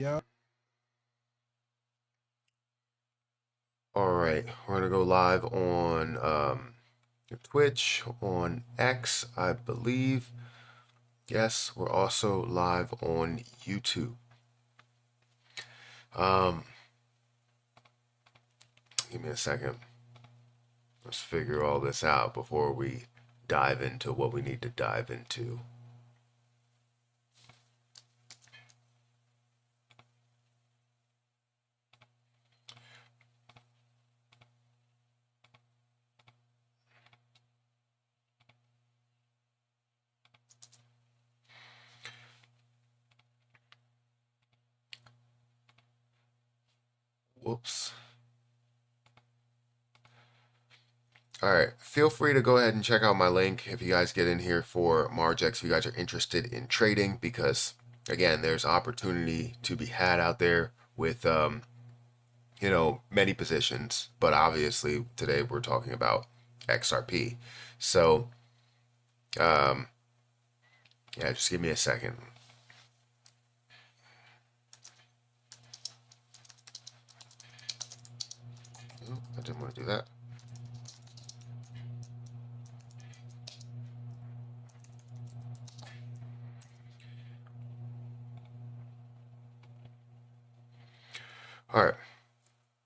Yeah. All right, we're gonna go live on Twitch, on X, I believe. Yes, we're also live on YouTube. Um, Give me a second. Let's figure all this out before we dive into what we need to dive into. Whoops. All right, feel free to go ahead and check out my link if you guys get in here for Margex, if you guys are interested in trading, because again, there's opportunity to be had out there with many positions, but obviously today we're talking about XRP. So, um, yeah, just give me a second. I didn't want to do that. All right.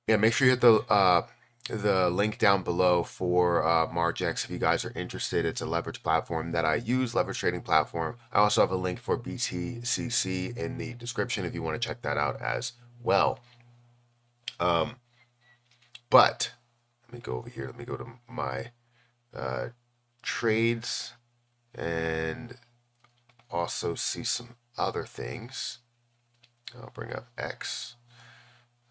Yeah, make sure you hit the link down below for Margex if you guys are interested. It's a leverage platform that I use, leverage trading platform. I also have a link for BTCC in the description if you want to check that out as well. Um, but let me go over here. Let me go to my trades and also see some other things. I'll bring up X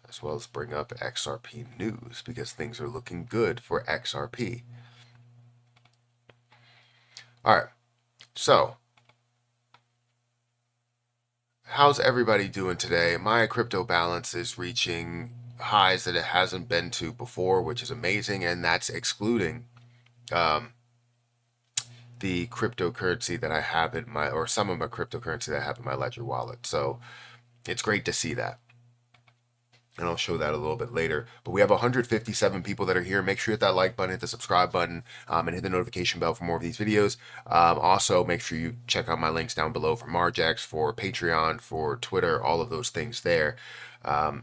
as well as bring up XRP news because things are looking good for XRP. All right, so how's everybody doing today? My crypto balance is reaching highs that it hasn't been to before, which is amazing, and that's excluding um, the cryptocurrency that I have in my, or some of my cryptocurrency that I have in my Ledger wallet. So it's great to see that. And I'll show that a little bit later. But we have 157 people that are here. Make sure you hit that like button, hit the subscribe button, and hit the notification bell for more of these videos. Also, make sure you check out my links down below for Margex, for Patreon, for Twitter, all of those things there. Somebody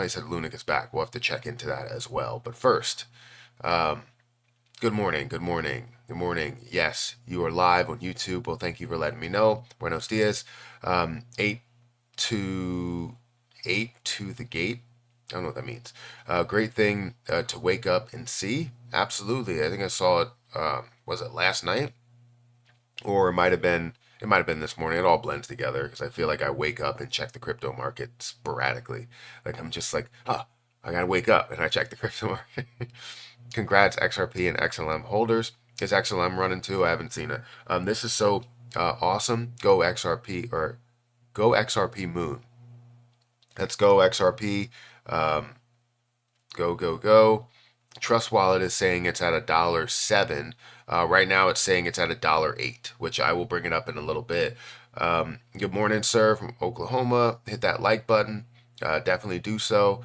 said Lunik is back. We'll have to check into that as well. But first, um, good morning, good morning, good morning. Yes, you are live on YouTube. Well, thank you for letting me know. Buenos dias. 8 to the gate. I don't know what that means. Great thing to wake up and see. Absolutely. I think I saw it. Was it last night, or it might have been? It might have been this morning. It all blends together because I feel like I wake up and check the crypto market sporadically. Like I'm just like, I gotta wake up and I check the crypto market. Congrats, XRP and XLM holders. Is XLM running too? I haven't seen it. This is so awesome. Go XRP or go XRP Moon. Let's go XRP. Um, go, go, go. Trust Wallet is saying it's at $1.07. Right now it's saying it's at $1.08, which I will bring it up in a little bit. Good morning, sir, from Oklahoma. Hit that like button. Definitely do so.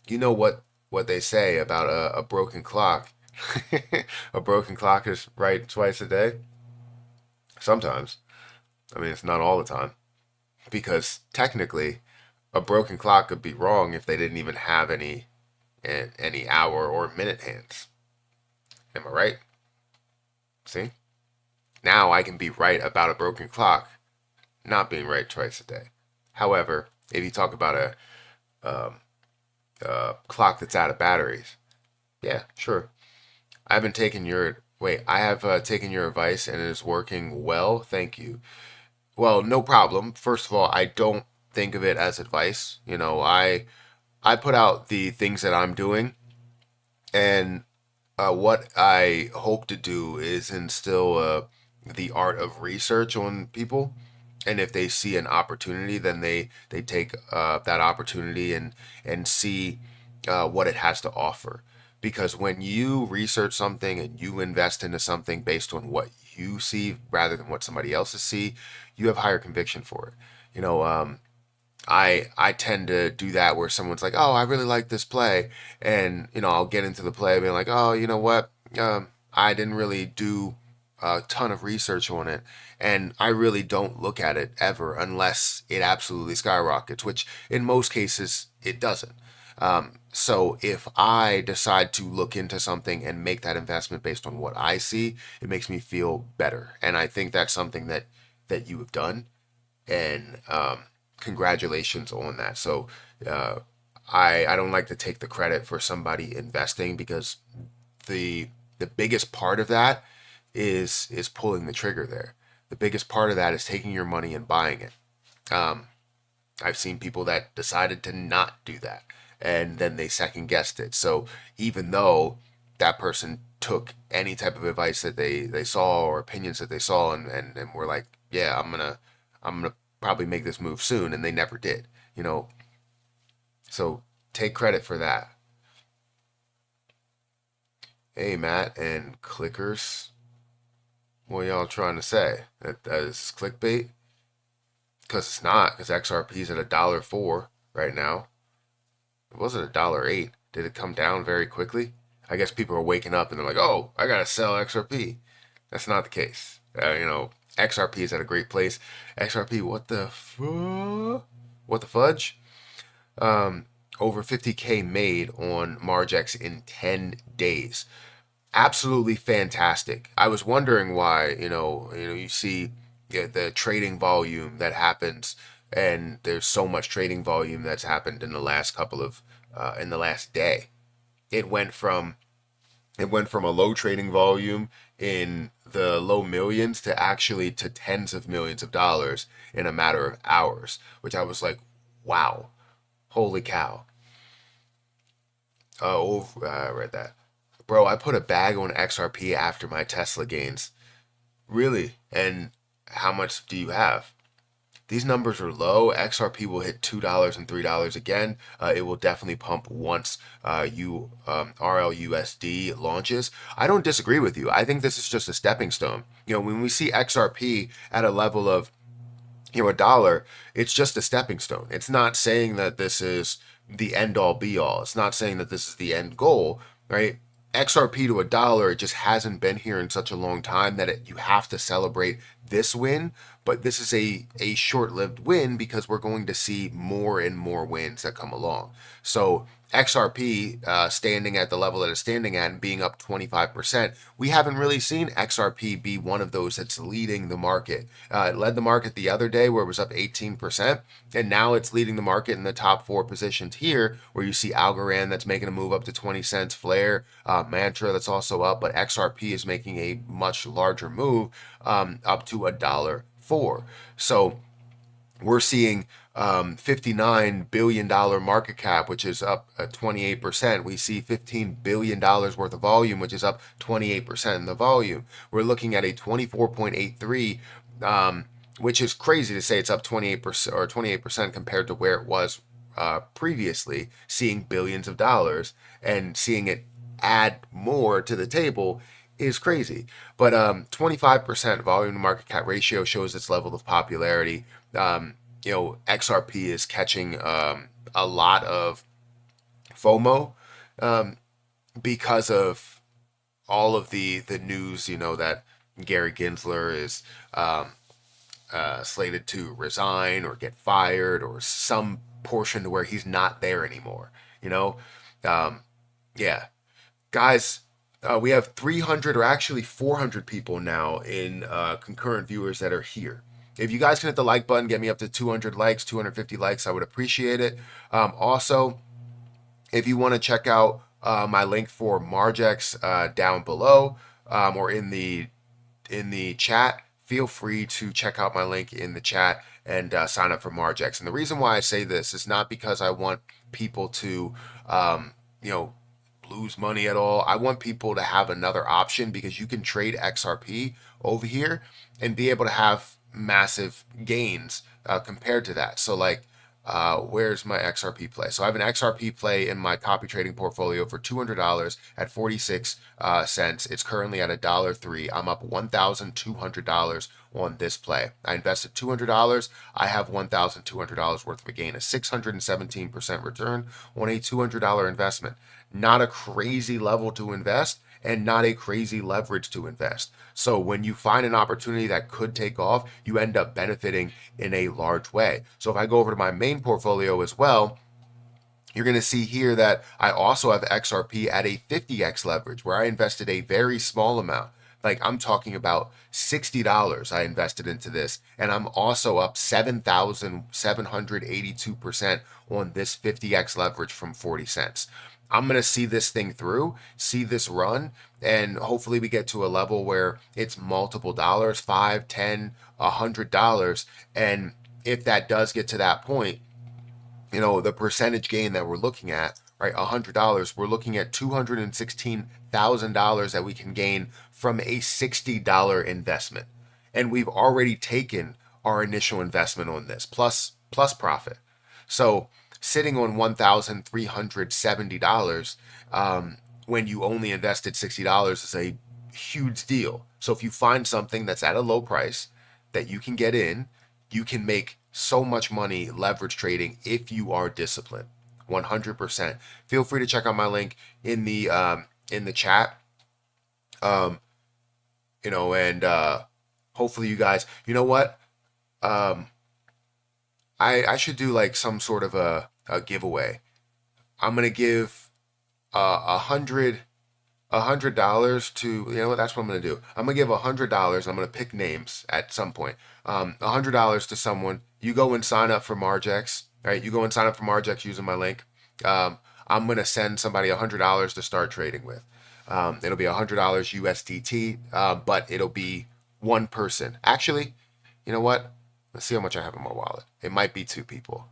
You know what they say about a broken clock. A broken clock is right twice a day. Sometimes. I mean, it's not all the time. Because technically, a broken clock could be wrong if they didn't even have any hour or minute hands. Am I right? See? Now I can be right about a broken clock, not being right twice a day. However, if you talk about um, a clock that's out of batteries, yeah, sure. I haven't taken your wait. I have taken your advice and it is working well. Thank you. Well, no problem. First of all, I don't think of it as advice. I put out the things that I'm doing, and what I hope to do is instill the art of research on people. And if they see an opportunity, then they take that opportunity and see what it has to offer. Because when you research something and you invest into something based on what you see rather than what somebody else's see, you have higher conviction for it. You know, I tend to do that where someone's like, oh, I really like this play, and I'll get into the play being like, oh, you know what, I didn't really do a ton of research on it, and I really don't look at it ever unless it absolutely skyrockets, which in most cases it doesn't. So if I decide to look into something and make that investment based on what I see, it makes me feel better, and I think that's something that you have done, and congratulations on that. So uh, I don't like to take the credit for somebody investing because the the biggest part of that is pulling the trigger there. The biggest part of that is taking your money and buying it. Um, I've seen people that decided to not do that and then they second guessed it. So even though that person took any type of advice that they saw or opinions that they saw and were like, yeah, I'm gonna probably make this move soon, and they never did. You know, so take credit for that. Hey, Matt and clickers, what y'all trying to say? That is clickbait? Because it's not. Because XRP is at $1.04 right now. It wasn't $1.08. Did it come down very quickly? I guess people are waking up and they're like, "Oh, I gotta sell XRP." That's not the case. XRP is at a great place. XRP, what the fudge? Um, Over 50K made on Margex in 10 days. Absolutely fantastic. I was wondering why, you see, yeah, the trading volume that happens, and there's so much trading volume that's happened in the last in the last day. It went from a low trading volume in the low millions to actually to tens of millions of dollars in a matter of hours, which I was like, wow, holy cow. I read that. Bro, I put a bag on XRP after my Tesla gains. Really? And how much do you have? These numbers are low. XRP will hit $2 and $3 again. It will definitely pump once RLUSD launches. I don't disagree with you. I think this is just a stepping stone. When we see XRP at a level of a dollar, it's just a stepping stone. It's not saying that this is the end all be all. It's not saying that this is the end goal, right? XRP to a dollar, it just hasn't been here in such a long time that you have to celebrate this win. But this is a short-lived win because we're going to see more and more wins that come along. So XRP standing at the level that it's standing at and being up 25%, we haven't really seen XRP be one of those that's leading the market. It led the market the other day where it was up 18%, and now it's leading the market in the top four positions here, where you see Algorand that's making a move up to 20 cents, Flare, Mantra that's also up, but XRP is making a much larger move up to $1.04. So we're seeing $59 billion market cap, which is up 28%. We see $15 billion worth of volume, which is up 28% in the volume. We're looking at a 24.83, which is crazy to say it's up 28% or 28% compared to where it was previously, seeing billions of dollars and seeing it add more to the table is crazy. But 25% volume to market cap ratio shows its level of popularity. XRP is catching a lot of FOMO because of all of the news, that Gary Gensler is slated to resign or get fired or some portion to where he's not there anymore. Um, yeah, guys, we have 300 or actually 400 people now in concurrent viewers that are here. If you guys can hit the like button, get me up to 200 likes, 250 likes, I would appreciate it. Also, if you want to check out my link for Margex down below or in the chat, feel free to check out my link in the chat and sign up for Margex. And the reason why I say this is not because I want people to, lose money at all. I want people to have another option because you can trade XRP over here and be able to have massive gains compared to that. So like Where's my XRP play? So I have an XRP play in my copy trading portfolio for $200 at 46 cents. It's currently at $1.03. I'm up $1,200 on this play. I invested $200. I have $1,200 worth of a gain, a 617% return on a $200 investment. Not a crazy level to invest and not a crazy leverage to invest. So when you find an opportunity that could take off, you end up benefiting in a large way. So if I go over to my main portfolio as well, you're going to see here that I also have XRP at a 50x leverage where I invested a very small amount. Like I'm talking about $60 I invested into this, and I'm also up 7,782% on this 50x leverage from 40 cents. I'm going to see this thing through, see this run, and hopefully we get to a level where it's multiple dollars, $5, $10, $100. And if that does get to that point, the percentage gain that we're looking at, right, $100, we're looking at $216,000 that we can gain from a $60 investment. And we've already taken our initial investment on this, plus profit. So sitting on $1,370 when you only invested $60 is a huge deal. So if you find something that's at a low price that you can get in, you can make so much money leverage trading if you are disciplined. 100%. Feel free to check out my link in the chat. And hopefully you guys, you know what? I should do like some sort of a giveaway. I'm gonna give $100 to, that's what I'm gonna do. I'm gonna give $100. I'm gonna pick names at some point. $100 to someone. You go and sign up for Margex. Right? You go and sign up for Margex using my link. I'm gonna send somebody $100 to start trading with. It'll be $100 USDT, but it'll be one person. Actually, you know what? Let's see how much I have in my wallet. It might be two people.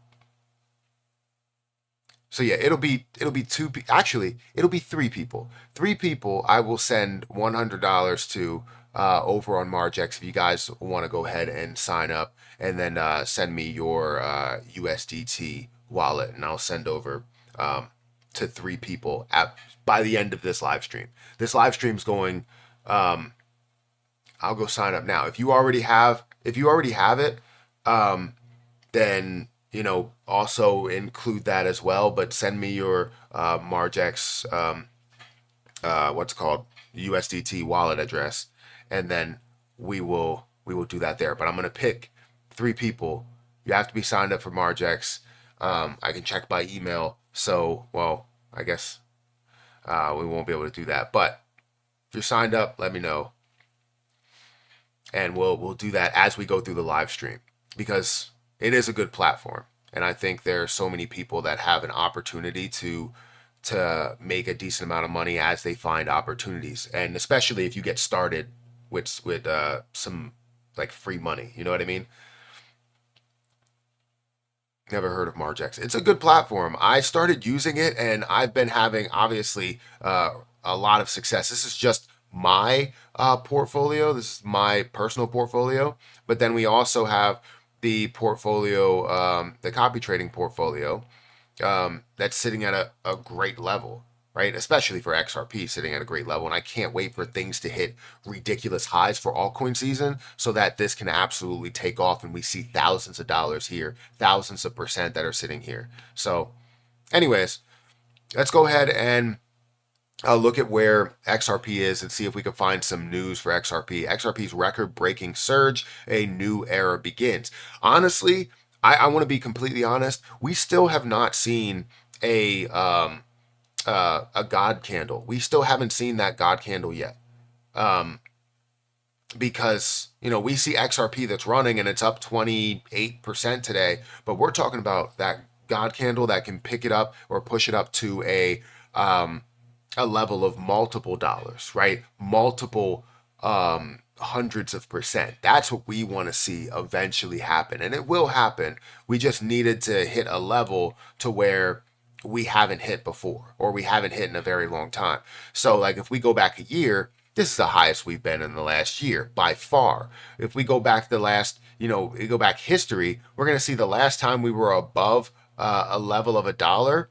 So yeah, it'll be two. Actually, it'll be three people. Three people. I will send $100 to over on Margex if you guys want to go ahead and sign up, and then send me your USDT wallet, and I'll send over to three people by the end of this live stream. This live stream's going. I'll go sign up now. If you already have it, then also include that as well, but send me your Margex what's called USDT wallet address, and then we will do that there. But I'm gonna pick three people. You have to be signed up for Margex. I can check by email, so I guess we won't be able to do that, but if you're signed up, let me know, and we'll do that as we go through the live stream, because it is a good platform, and I think there are so many people that have an opportunity to make a decent amount of money as they find opportunities, and especially if you get started with some like free money. You know what I mean? Never heard of Margex. It's a good platform. I started using it, and I've been having obviously a lot of success. This is just my portfolio. This is my personal portfolio, but then we also have the portfolio, the copy trading portfolio, that's sitting at a great level, right? Especially for XRP, sitting at a great level. And I can't wait for things to hit ridiculous highs for altcoin season so that this can absolutely take off and we see thousands of dollars here, thousands of percent that are sitting here. So anyways, let's go ahead and look at where XRP is and see if we can find some news for XRP. XRP's record-breaking surge, a new era begins. Honestly, I want to be completely honest. We still have not seen a God candle. We still haven't seen that God candle yet. Because we see XRP that's running and it's up 28% today, but we're talking about that God candle that can pick it up or push it up to a level of multiple dollars, right? Multiple hundreds of percent. That's what we want to see eventually happen, and it will happen. We just needed to hit a level to where we haven't hit before, or we haven't hit in a very long time. So like if we go back a year, This is the highest we've been in the last year by far. If we go back the last, we go back history, we're going to see the last time we were above a level of $1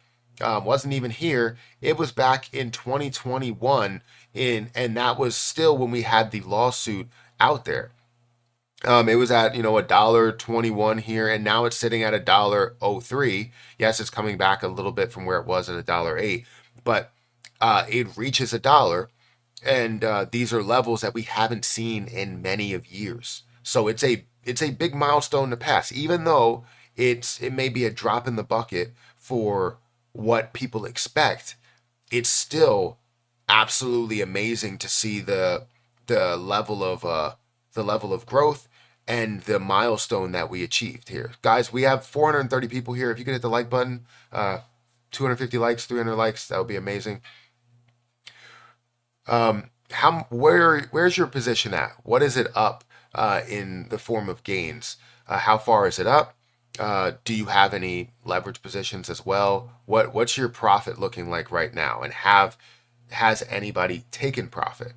wasn't even here. It was back in 2021, and that was still when we had the lawsuit out there. It was at $1.21 here, and now it's sitting at $1.03. Yes, it's coming back a little bit from where it was at $1.08, but it reaches $1, and these are levels that we haven't seen in many of years. So it's a big milestone to pass, even though it may be a drop in the bucket for what people expect. It's still absolutely amazing to see the level of growth and the milestone that we achieved here. Guys, we have 430 people here. If you could hit the like button, 250 likes, 300 likes, that would be amazing. Where's your position at? What is it up in the form of gains? How far is it up? Do you have any leverage positions as well? What's your profit looking like right now? And has anybody taken profit?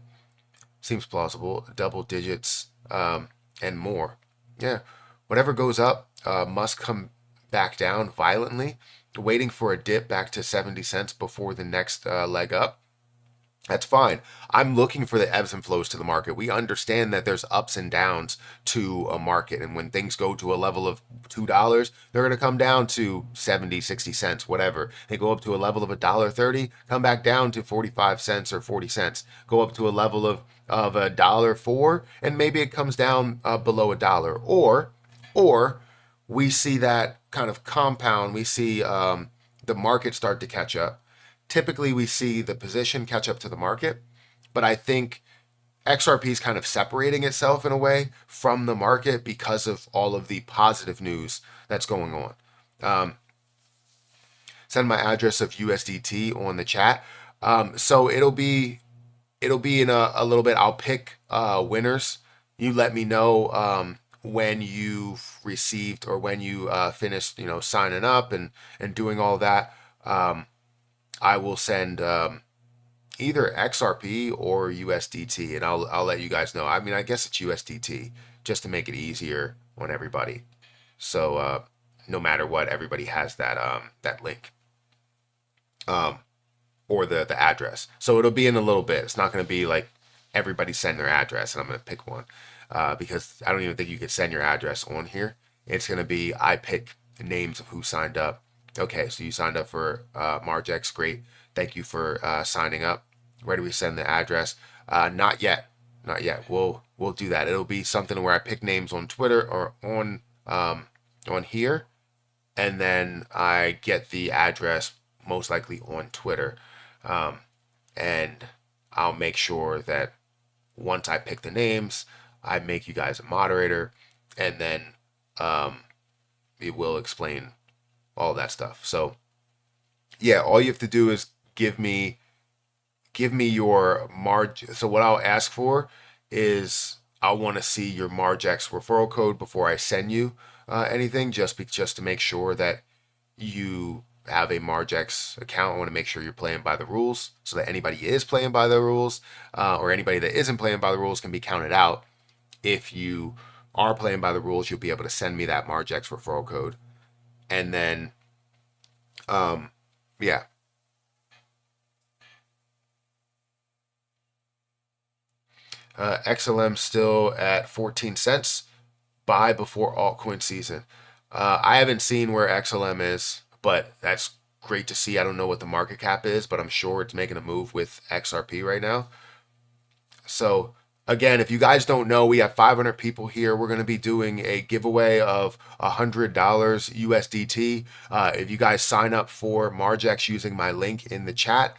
Seems plausible. Double digits and more. Yeah. Whatever goes up must come back down violently. Waiting for a dip back to 70 cents before the next leg up. That's fine. I'm looking for the ebbs and flows to the market. We understand that there's ups and downs to a market. And when things go to a level of $2, they're going to come down to 70, 60 cents, whatever. They go up to a level of $1.30, come back down to 45 cents or 40 cents. Go up to a level of $1.04, and maybe it comes down below $1. Or we see that kind of compound. We see the market start to catch up. Typically, we see the position catch up to the market, but I think XRP is kind of separating itself in a way from the market because of all of the positive news that's going on. Send my address of USDT on the chat. So it'll be in a little bit. I'll pick winners. You let me know when you've received or when you finished, signing up and doing all that. I will send either XRP or USDT, and I'll let you guys know. I mean, I guess it's USDT just to make it easier on everybody. So no matter what, everybody has that link or the address. So it'll be in a little bit. It's not going to be like everybody send their address and I'm going to pick one because I don't even think you could send your address on here. It's going to be I pick the names of who signed up. Okay, so you signed up for Margex. Great. Thank you for signing up. Where do we send the address? Not yet. Not yet. We'll do that. It'll be something where I pick names on Twitter or on here, and then I get the address most likely on Twitter, and I'll make sure that once I pick the names, I make you guys a moderator, and then it will explain all that stuff. So yeah, all you have to do is give me your Marg. So what I'll ask for is I want to see your Margex referral code before I send you anything, just to make sure that you have a Margex account. I want to make sure you're playing by the rules, so that anybody is playing by the rules or anybody that isn't playing by the rules can be counted out. If you are playing by the rules, you'll be able to send me that Margex referral code. And then, yeah. XLM still at 14 cents. Buy before altcoin season. I haven't seen where XLM is, but that's great to see. I don't know what the market cap is, but I'm sure it's making a move with XRP right now. So again, if you guys don't know, we have 500 people here. We're going to be doing a giveaway of $100 USDT. If you guys sign up for Margex using my link in the chat,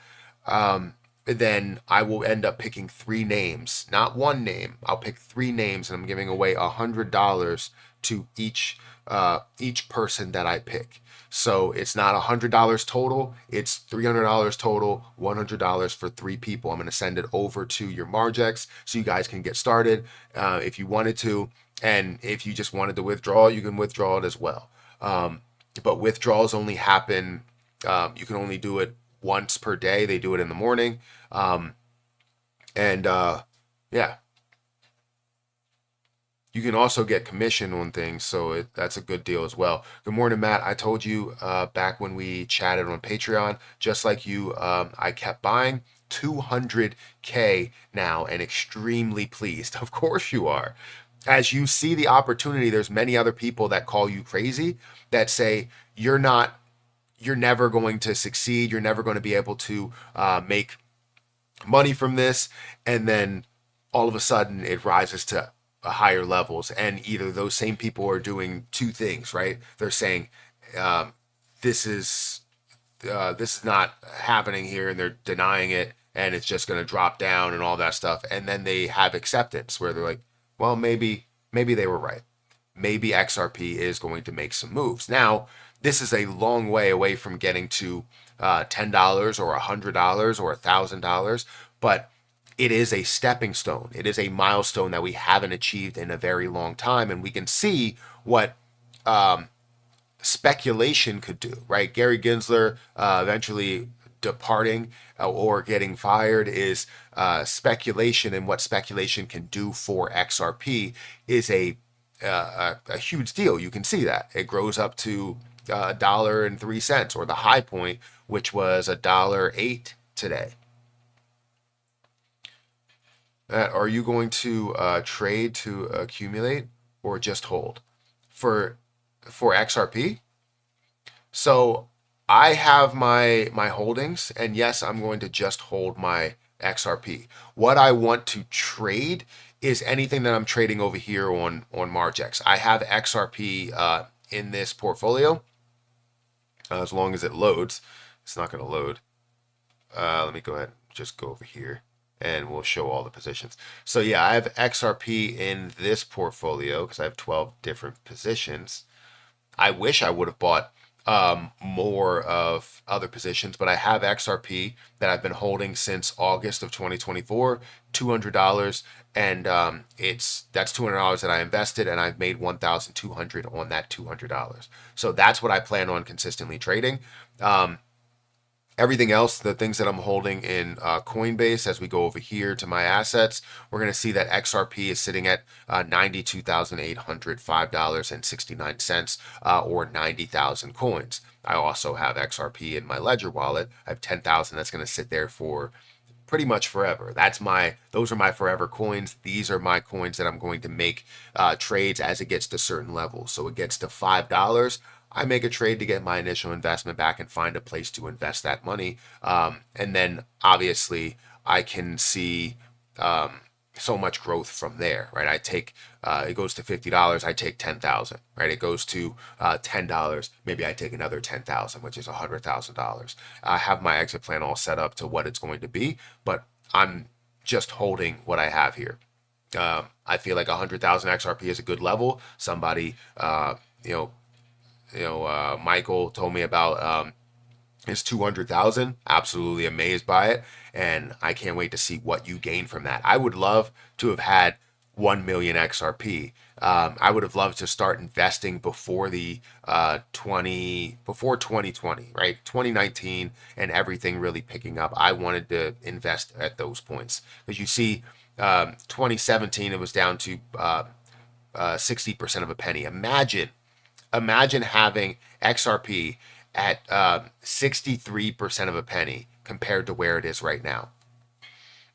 then I will end up picking 3 names, not one name. I'll pick 3 names, and I'm giving away $100 to each person that I pick. So it's not $100 total, it's $300 total, $100 for 3 people. I'm going to send it over to your Margex so you guys can get started if you wanted to. And if you just wanted to withdraw, you can withdraw it as well. But withdrawals only happen, you can only do it once per day. They do it in the morning. And yeah, you can also get commission on things, so that's a good deal as well. Good morning, Matt. I told you back when we chatted on Patreon, just like you, I kept buying 200K now and extremely pleased. Of course you are. As you see the opportunity, there's many other people that call you crazy that say you're never going to succeed. You're never going to be able to make money from this, and then all of a sudden it rises to higher levels, and either those same people are doing two things, right? They're saying um, this is this is not happening here, and they're denying it, and it's just going to drop down and all that stuff, and then they have acceptance where they're like, well, maybe they were right. Maybe XRP is going to make some moves. Now, this is a long way away from getting to $10 or $100 or $1,000, but it is a stepping stone. It is a milestone that we haven't achieved in a very long time, and we can see what speculation could do, right? Gary Gensler eventually departing or getting fired is speculation, and what speculation can do for XRP is a huge deal. You can see that it grows up to $1.03, or the high point, which was $1.08 today. Are you going to trade to accumulate or just hold for XRP? So I have my holdings, and yes, I'm going to just hold my XRP. What I want to trade is anything that I'm trading over here on Margex. I have XRP in this portfolio. As long as it loads, it's not going to load. Let me go ahead and just go over here, and we'll show all the positions. So yeah, I have XRP in this portfolio because I have 12 different positions. I wish I would have bought more of other positions, but I have XRP that I've been holding since August of 2024, $200, and that's $200 that I invested, and I've made 1,200 on that $200. So that's what I plan on consistently trading. Everything else, the things that I'm holding in Coinbase, as we go over here to my assets, we're going to see that XRP is sitting at $92,805.69, or 90,000 coins. I also have XRP in my Ledger wallet. I have 10,000 that's going to sit there for pretty much forever. Those are my forever coins. These are my coins that I'm going to make trades as it gets to certain levels. So it gets to $5. I make a trade to get my initial investment back and find a place to invest that money. And then obviously I can see so much growth from there, right? I take it goes to $50, I take 10,000, right? It goes to $10, maybe I take another 10,000, which is $100,000. I have my exit plan all set up to what it's going to be, but I'm just holding what I have here. I feel like 100,000 XRP is a good level. Somebody, Michael told me about is 200,000. Absolutely amazed by it. And I can't wait to see what you gain from that. I would love to have had 1 million XRP. I would have loved to start investing before before 2020, right? 2019 and everything really picking up. I wanted to invest at those points. Because you see, 2017, it was down to 60% of a penny. Imagine having XRP at 63% of a penny compared to where it is right now.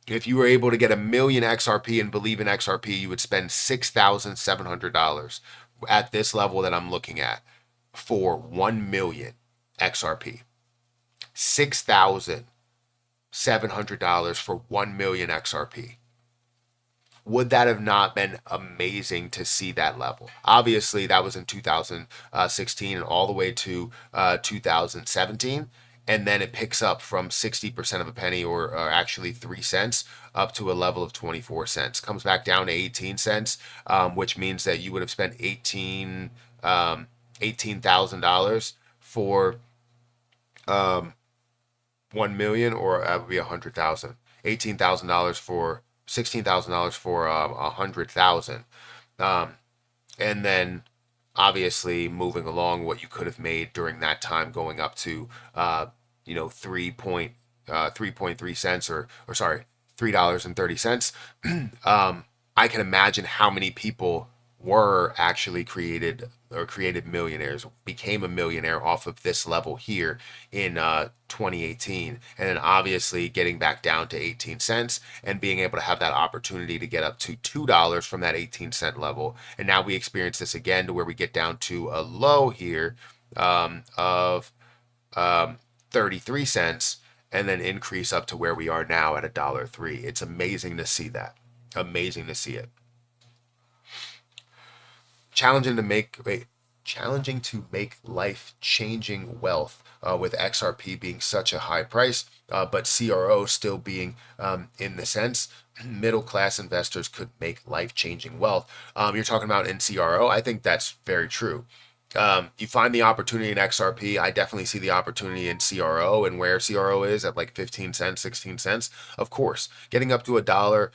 If you were able to get 1 million XRP and believe in XRP, you would spend $6,700 at this level that I'm looking at for 1 million XRP. $6,700 for 1 million XRP. Would that have not been amazing to see that level? Obviously, that was in 2016 and all the way to 2017. And then it picks up from 60% of a penny, or actually 3 cents, up to a level of 24 cents. Comes back down to 18 cents, which means that you would have spent $18,000 for 1 million, or that would be 100,000. $18,000 for $16,000 for 100,000, and then obviously moving along, what you could have made during that time, going up to 3.3 cents, or sorry, $3.30. I can imagine how many people were actually created millionaires, became a millionaire off of this level here in 2018. And then obviously getting back down to 18 cents and being able to have that opportunity to get up to $2 from that 18-cent level. And now we experience this again to where we get down to a low here of 33 cents and then increase up to where we are now at $1.03. It's amazing to see that. Amazing to see it. Challenging to make life-changing wealth with XRP being such a high price, but CRO still being in the sense middle-class investors could make life-changing wealth. You're talking about in CRO. I think that's very true. You find the opportunity in XRP. I definitely see the opportunity in CRO, and where CRO is at like 15 cents, 16 cents. Of course, getting up to $1,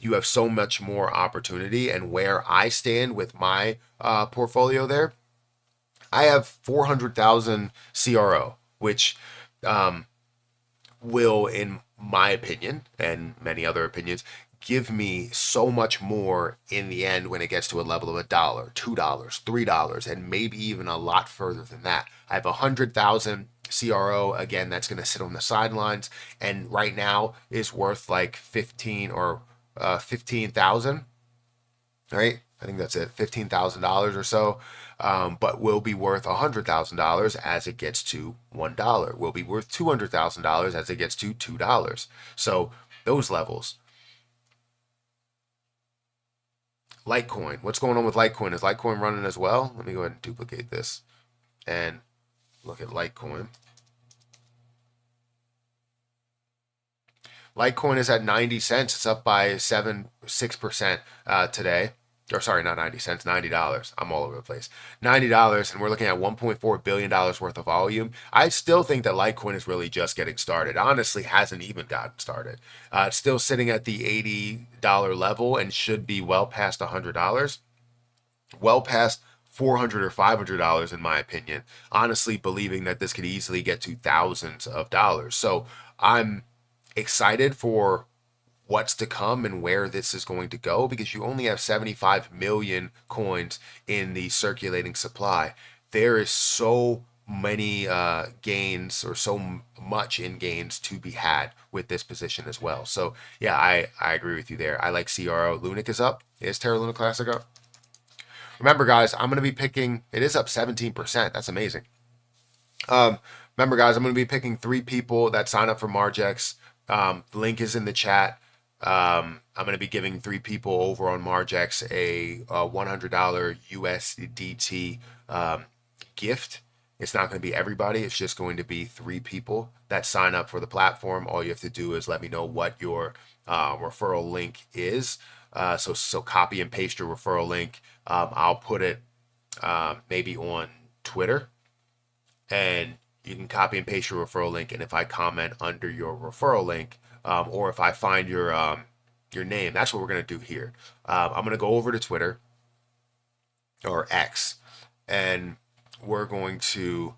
you have so much more opportunity. And where I stand with my portfolio there, I have 400,000 CRO, which will, in my opinion and many other opinions, give me so much more in the end when it gets to a level of $1, $2, $3, and maybe even a lot further than that. I have 100,000 CRO, again, that's going to sit on the sidelines, and right now is worth like 15,000, right? I think that's it, $15,000 or so, but will be worth $100,000 as it gets to $1. Will be worth $200,000 as it gets to $2. So those levels. Litecoin. What's going on with Litecoin? Is Litecoin running as well? Let me go ahead and duplicate this and look at Litecoin. Litecoin is at 90 cents. It's up by 6% today. Or sorry, not 90 cents, $90. I'm all over the place. $90, and we're looking at $1.4 billion worth of volume. I still think that Litecoin is really just getting started. Honestly, hasn't even gotten started. It's still sitting at the $80 level and should be well past $100. Well past $400 or $500 in my opinion. Honestly, believing that this could easily get to thousands of dollars. So I'm excited for what's to come and where this is going to go, because you only have 75 million coins in the circulating supply. There is so many gains, or so much in gains to be had with this position as well. So yeah, I agree with you there. I like CRO. Lunic is up. Is Terra Luna Classic up? Remember guys, I'm going to be picking, it is up 17%. That's amazing. Remember guys, I'm going to be picking 3 people that sign up for Margex. The link is in the chat. I'm going to be giving 3 people over on Margex a $100 USDT gift. It's not going to be everybody. It's just going to be 3 people that sign up for the platform. All you have to do is let me know what your referral link is. So copy and paste your referral link. I'll put it maybe on Twitter, and you can copy and paste your referral link. And if I comment under your referral link, or if I find your name, that's what we're going to do here. I'm going to go over to Twitter or X, and we're going to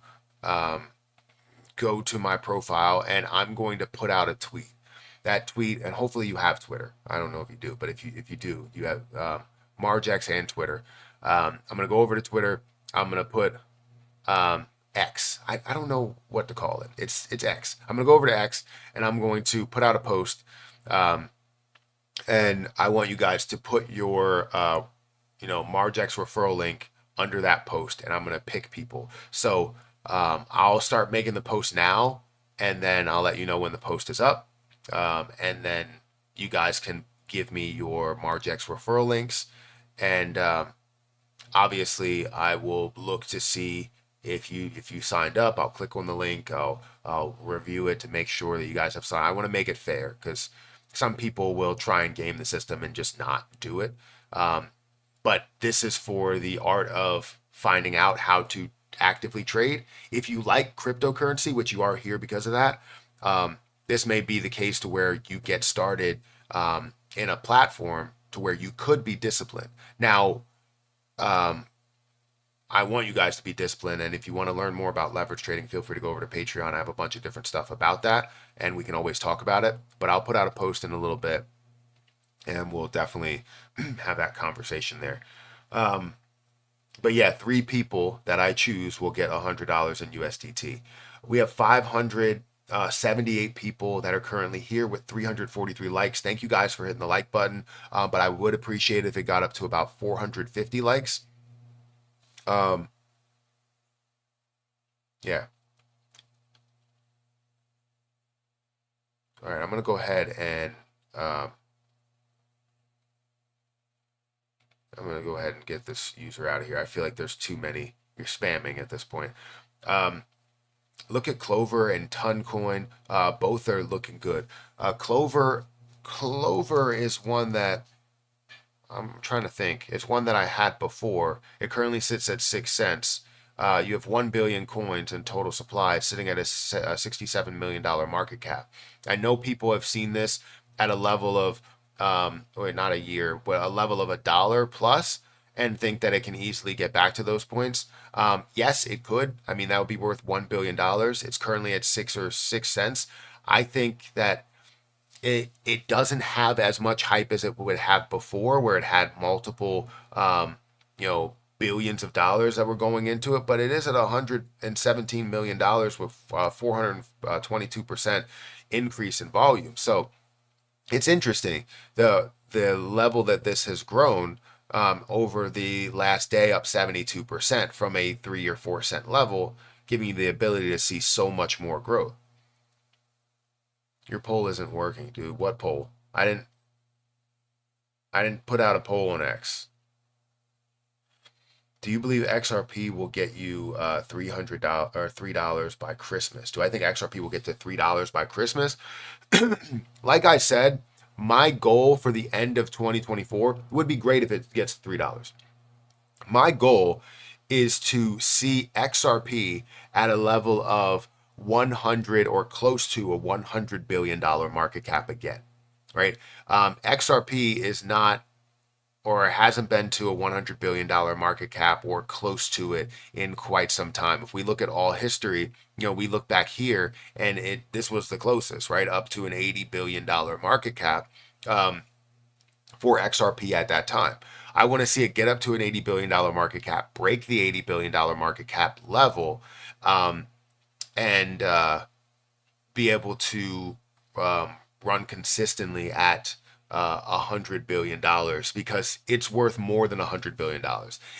go to my profile, and I'm going to put out a tweet. That tweet, and hopefully you have Twitter. I don't know if you do, but if you do, you have Margex and Twitter. I'm going to go over to Twitter. I'm going to put X. I don't know what to call it. It's X. I'm going to go over to X, and I'm going to put out a post. And I want you guys to put your Margex referral link under that post, and I'm going to pick people. So I'll start making the post now, and then I'll let you know when the post is up. And then you guys can give me your Margex referral links, and obviously I will look to see if you signed up. I'll click on the link. I'll review it to make sure that you guys have signed. I want to make it fair, because some people will try and game the system and just not do it. But this is for the art of finding out how to actively trade. If you like cryptocurrency, which you are here because of that, this may be the case to where you get started in a platform to where you could be disciplined. Now, I want you guys to be disciplined. And if you want to learn more about leverage trading, feel free to go over to Patreon. I have a bunch of different stuff about that, and we can always talk about it. But I'll put out a post in a little bit, and we'll definitely have that conversation there. But yeah, 3 people that I choose will get $100 in USDT. We have 578 people that are currently here with 343 likes. Thank you guys for hitting the like button. But I would appreciate if it got up to about 450 likes. Yeah. All right, I'm gonna go ahead and get this user out of here. I feel like there's too many. You're spamming at this point. Look at Clover and Toncoin. Both are looking good. Clover is one that I'm trying to think. It's one that I had before. It currently sits at 6 cents. You have 1 billion coins in total supply, sitting at a $67 million market cap. I know people have seen this at a level of, or not a year, but a level of $1 plus, and think that it can easily get back to those points. Yes, it could. I mean, that would be worth $1 billion. It's currently at 6 cents. I think that it doesn't have as much hype as it would have before, where it had multiple, billions of dollars that were going into it, but it is at $117 million with 422% increase in volume. So it's interesting the level that this has grown over the last day, up 72% from a 3 or 4 cent level, giving you the ability to see so much more growth. Your poll isn't working, dude. What poll? I didn't put out a poll on X. Do you believe XRP will get you $300 or $3 by Christmas? Do I think XRP will get to $3 by Christmas? Like I said, my goal for the end of 2024 would be great if it gets $3. My goal is to see XRP at a level of 100 or close to a $100 billion market cap again, right? XRP is not, or hasn't been to a $100 billion market cap or close to it in quite some time. If we look at all history, we look back here and this was the closest, right? Up to an $80 billion market cap for XRP at that time. I want to see it get up to an $80 billion market cap, break the $80 billion market cap level, and be able to run consistently at $100 billion, because it's worth more than $100 billion.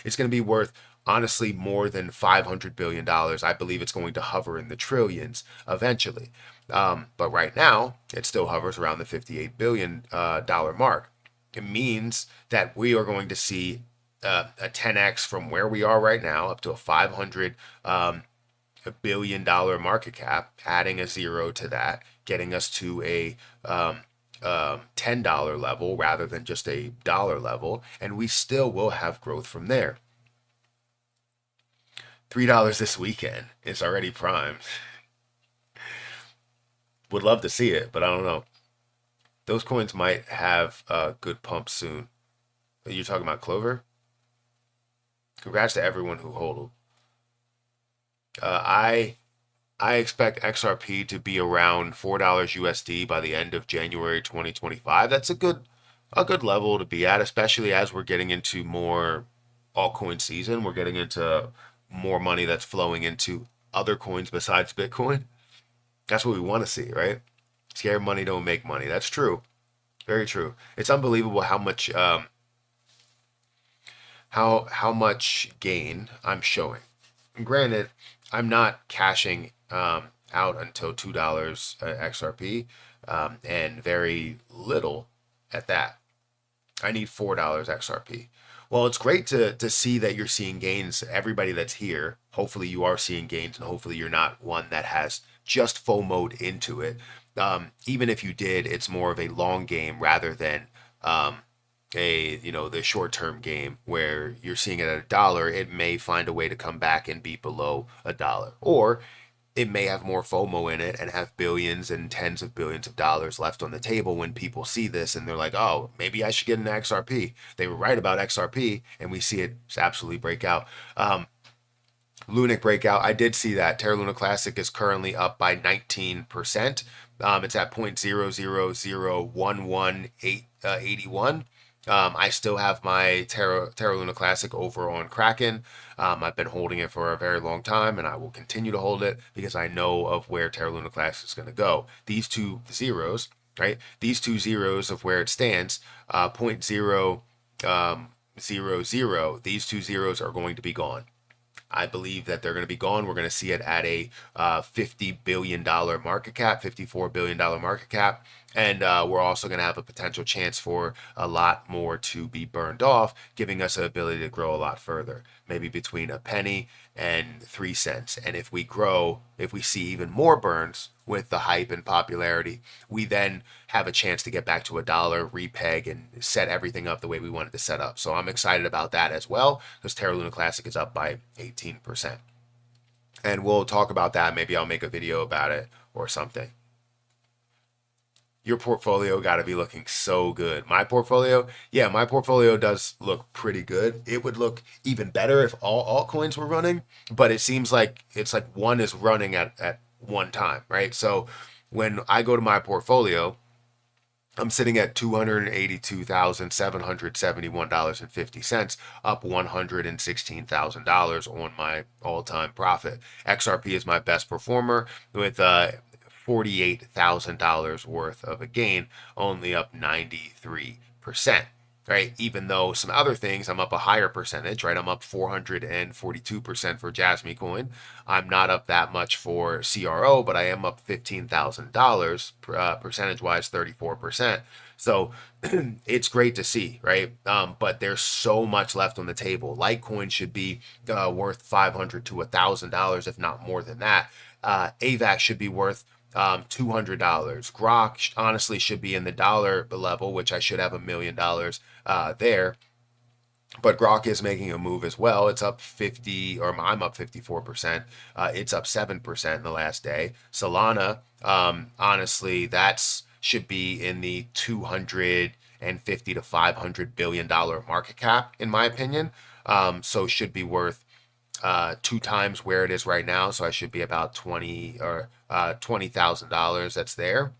It's going to be worth, honestly, more than $500 billion. I believe it's going to hover in the trillions eventually. But right now, it still hovers around the $58 billion mark. It means that we are going to see a 10x from where we are right now up to a $500 billion market cap, adding a zero to that, getting us to a $10 level rather than just a dollar level, and we still will have growth from there. $3 this weekend is already primed. Would love to see it, but I don't know. Those coins might have a good pump soon. You're talking about Clover? Congrats to everyone who hodled. I expect XRP to be around $4 USD by the end of January 2025. That's a good level to be at, especially as we're getting into more altcoin season. We're getting into more money that's flowing into other coins besides Bitcoin. That's what we want to see, right? Scared money don't make money. That's true. Very true. It's unbelievable how much how much gain I'm showing. And granted, I'm not cashing out until $2 XRP, and very little at that. I need $4 XRP. Well, it's great to see that you're seeing gains. Everybody that's here, hopefully you are seeing gains, and hopefully you're not one that has just FOMO'd into it. Even if you did, it's more of a long game rather than the short-term game where you're seeing it at $1. It may find a way to come back and be below $1, or it may have more FOMO in it and have billions and tens of billions of dollars left on the table when people see this and they're like, oh, maybe I should get an XRP. They were right about XRP, and we see it absolutely break out. Lunic breakout. I did see that. Terra Luna Classic is currently up by 19%. It's at 0.00011881. I still have my Terra Luna Classic over on Kraken. I've been holding it for a very long time, and I will continue to hold it because I know of where Terra Luna Classic is going to go. These two zeros, right? These two zeros of where it stands, point zero zero zero. These two zeros are going to be gone. I believe that they're going to be gone. We're going to see it at a $50 billion market cap, $54 billion market cap. And we're also going to have a potential chance for a lot more to be burned off, giving us an ability to grow a lot further, maybe between a penny and 3 cents. And if we grow, if we see even more burns with the hype and popularity, we then have a chance to get back to $1, repeg, and set everything up the way we wanted to set up. So I'm excited about that as well, because Terra Luna Classic is up by 18%. And we'll talk about that. Maybe I'll make a video about it or something. Your portfolio got to be looking so good. My portfolio, yeah, my portfolio does look pretty good. It would look even better if all altcoins were running, but it seems like it's like one is running at one time, right? So when I go to my portfolio, I'm sitting at $282,771.50, up $116,000 on my all-time profit. XRP is my best performer with $48,000 worth of a gain, only up 93%. Right, even though some other things I'm up a higher percentage, right? I'm up 442% for Jasmine Coin. I'm not up that much for CRO, but I am up $15,000 percentage wise, 34%. So it's great to see, right? But there's so much left on the table. Litecoin should be worth $500 to $1,000, if not more than that. AVAX should be worth $200. Grok honestly should be in the dollar level, which I should have $1 million there. But Grok is making a move as well. It's up 50, or I'm up 54%. It's up 7% in the last day. Solana, honestly, that's should be in the 250 to $500 billion market cap, in my opinion. So should be worth 2 times where it is right now. So I should be about $20,000 that's there.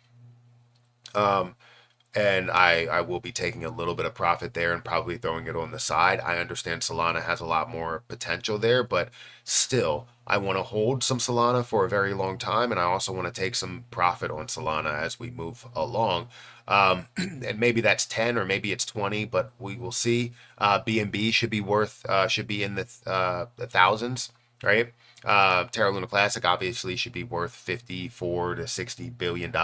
And I will be taking a little bit of profit there and probably throwing it on the side. I understand Solana has a lot more potential there, but still, I want to hold some Solana for a very long time, and I also want to take some profit on Solana as we move along. And maybe that's 10 or maybe it's 20, but we will see. BNB should be worth should be in the thousands, right? Terra Luna Classic obviously should be worth $54 to $60 billion,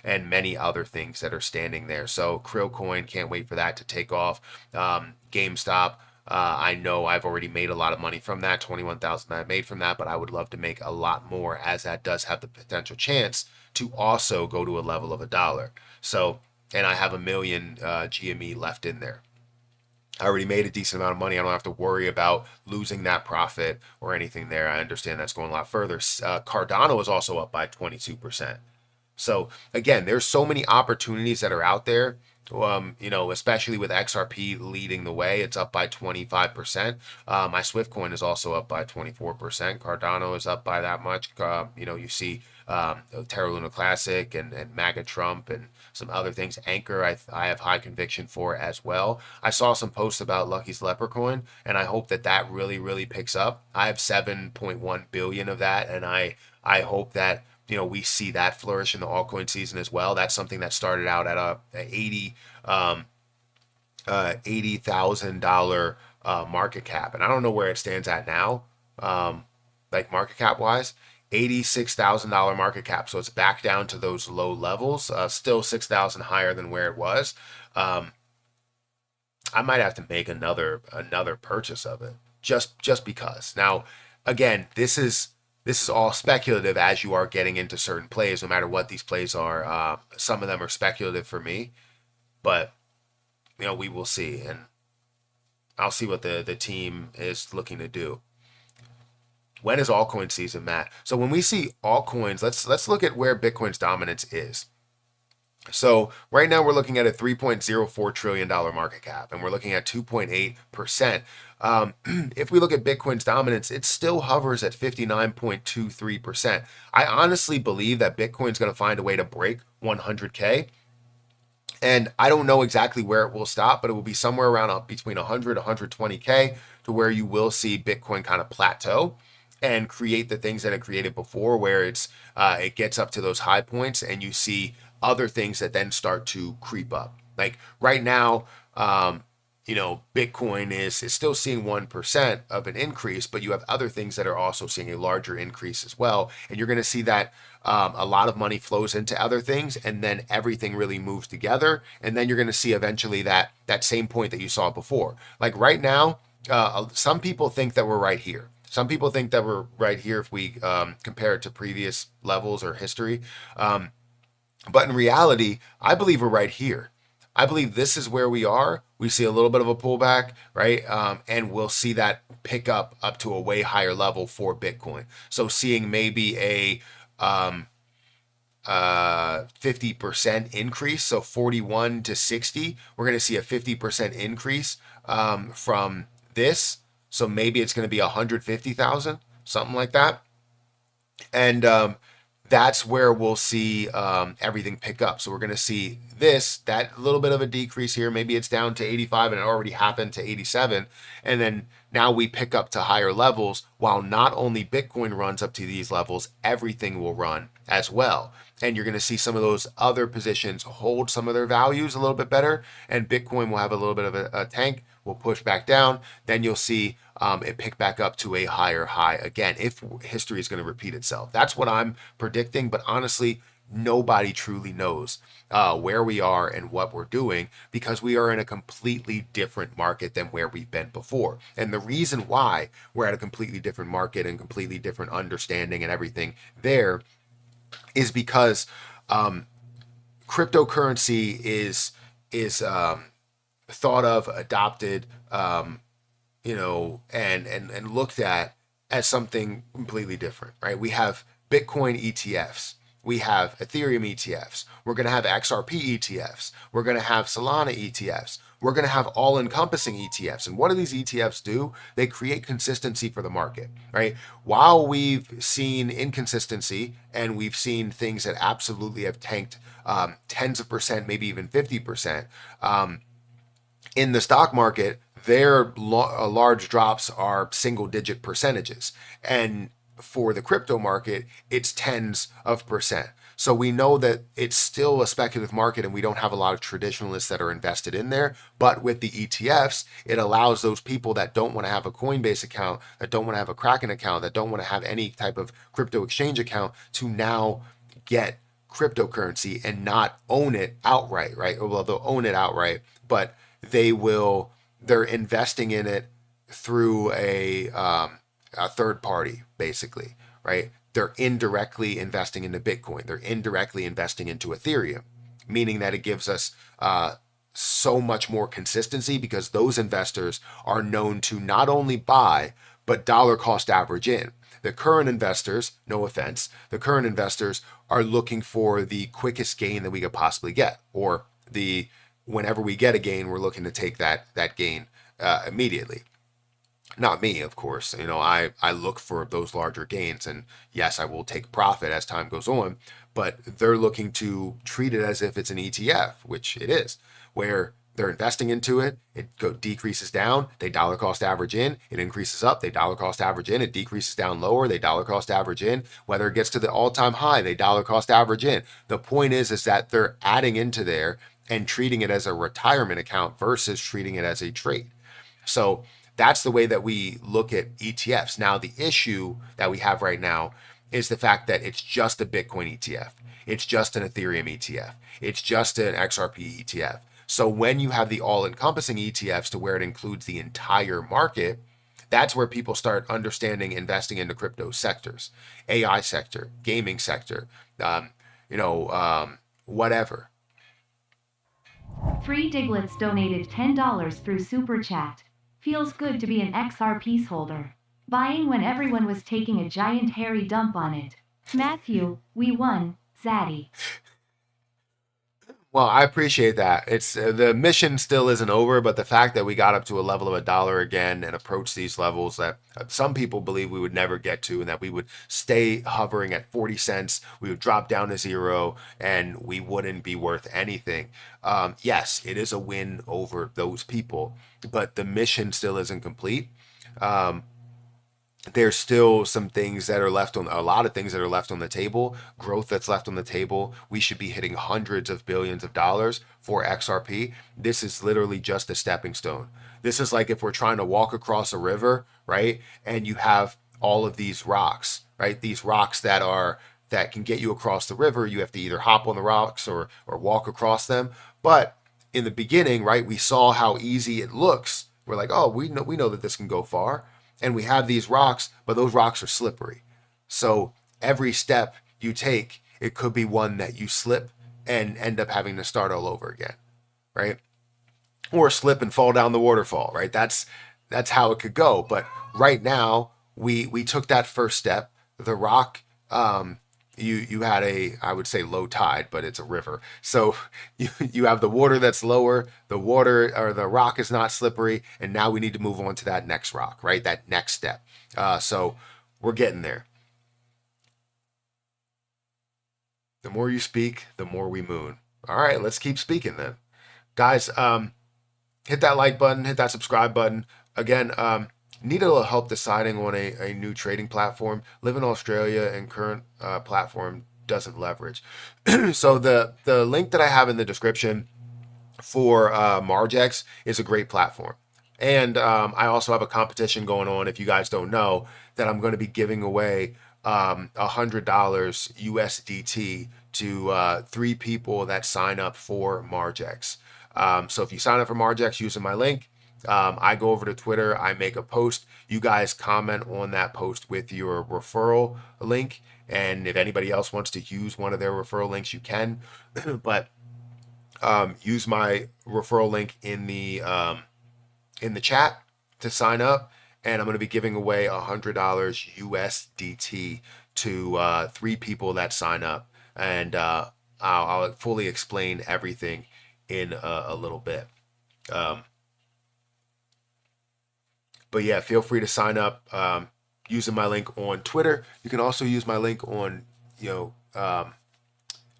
and many other things that are standing there. So Krill Coin, can't wait for that to take off. GameStop, I know I've already made a lot of money from that, 21,000 I made from that, but I would love to make a lot more, as that does have the potential chance to also go to a level of $1. So, and I have $1 million GME left in there. I already made a decent amount of money. I don't have to worry about losing that profit or anything there. I understand that's going a lot further. Cardano is also up by 22%. So again, there's so many opportunities that are out there. Especially with XRP leading the way, it's up by 25%. My Swift coin is also up by 24%. Cardano is up by that much. You see Terra Luna Classic and MAGA Trump and some other things. Anchor, I have high conviction for as well. I saw some posts about Lucky's Leprechaun, and I hope that really, really picks up. I have 7.1 billion of that, and I hope that we see that flourish in the altcoin season as well. That's something that started out at a $80,000 market cap, and I don't know where it stands at now, like market cap wise. $86,000 market cap, so it's back down to those low levels. Still 6,000 higher than where it was. I might have to make another purchase of it just because. Now, again, this is all speculative as you are getting into certain plays, no matter what these plays are. Some of them are speculative for me, but we will see, and I'll see what the team is looking to do. When is altcoin season, Matt? So when we see altcoins, let's look at where Bitcoin's dominance is. So right now we're looking at a $3.04 trillion market cap, and we're looking at 2.8%. If we look at Bitcoin's dominance, it still hovers at 59.23%. I honestly believe that Bitcoin's going to find a way to break 100K. And I don't know exactly where it will stop, but it will be somewhere around between 100 120K to where you will see Bitcoin kind of plateau and create the things that it created before, where it gets up to those high points and you see other things that then start to creep up. Like right now, Bitcoin is still seeing 1% of an increase, but you have other things that are also seeing a larger increase as well. And you're going to see that a lot of money flows into other things, and then everything really moves together. And then you're going to see eventually that same point that you saw before. Like right now, some people think that we're right here. Some people think that we're right here if we compare it to previous levels or history. But in reality, I believe we're right here. I believe this is where we are. We see a little bit of a pullback, right? And we'll see that pick up to a way higher level for Bitcoin. So seeing maybe a 50% increase, so 41 to 60, we're going to see a 50% increase from this. So maybe it's going to be 150,000, something like that. And that's where we'll see everything pick up. So we're going to see that little bit of a decrease here. Maybe it's down to 85 and it already happened to 87. And then now we pick up to higher levels, while not only Bitcoin runs up to these levels, everything will run as well. And you're going to see some of those other positions hold some of their values a little bit better, and Bitcoin will have a little bit of a tank, will push back down. Then you'll see it pick back up to a higher high again, if history is going to repeat itself. That's what I'm predicting, but honestly, nobody truly knows where we are and what we're doing, because we are in a completely different market than where we've been before. And the reason why we're at a completely different market and completely different understanding and everything there is because cryptocurrency is thought of, adopted, and looked at as something completely different, right? We have Bitcoin ETFs. We have Ethereum ETFs. We're going to have XRP ETFs. We're going to have Solana ETFs. We're going to have all-encompassing ETFs. And what do these ETFs do? They create consistency for the market, right? While we've seen inconsistency and we've seen things that absolutely have tanked tens of percent, maybe even 50%, in the stock market, their large drops are single-digit percentages. And for the crypto market, it's tens of percent. So we know that it's still a speculative market and we don't have a lot of traditionalists that are invested in there. But with the ETFs, it allows those people that don't want to have a Coinbase account, that don't want to have a Kraken account, that don't want to have any type of crypto exchange account to now get cryptocurrency and not own it outright, right? Well, they'll own it outright, but they're investing in it through a third party, basically, right? They're indirectly investing into Bitcoin. They're indirectly investing into Ethereum, meaning that it gives us so much more consistency, because those investors are known to not only buy, but dollar cost average in. The current investors, no offense, the current investors are looking for the quickest gain that we could possibly get, or whenever we get a gain, we're looking to take that gain immediately. Not me, of course. I look for those larger gains, and yes, I will take profit as time goes on, but they're looking to treat it as if it's an ETF, which it is, where they're investing into it. It decreases down, they dollar cost average in. It increases up, they dollar cost average in. It decreases down lower, they dollar cost average in. Whether it gets to the all-time high, they dollar cost average in. The point is that they're adding into there and treating it as a retirement account versus treating it as a trade. So that's the way that we look at ETFs. Now, the issue that we have right now is the fact that it's just a Bitcoin ETF. It's just an Ethereum ETF. It's just an XRP ETF. So when you have the all-encompassing ETFs to where it includes the entire market, that's where people start understanding investing into crypto sectors, AI sector, gaming sector, whatever. Three Diglets donated $10 through Super Chat. Feels good to be an XRP's holder. Buying when everyone was taking a giant hairy dump on it. Matthew, we won, Zaddy. Well, I appreciate that. It's the mission still isn't over, but the fact that we got up to a level of a dollar again and approach these levels that some people believe we would never get to, and that we would stay hovering at 40 cents, we would drop down to zero, and we wouldn't be worth anything. Yes, it is a win over those people, but the mission still isn't complete. Um, there's still some things that are left on, a lot of things that are left on the table, growth that's left on the table. We should be hitting hundreds of billions of dollars for XRP. This is literally just a stepping stone. This is like if we're trying to walk across a river, right? And you have all of these rocks, right? These rocks that can get you across the river. You have to either hop on the rocks or walk across them. But in the beginning, right, we saw how easy it looks. We're like, oh, we know that this can go far, and we have these rocks, but those rocks are slippery. So every step you take, it could be one that you slip and end up having to start all over again, right? Or slip and fall down the waterfall, right? That's how it could go. But right now, we took that first step. The rock, you had a, I would say, low tide, but it's a river. So you have the water that's lower, the water or the rock is not slippery, and now we need to move on to that next rock, right? That next step. So we're getting there. The more you speak, the more we moon. All right, let's keep speaking then, guys. Hit that like button, hit that subscribe button. Again, need a little help deciding on a new trading platform. Live in Australia and current platform doesn't leverage. So the link that I have in the description for Margex is a great platform. And I also have a competition going on, if you guys don't know, that I'm going to be giving away $100 USDT to 3 people that sign up for Margex. So if you sign up for Margex using my link, I go over to Twitter, I make a post. You guys comment on that post with your referral link. And if anybody else wants to use one of their referral links, you can. But use my referral link in the chat to sign up, and I'm going to be giving away $100 USDT to 3 people that sign up, and I'll fully explain everything in a little bit. But yeah, feel free to sign up using my link on Twitter. You can also use my link on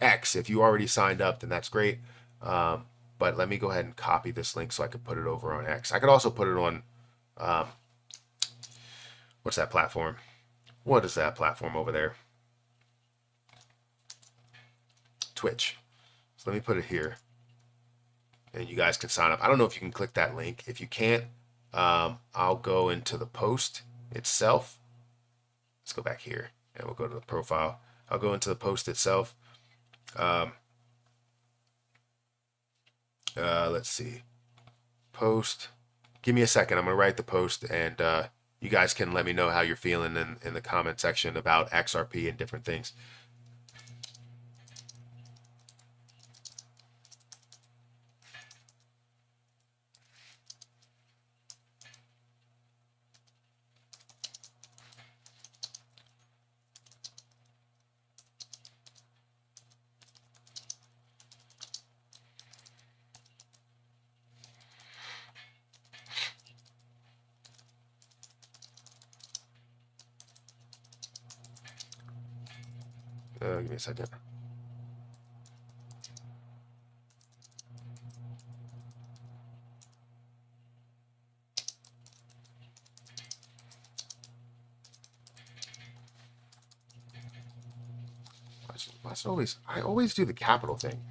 X. If you already signed up, then that's great. But let me go ahead and copy this link so I could put it over on X. I could also put it on, what's that platform? What is that platform over there? Twitch. So let me put it here. And you guys can sign up. I don't know if you can click that link. If you can't, I'll go into the post itself. Let's go back here and we'll go to the profile. I'll go into the post itself. Let's see. Post. Give me a second. I'm going to write the post, and you guys can let me know how you're feeling in the comment section about XRP and different things. Give me a second. I always do the capital thing.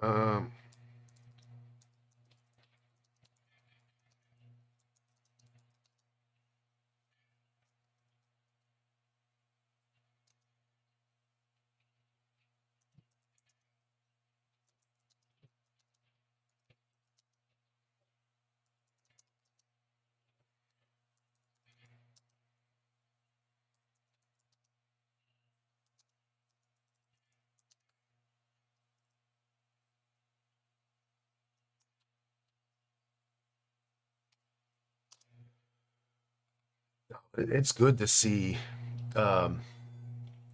Um, it's good to see. Um,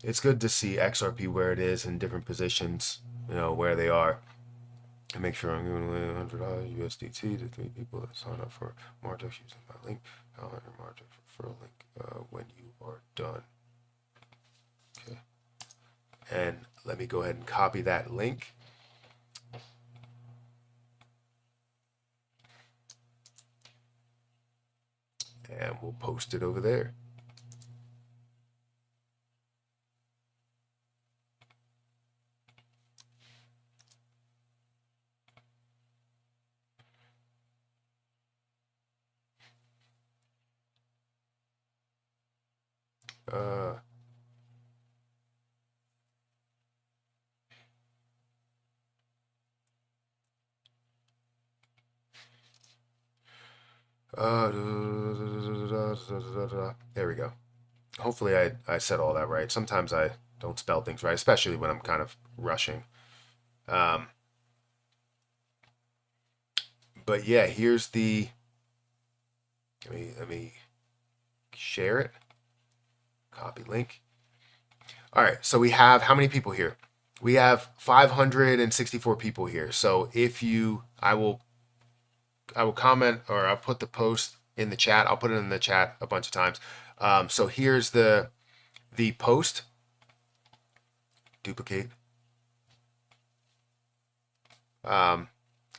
it's good to see XRP where it is in different positions. Where they are. And make sure I'm giving away $100 USDT to 3 people that sign up for Martex using my link. I'll have your Martex referral link when you are done. Okay. And let me go ahead and copy that link. And we'll post it over there. Uh, there we go. Hopefully I said all that right. Sometimes I don't spell things right, especially when I'm kind of rushing. Um, but yeah, here's the. Let me share it. Copy link. All right, so we have how many people here? We have 564 people here. So I will comment, or I'll put the post in the chat. I'll put it in the chat a bunch of times. So here's the post. Duplicate.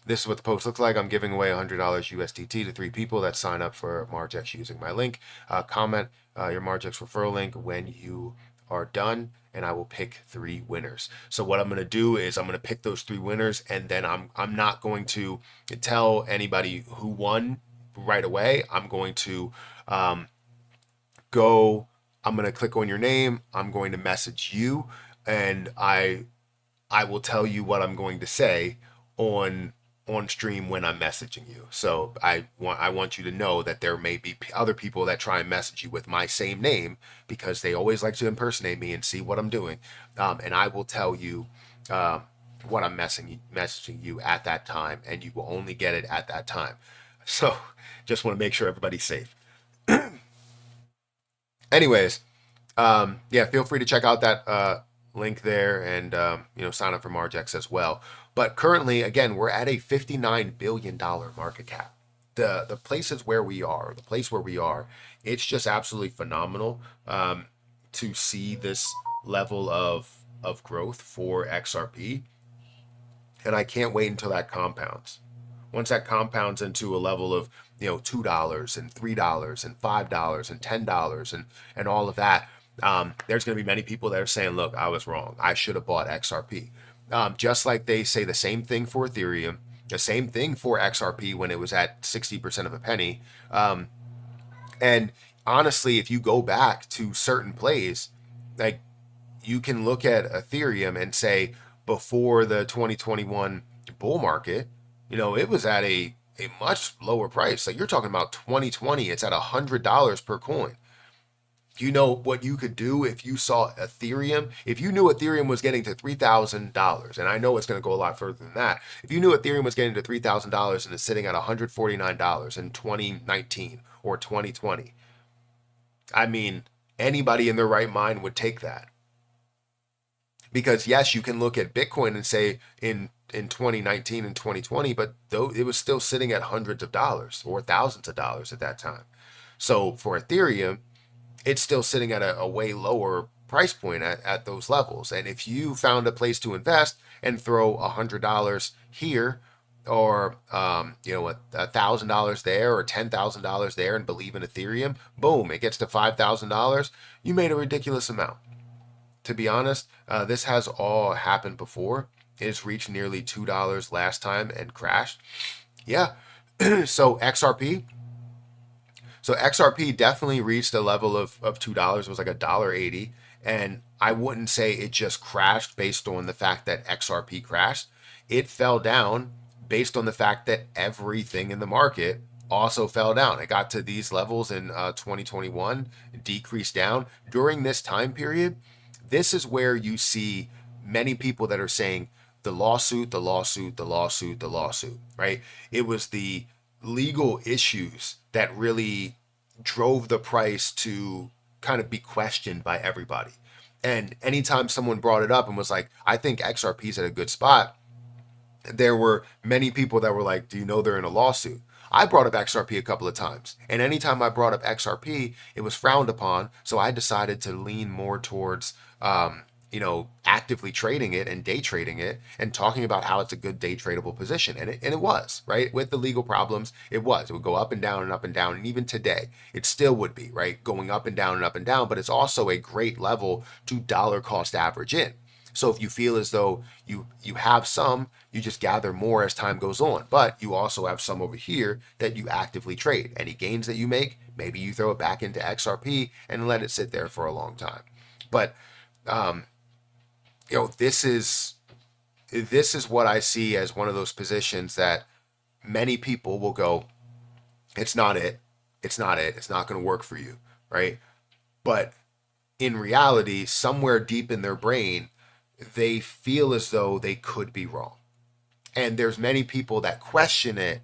This is what the post looks like. I'm giving away $100 USDT to 3 people that sign up for Margex using my link. Comment your Margex referral link when you are done, and I will pick 3 winners. So what I'm going to do is I'm going to pick those 3 winners, and then I'm not going to tell anybody who won right away. I'm going to go. I'm going to click on your name. I'm going to message you, and I will tell you what I'm going to say on stream when I'm messaging you. So I want you to know that there may be other people that try and message you with my same name because they always like to impersonate me and see what I'm doing. And I will tell you what I'm messaging you at that time, and you will only get it at that time. So just want to make sure everybody's safe. Anyways, yeah, feel free to check out that link there and sign up for Margex as well. But currently, again, we're at a $59 billion market cap. The places where we are, the place where we are, it's just absolutely phenomenal to see this level of growth for XRP. And I can't wait until that compounds. Once that compounds into a level of $2 and $3 and $5 and $10 and all of that, there's going to be many people that are saying, look, I was wrong. I should have bought XRP. Just like they say the same thing for Ethereum, the same thing for XRP when it was at 60% of a penny. And honestly, if you go back to certain plays, like you can look at Ethereum and say before the 2021 bull market, it was at a much lower price. Like you're talking about 2020, it's at $100 per coin. You know what you could do if you saw Ethereum? If you knew Ethereum was getting to $3,000, and I know it's going to go a lot further than that. If you knew Ethereum was getting to $3,000 and is sitting at $149 in 2019 or 2020, I mean, anybody in their right mind would take that. Because yes, you can look at Bitcoin and say in 2019 and 2020, but though it was still sitting at hundreds of dollars or thousands of dollars at that time. So for Ethereum, it's still sitting at a way lower price point at those levels. And if you found a place to invest and throw $100 here, or $1,000 there, or $10,000 there, and believe in Ethereum, boom, it gets to $5,000. You made a ridiculous amount. To be honest, this has all happened before. It's reached nearly $2 last time and crashed. Yeah. So XRP definitely reached a level of $2. It was like $1.80. And I wouldn't say it just crashed based on the fact that XRP crashed. It fell down based on the fact that everything in the market also fell down. It got to these levels in 2021, decreased down. During this time period, this is where you see many people that are saying the lawsuit, right? It was the legal issues that really drove the price to kind of be questioned by everybody. And anytime someone brought it up and was like, I think XRP's at a good spot, there were many people that were like, do you know they're in a lawsuit? I brought up XRP a couple of times. And anytime I brought up XRP, it was frowned upon. So I decided to lean more towards, actively trading it and day trading it and talking about how it's a good day tradable position. And it was, right? With the legal problems, it was. It would go up and down and up and down. And even today, it still would be, right? Going up and down and up and down. But it's also a great level to dollar cost average in. So if you feel as though you have some, you just gather more as time goes on. But you also have some over here that you actively trade. Any gains that you make, maybe you throw it back into XRP and let it sit there for a long time. But this is what I see as one of those positions that many people will go, it's not it. It's not it. It's not going to work for you, right? But in reality, somewhere deep in their brain, they feel as though they could be wrong. And there's many people that question it,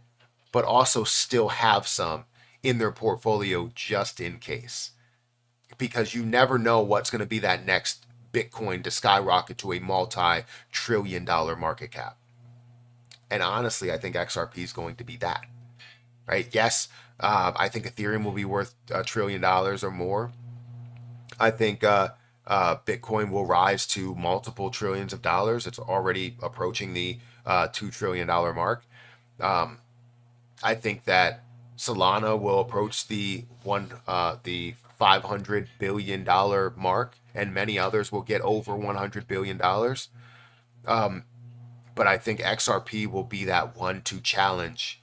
but also still have some in their portfolio just in case. Because you never know what's going to be that next Bitcoin to skyrocket to a multi-trillion-dollar market cap. And honestly, I think XRP is going to be that. Right? Yes, I think Ethereum will be worth $1 trillion or more. I think Bitcoin will rise to multiple trillions of dollars. It's already approaching the $2 trillion mark. I think that Solana will approach the $500 billion mark, and many others will get over $100 billion. But I think XRP will be that one to challenge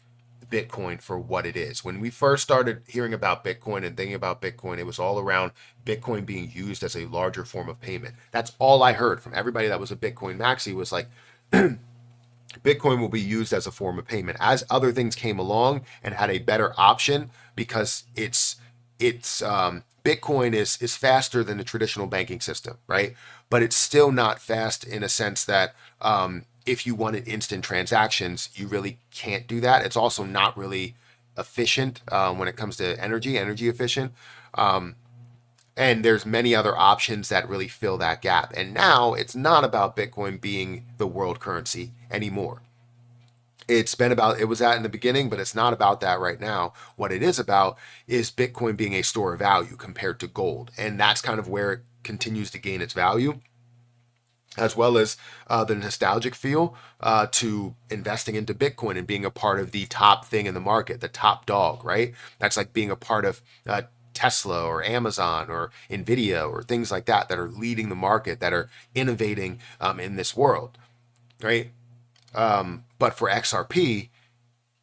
Bitcoin for what it is. When we first started hearing about Bitcoin and thinking about Bitcoin, it was all around Bitcoin being used as a larger form of payment. That's all I heard from everybody that was a Bitcoin maxi was like, Bitcoin will be used as a form of payment. As other things came along and had a better option, because it's Bitcoin is faster than the traditional banking system, right? But it's still not fast in a sense that if you wanted instant transactions, you really can't do that. It's also not really efficient when it comes to energy efficient. And there's many other options that really fill that gap. And now it's not about Bitcoin being the world currency anymore. It was that in the beginning, but it's not about that right now. What it is about is Bitcoin being a store of value compared to gold. And that's kind of where it continues to gain its value, as well as the nostalgic feel to investing into Bitcoin and being a part of the top thing in the market, the top dog, right? That's like being a part of Tesla or Amazon or Nvidia or things like that are leading the market, that are innovating in this world, right? But for XRP,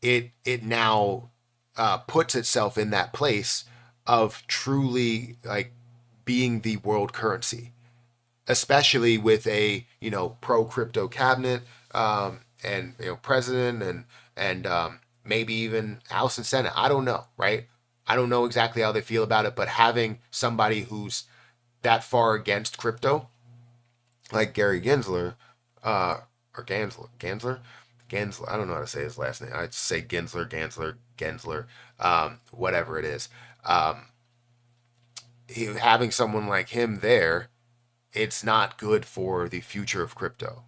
it now puts itself in that place of truly like being the world currency, especially with a pro crypto cabinet and president and maybe even House and Senate. I don't know, right? I don't know exactly how they feel about it, but having somebody who's that far against crypto, like Gary Gensler, or Gansler, I don't know how to say his last name. I'd say Gensler, whatever it is. Having someone like him there, it's not good for the future of crypto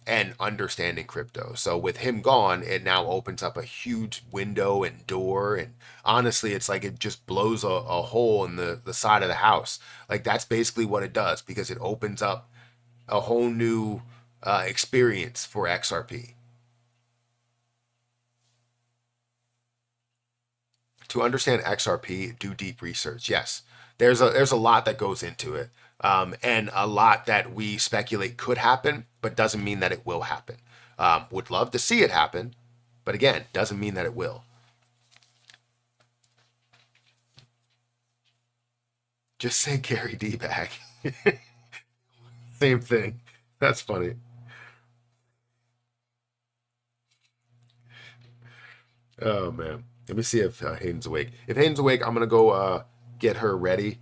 and understanding crypto. So with him gone, it now opens up a huge window and door. And honestly, it's like it just blows a hole in the side of the house. Like that's basically what it does, because it opens up a whole new experience for XRP. To understand XRP, do deep research. Yes, there's a lot that goes into it. And a lot that we speculate could happen, but doesn't mean that it will happen. Would love to see it happen, but again, doesn't mean that it will. Just say Gary D back. Same thing. That's funny. Oh man. Let me see if Hayden's awake. If Hayden's awake, I'm gonna go get her ready.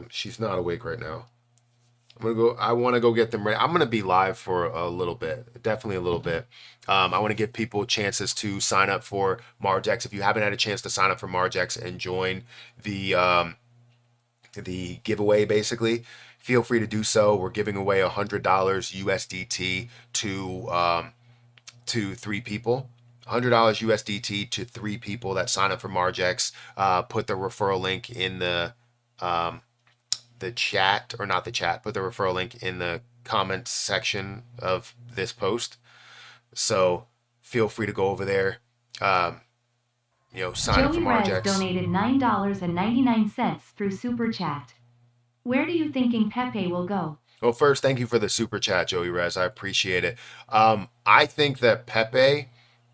She's not awake right now. I want to go get them ready. I'm gonna be live for a little bit, definitely a little bit. I want to give people chances to sign up for Margex. If you haven't had a chance to sign up for Margex and join the giveaway, basically, feel free to do so. We're giving away $100 USDT to three people. $100 USDT to three people that sign up for Margex. Put the referral link in the chat, or not the chat, put the referral link in the comments section of this post. So feel free to go over there. Sign up for Joey Rez Margex. donated $9.99 through Super Chat. Where do you thinking Pepe will go? Well, first, thank you for the super chat, Joey Rez. I appreciate it. I think that Pepe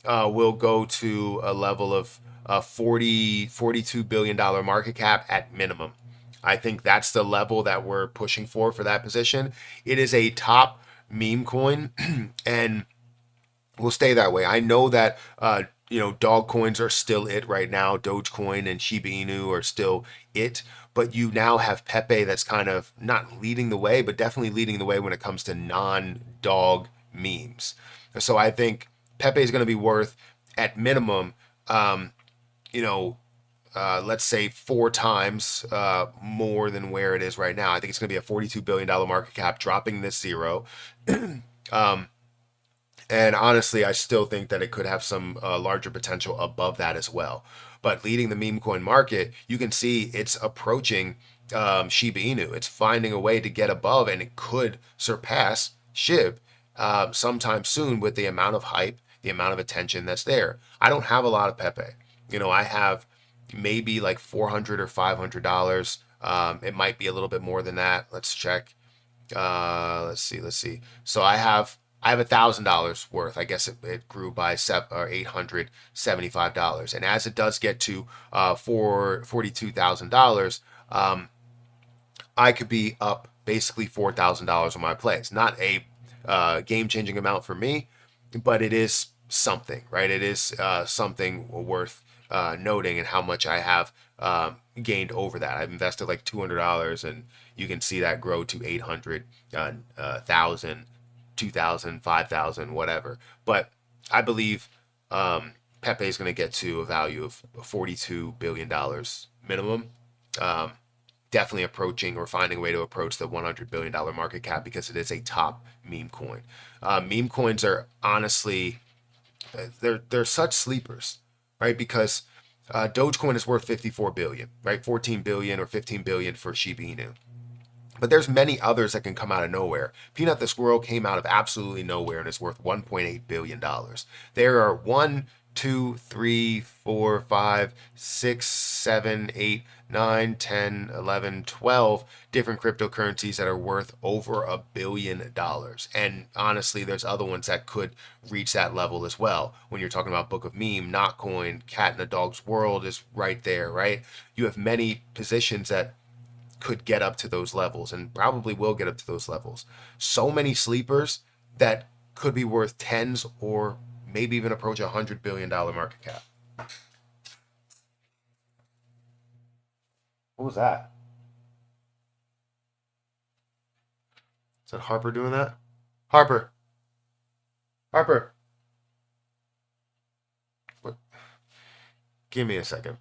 will go to a level of $42 billion market cap at minimum. I think that's the level that we're pushing for that position. It is a top meme coin, and will stay that way. I know that dog coins are still it right now. Dogecoin and Shiba Inu are still it, but you now have Pepe that's kind of not leading the way, but definitely leading the way when it comes to non-dog memes. So I think Pepe is going to be worth at minimum, let's say 4 times more than where it is right now. I think it's going to be a $42 billion market cap, dropping this zero. And honestly, I still think that it could have some larger potential above that as well. But leading the meme coin market, you can see it's approaching Shiba Inu. It's finding a way to get above, and it could surpass SHIB sometime soon with the amount of hype, the amount of attention that's there. I don't have a lot of Pepe. I have maybe like $400 or $500. It might be a little bit more than that. Let's check. Let's see. So I have $1,000 worth. I guess it grew by $875. And as it does get to $42,000, I could be up basically $4,000 on my plays. Not a game-changing amount for me, but it is something, right? It is something worth noting, and how much I have gained over that. I've invested like $200, and you can see that grow to 800, 1,000, 2,000, 5,000, whatever. But I believe Pepe is going to get to a value of $42 billion minimum. Definitely approaching, or finding a way to approach, the $100 billion market cap, because it is a top meme coin. Meme coins are honestly, they're such sleepers, right? Because Dogecoin is worth 54 billion, right? 14 billion or 15 billion for Shiba Inu. But there's many others that can come out of nowhere. Peanut the Squirrel came out of absolutely nowhere and is worth $1.8 billion. There are 1, 2, 3, 4, 5, 6, 7, 8, 9, 10, 11, 12 different cryptocurrencies that are worth over $1 billion. And honestly, there's other ones that could reach that level as well. When you're talking about Book of Meme, Notcoin, Cat in a Dog's World is right there, right? You have many positions that could get up to those levels, and probably will get up to those levels. So many sleepers that could be worth tens, or maybe even approach $100 billion market cap. What was that? Is that Harper doing that? Harper. What? Give me a second.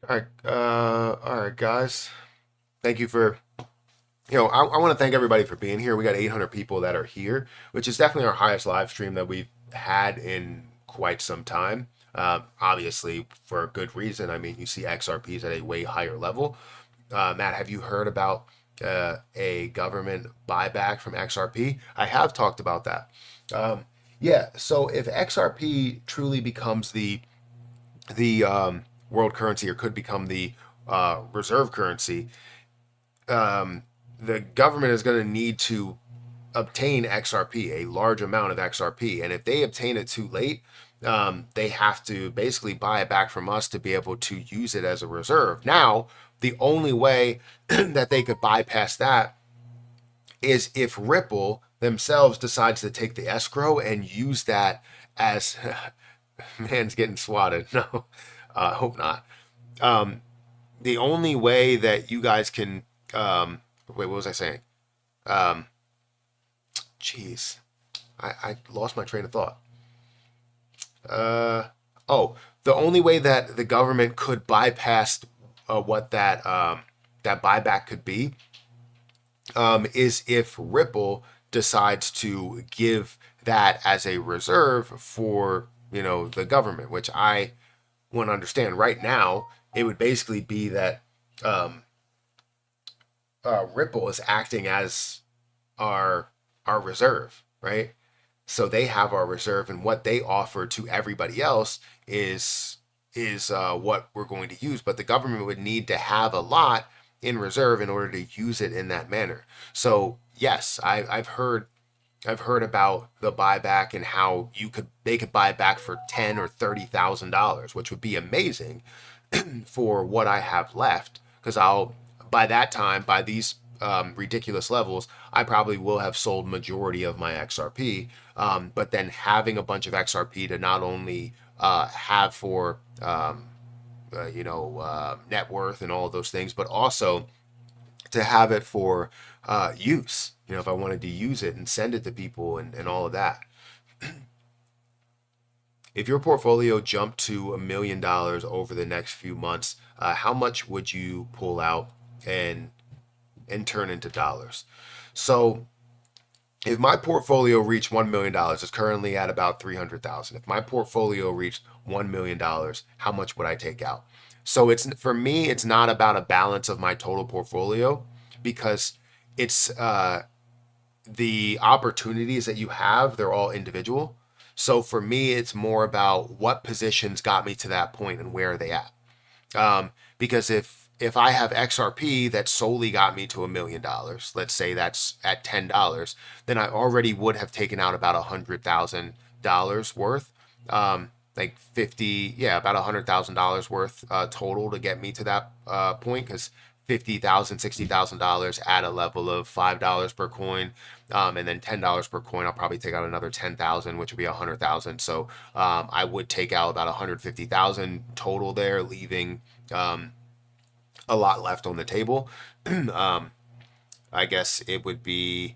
All right, guys. Thank you for, I want to thank everybody for being here. We got 800 people that are here, which is definitely our highest live stream that we've had in quite some time. Obviously, for a good reason. I mean, you see XRPs at a way higher level. Matt, have you heard about a government buyback from XRP? I have talked about that. Yeah, so if XRP truly becomes the world currency, or could become the reserve currency, the government is going to need to obtain XRP, a large amount of XRP. And if they obtain it too late, they have to basically buy it back from us to be able to use it as a reserve. Now, the only way that they could bypass that is if Ripple themselves decides to take the escrow and use that as man's getting swatted. No, hope not. The only way that you guys can wait, what was I saying? Um, Jeez, I lost my train of thought. Uh, oh, the only way that the government could bypass what that buyback could be is if Ripple decides to give that as a reserve for the government, which I want to understand. Right now, it would basically be that um, Ripple is acting as our reserve, right? So they have our reserve, and what they offer to everybody else is what we're going to use. But the government would need to have a lot in reserve in order to use it in that manner. So yes, I've heard about the buyback and how they could buy back for $10,000 or $30,000, which would be amazing for what I have left, because I'll by that time, by these ridiculous levels, I probably will have sold majority of my XRP. But then having a bunch of XRP to not only have for net worth and all of those things, but also to have it for use. If I wanted to use it and send it to people and all of that. If your portfolio jumped to $1 million over the next few months, how much would you pull out and turn into dollars? So if my portfolio reached $1 million, it's currently at about 300,000. If my portfolio reached $1 million, how much would I take out? So for me, it's not about a balance of my total portfolio, because it's the opportunities that you have, they're all individual. So for me, it's more about what positions got me to that point and where are they at. Because if I have XRP that solely got me to $1 million, let's say that's at $10, then I already would have taken out about $100,000 worth, like 50, yeah, about $100,000 worth total to get me to that point, because $50,000, $60,000 at a level of $5 per coin, and then $10 per coin, I'll probably take out another 10,000, which would be 100,000. So I would take out about 150,000 total there, leaving a lot left on the table. I guess it would be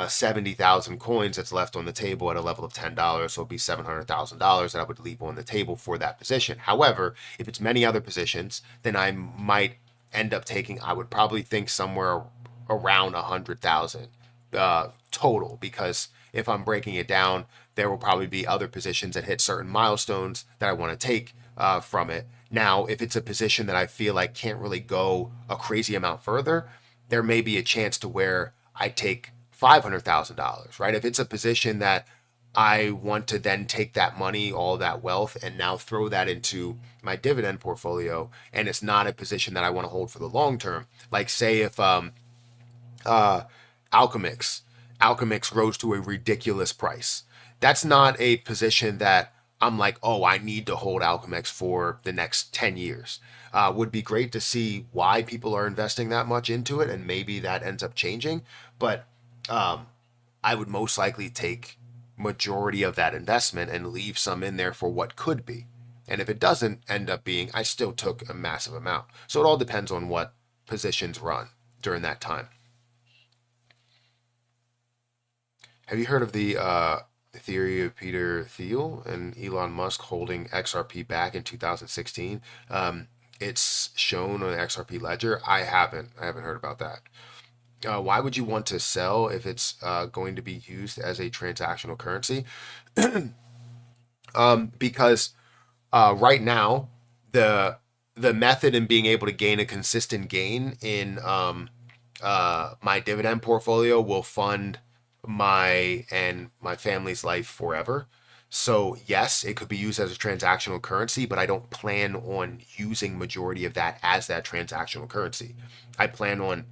70,000 coins that's left on the table at a level of $10. So it'd be $700,000 that I would leave on the table for that position. However, if it's many other positions, then I might end up I would probably think somewhere around 100,000 total, because if I'm breaking it down, there will probably be other positions that hit certain milestones that I want to take from it. Now, if it's a position that I feel like can't really go a crazy amount further, there may be a chance to where I take $500,000, right? If it's a position that I want to then take that money, all that wealth, and now throw that into my dividend portfolio, and it's not a position that I want to hold for the long term. Like say if uh, Alchemix rose to a ridiculous price. That's not a position that I'm like, oh, I need to hold Alchemix for the next 10 years. Would be great to see why people are investing that much into it, and maybe that ends up changing. But um, I would most likely take majority of that investment and leave some in there for what could be. And if it doesn't end up being, I still took a massive amount. So it all depends on what positions run during that time. Have you heard of the theory of Peter Thiel and Elon Musk holding XRP back in 2016? it's shown on the XRP ledger. I haven't heard about that. Why would you want to sell if it's going to be used as a transactional currency? Because right now, the method in being able to gain a consistent gain in my dividend portfolio will fund my family's life forever. So yes, it could be used as a transactional currency, but I don't plan on using majority of that as that transactional currency. I plan on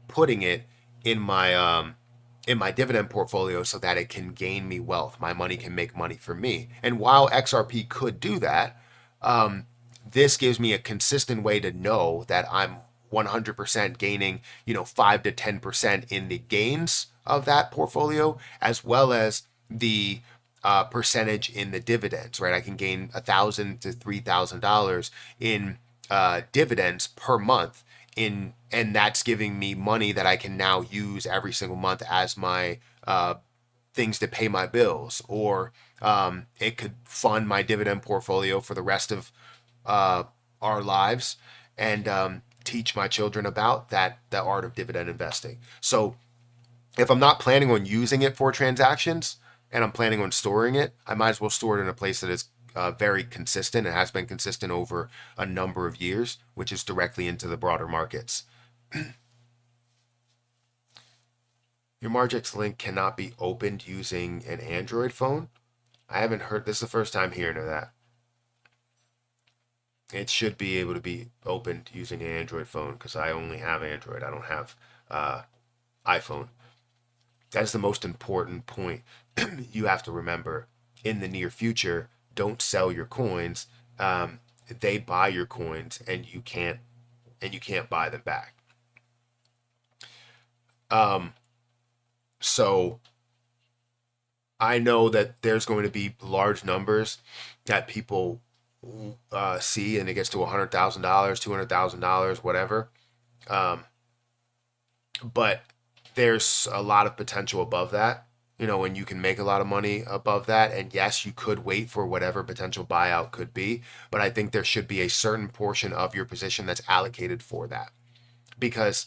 putting it in my dividend portfolio so that it can gain me wealth. My money can make money for me. And while XRP could do that, this gives me a consistent way to know that I'm 100% gaining, 5 to 10% in the gains of that portfolio, as well as the percentage in the dividends, right? I can gain $1,000 to $3,000 in dividends per month and that's giving me money that I can now use every single month as my things to pay my bills, or it could fund my dividend portfolio for the rest of our lives and teach my children about the art of dividend investing. So if I'm not planning on using it for transactions and I'm planning on storing it, I might as well store it in a place that is very consistent. It has been consistent over a number of years, which is directly into the broader markets. Your Margex link cannot be opened using an Android phone. I haven't heard, this is the first time hearing of that. It should be able to be opened using an Android phone because I only have Android. I don't have iPhone. That's the most important point you have to remember. In the near future, don't sell your coins. They buy your coins, and you can't buy them back. So I know that there's going to be large numbers that people see, and it gets to $100,000, $200,000, whatever. But there's a lot of potential above that, and you can make a lot of money above that. And yes, you could wait for whatever potential buyout could be, but I think there should be a certain portion of your position that's allocated for that, because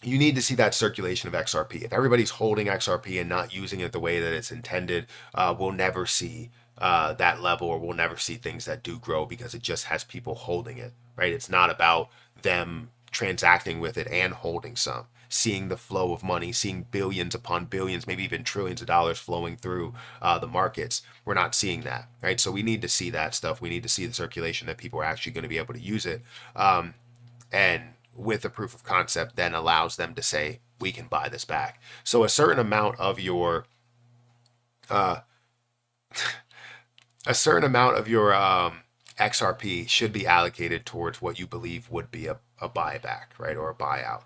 you need to see that circulation of XRP. If everybody's holding XRP and not using it the way that it's intended, we'll never see that level, or we'll never see things that do grow, because it just has people holding it, right? It's not about them transacting with it and holding some, seeing the flow of money, seeing billions upon billions, maybe even trillions of dollars flowing through the markets. We're not seeing that, right? So we need to see that stuff. We need to see the circulation, that people are actually going to be able to use it. And with a proof of concept then allows them to say, we can buy this back. So a certain amount of your XRP should be allocated towards what you believe would be a buyback, right, or a buyout.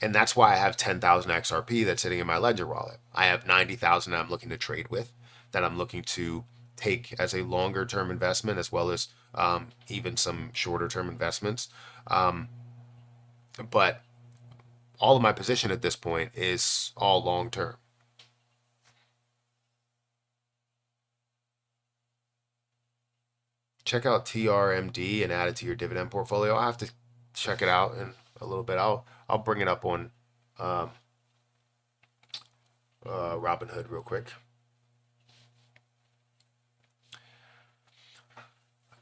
And that's why I have 10,000 XRP that's sitting in my Ledger wallet. I have 90,000 I'm looking to trade with, that I'm looking to take as a longer term investment, as well as even some shorter term investments. But all of my position at this point is all long term. Check out TRMD and add it to your dividend portfolio. I'll have to check it out in a little bit. I'll bring it up on Robinhood real quick.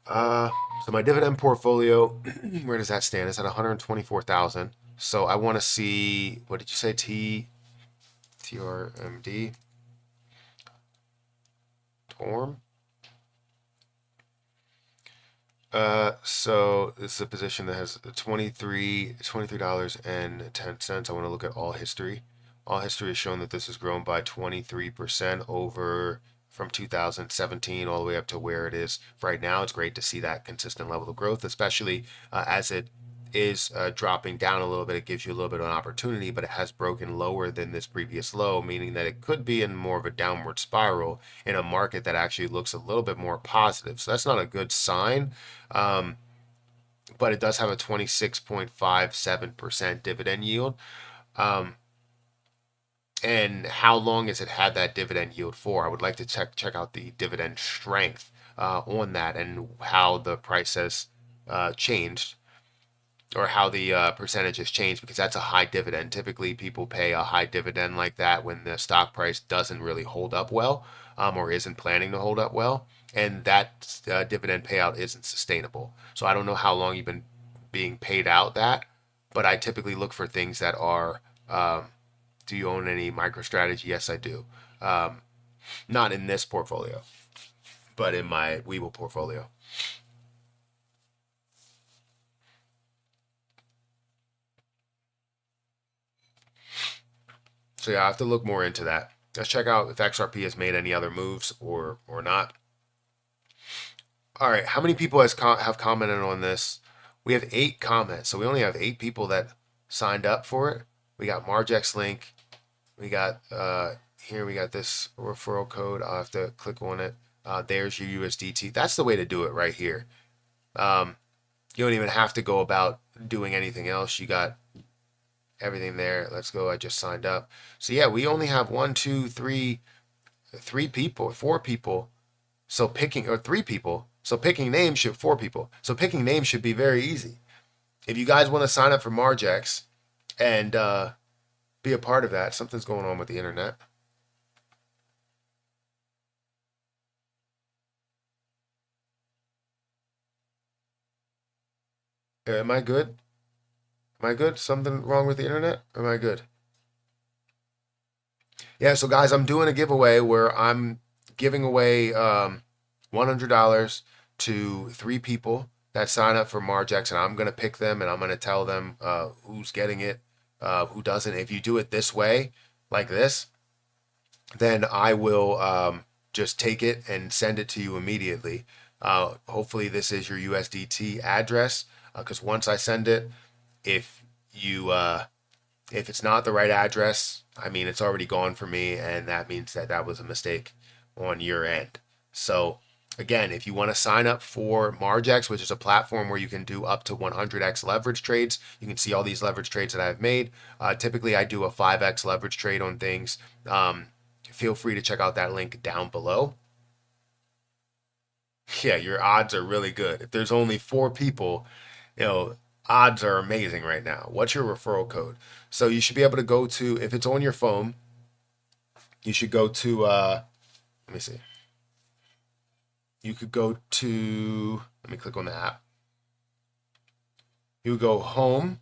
So my dividend portfolio, where does that stand? It's at 124,000. So I want to see, what did you say? TRMD? Torm? So this is a position that has $23.10. I want to look at all history. All history has shown that this has grown by 23% over from 2017 all the way up to where it is right now. It's great to see that consistent level of growth, especially as it is dropping down a little bit. It gives you a little bit of an opportunity, but it has broken lower than this previous low, meaning that it could be in more of a downward spiral in a market that actually looks a little bit more positive. So that's not a good sign. But it does have a 26.57% dividend yield. and how long has it had that dividend yield for. I would like to check out the dividend strength on that, and how the price has changed, or how the percentage has changed, because that's a high dividend. Typically, people pay a high dividend like that when the stock price doesn't really hold up well, or isn't planning to hold up well, and that dividend payout isn't sustainable. So I don't know how long you've been being paid out that, but I typically look for things that are. Do you own any MicroStrategy? Yes, I do. Not in this portfolio, but in my Weeble portfolio. So yeah, I have to look more into that. Let's check out if XRP has made any other moves or not. All right, how many people have commented on this? We have 8 comments, so we only have 8 people that signed up for it. We got Margex link. We got here. We got this referral code. I'll have to click on it. There's your USDT. That's the way to do it right here. You don't even have to go about doing anything else. You got everything there. Let's go. I just signed up. So yeah, we only have 1, 2, 3, 3 people, 4 people. So picking, or 3 people. So picking names should 4 people. So picking names should be very easy. If you guys want to sign up for Margex and be a part of that, something's going on with the internet. Am I good? Am I good? Something wrong with the internet? Am I good? Yeah, so guys, I'm doing a giveaway where I'm giving away $100 to 3 people that sign up for Margex, and I'm gonna pick them, and I'm gonna tell them who's getting it, who doesn't. If you do it this way, like this, then I will just take it and send it to you immediately. Hopefully, this is your USDT address, because once I send it, if you if it's not the right address, I mean, it's already gone for me, and that means that that was a mistake on your end. So again, if you want to sign up for Margex, which is a platform where you can do up to 100x leverage trades, you can see all these leverage trades that I've made. Typically, I do a 5x leverage trade on things. Feel free to check out that link down below. Yeah, your odds are really good. If there's only 4 people, odds are amazing right now. What's your referral code? So you should be able to go to, if it's on your phone, you should go to, let me see. You could go to, let me click on the app. You would go home.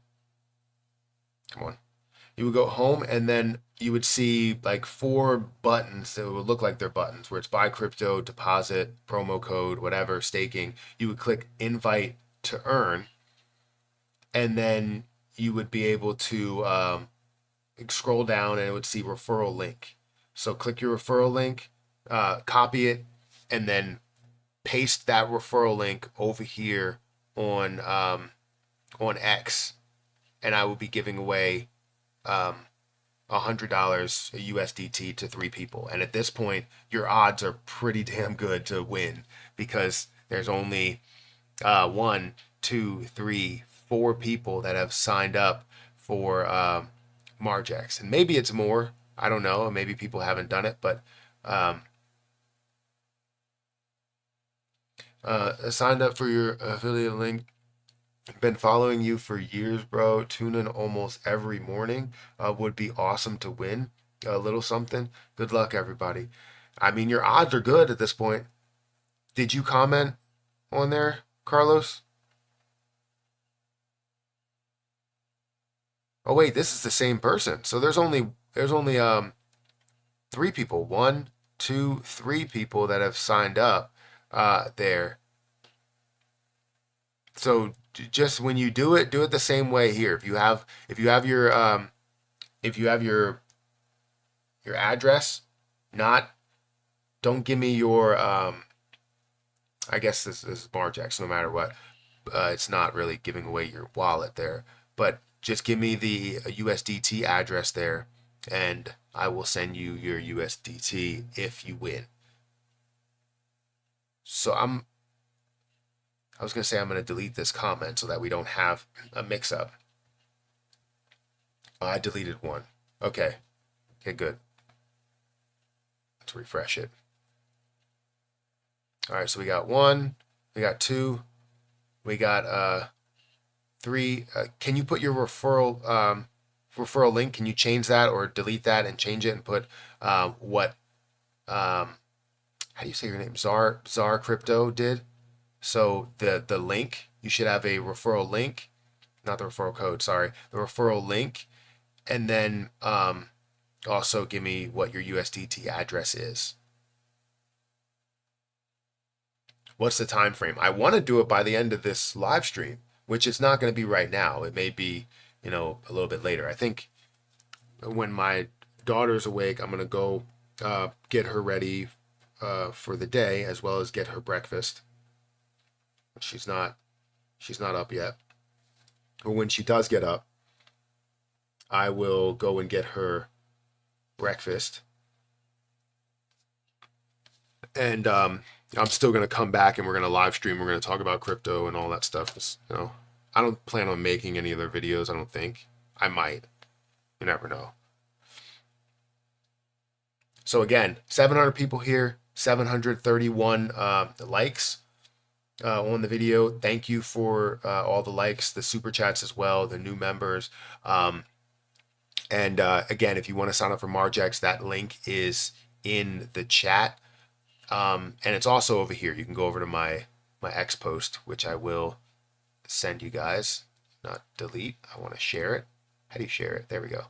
Come on. You would go home, and then you would see like 4 buttons that would look like they're buttons, where it's buy crypto, deposit, promo code, whatever, staking. You would click invite to earn, and then you would be able to scroll down, and it would see referral link. So click your referral link, copy it, and then paste that referral link over here on X, and I will be giving away $100 USDT to 3 people. And at this point, your odds are pretty damn good to win, because there's only 1, 2, 3, 4 people that have signed up for Margex, and maybe it's more. I don't know. Maybe people haven't done it, but signed up for your affiliate link. Been following you for years, bro. Tune in almost every morning. Would be awesome to win a little something. Good luck, everybody. I mean, your odds are good at this point. Did you comment on there, Carlos? Oh wait, this is the same person. So there's only 3 people. 1, 2, 3 people that have signed up there. So just when you do it the same way here. If you have your address, not don't give me your I guess this is Margex no matter what. It's not really giving away your wallet there, but just give me the USDT address there, and I will send you your USDT if you win. So I was going to say I'm going to delete this comment so that we don't have a mix-up. I deleted one. Okay. Okay, good. Let's refresh it. All right, so we got 1, we got 2, we got 3. Can you put your referral link? Can you change that or delete that and change it and put what how do you say your name? Czar Crypto did. So the link, you should have a referral link, not the referral code, sorry, the referral link, and then also give me what your USDT address is. What's the time frame? I want to do it by the end of this live stream, which it's not going to be right now. It may be, a little bit later. I think when my daughter's awake, I'm going to go get her ready for the day, as well as get her breakfast. She's not up yet. But when she does get up, I will go and get her breakfast. And I'm still going to come back and we're going to live stream. We're going to talk about crypto and all that stuff. Just, I don't plan on making any other videos, I don't think. I might. You never know. So again, 700 people here, 731 likes on the video. Thank you for all the likes, the super chats as well, the new members. And again, if you want to sign up for Margex, that link is in the chat. And it's also over here. You can go over to my X post, which I will send you guys. Not delete. I want to share it. How do you share it? There we go.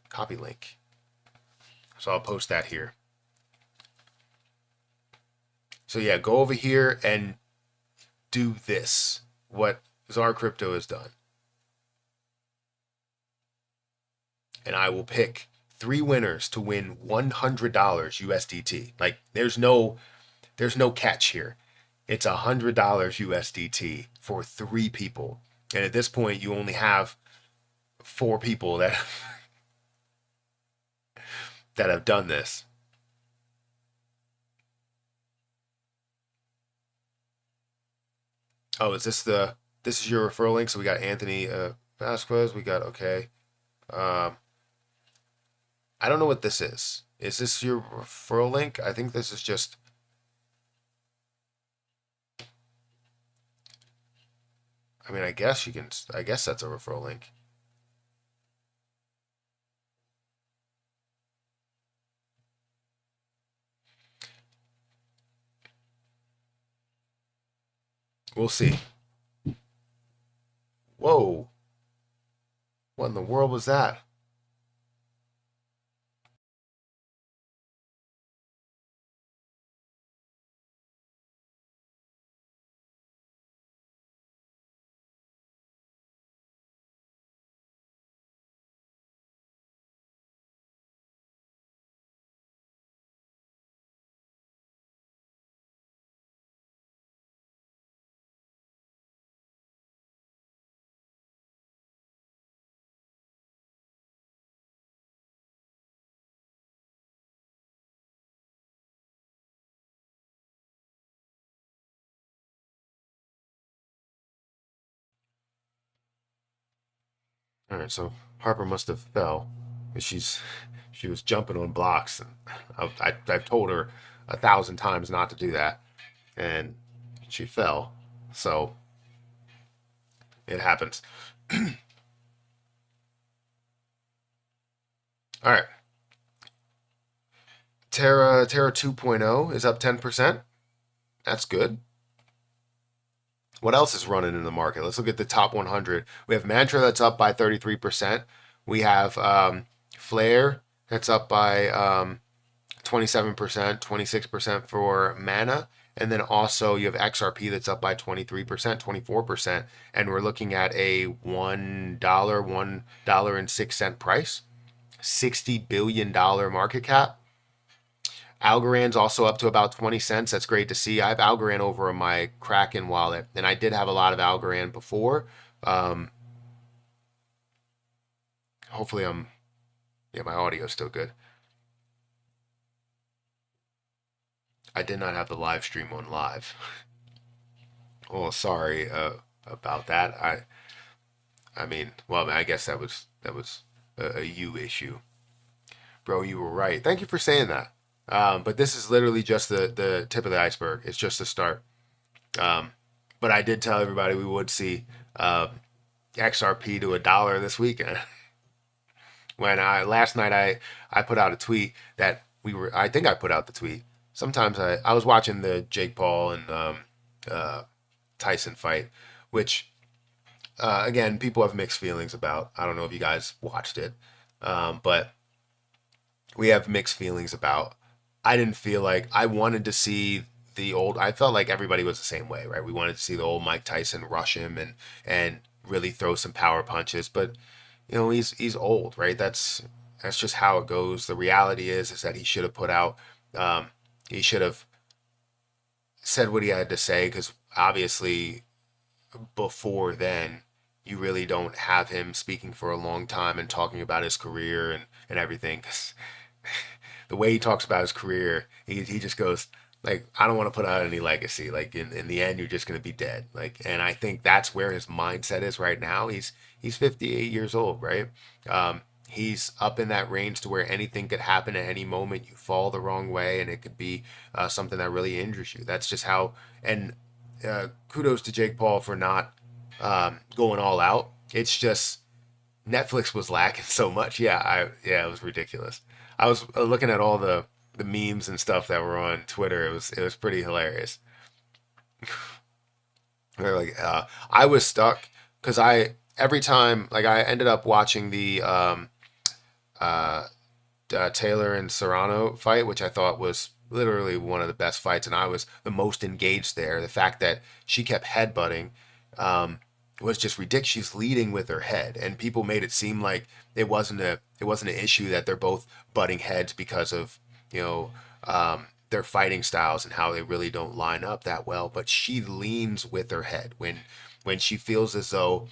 Copy link. So I'll post that here. So yeah, go over here and do this. What Czar Crypto has done. And I will pick 3 winners to win $100 USDT. Like there's no catch here. It's $100 USDT for 3 people. And at this point, you only have 4 people that have done this. Oh, is this is your referral link? So we got Anthony Vasquez. We got, okay. I don't know what this is. Is this your referral link? I think this is just. I mean, I guess that's a referral link. We'll see. Whoa. What in the world was that? All right, so Harper must have fell. She was jumping on blocks, and I've told her 1,000 times not to do that, and she fell. So it happens. All right. Terra 2.0 is up 10%. That's good. What else is running in the market? Let's look at the top 100. We have Mantra that's up by 33%. We have Flare that's up by 27%, 26% for Mana. And then also you have XRP that's up by 23%, 24%. And we're looking at a $1.06 price, $60 billion market cap. Algorand's also up to about 20 cents. That's great to see. I have Algorand over in my Kraken wallet, and I did have a lot of Algorand before. Hopefully my audio is still good. I did not have the live stream on live. Oh, sorry about that. I mean, well, I guess that was a you issue. Bro, you were right. Thank you for saying that. But this is literally just the tip of the iceberg. It's just the start. Um, but I did tell everybody we would see XRP to $1 this weekend. When last night I put out a tweet that I think I put out the tweet. Sometimes I was watching the Jake Paul and uh, Tyson fight, which again people have mixed feelings about. I don't know if you guys watched it, but we have mixed feelings about. I didn't feel like I wanted to see the old. I felt like everybody was the same way, right? We wanted to see the old Mike Tyson rush him and really throw some power punches, but he's old, right? That's just how it goes. The reality is that he should have put out. He should have said what he had to say because obviously before then you really don't have him speaking for a long time and talking about his career and everything. 'Cause the way he talks about his career, he just goes like, I don't want to put out any legacy. Like in the end, you're just going to be dead. Like, and I think that's where his mindset is right now. He's 58 years old, right? He's up in that range to where anything could happen at any moment. You fall the wrong way, and it could be something that really injures you. That's just how. And kudos to Jake Paul for not going all out. It's just Netflix was lacking so much. Yeah, it was ridiculous. I was looking at all the memes and stuff that were on Twitter. It was pretty hilarious. They're like, I was stuck because I every time like I ended up watching the uh, Taylor and Serrano fight, which I thought was literally one of the best fights, and I was the most engaged there. The fact that she kept headbutting was just ridiculous. She's leading with her head, and people made it seem like it wasn't an issue that they're both butting heads because of you know their fighting styles and how they really don't line up that well. But she leans with her head when she feels as though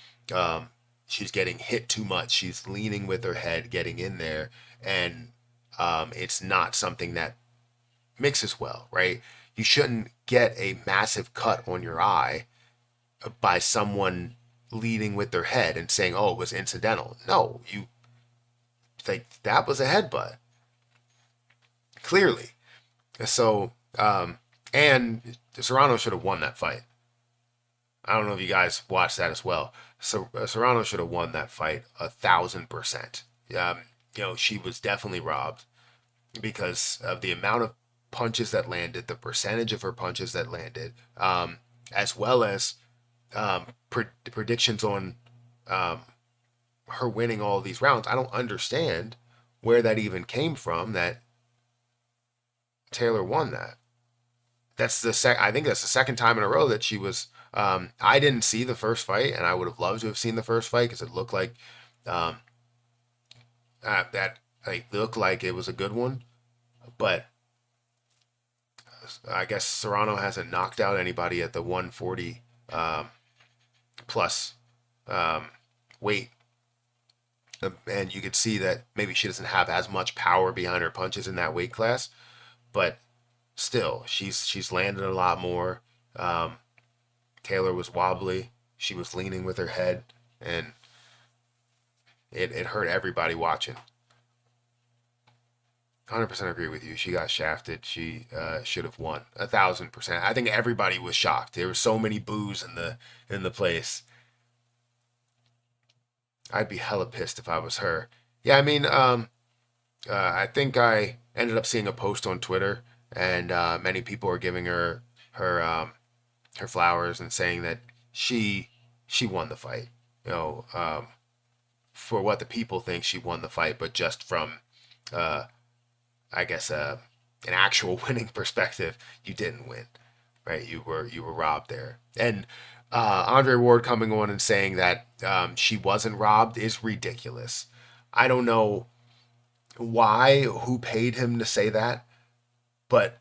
she's getting hit too much. She's leaning with her head, getting in there, and it's not something that mixes well, right? You shouldn't get a massive cut on your eye by someone leading with their head and saying, "Oh, it was incidental." No, you like that was a headbutt, clearly. So, and Serrano should have won that fight. I don't know if you guys watched that as well. So Serrano should have won that fight 1,000%. She was definitely robbed because of the amount of punches that landed, the percentage of her punches that landed, as well as predictions on her winning all of these rounds. I don't understand where that even came from that Taylor won that. I think that's the second time in a row that she was. I didn't see the first fight, and I would have loved to have seen the first fight because it looked like um, that like looked like it was a good one. But I guess Serrano hasn't knocked out anybody at the 140 plus weight, and you could see that maybe she doesn't have as much power behind her punches in that weight class, but still, she's landed a lot more. Taylor was wobbly. She was leaning with her head, and it hurt everybody watching. 100% agree with you. She got shafted. She should have won 1,000%. I think everybody was shocked. There were so many boos in the place. I'd be hella pissed if I was her. Yeah, I mean, I think I ended up seeing a post on Twitter, and many people are giving her flowers and saying that she won the fight. For what the people think she won the fight, but just from I guess an actual winning perspective, you didn't win, right? You were robbed there. And Andre Ward coming on and saying that she wasn't robbed is ridiculous. I don't know who paid him to say that, but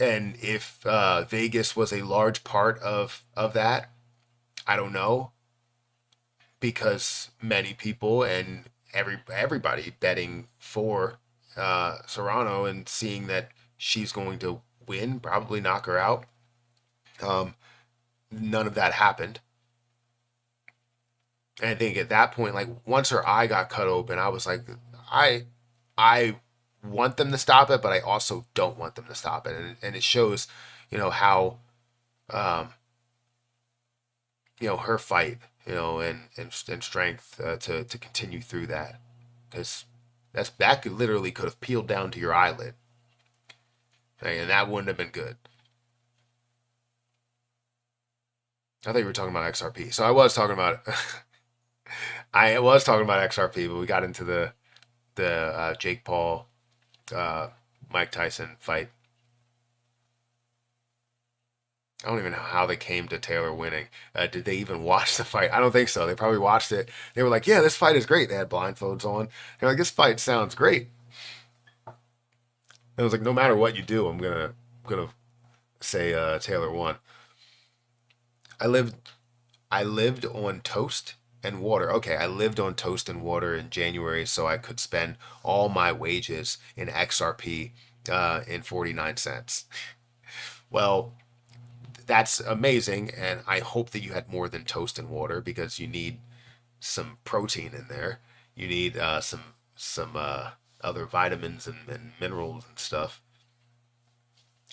and if Vegas was a large part of that, I don't know, because many people and everybody betting for Serrano and seeing that she's going to win, probably knock her out. None of that happened. And I think at that point, like once her eye got cut open, I was like, I want them to stop it, but I also don't want them to stop it, and it shows, how, um, her fight, and strength to continue through that, because that could have peeled down to your eyelid, okay, and that wouldn't have been good. I thought you were talking about XRP, so I was talking about I was talking about XRP, but we got into the Jake Paul, uh, Mike Tyson fight. I don't even know how they came to Taylor winning. Did they even watch the fight? I don't think so. They probably watched it. They were like, "Yeah, this fight is great." They had blindfolds on. They're like, "This fight sounds great." And I was like, "No matter what you do, I'm gonna say Taylor won." I lived I lived on toast and water. Okay, I lived on toast and water in January, so I could spend all my wages in XRP in 49 cents. Well, that's amazing, and I hope that you had more than toast and water because you need some protein in there. You need some other vitamins and minerals and stuff.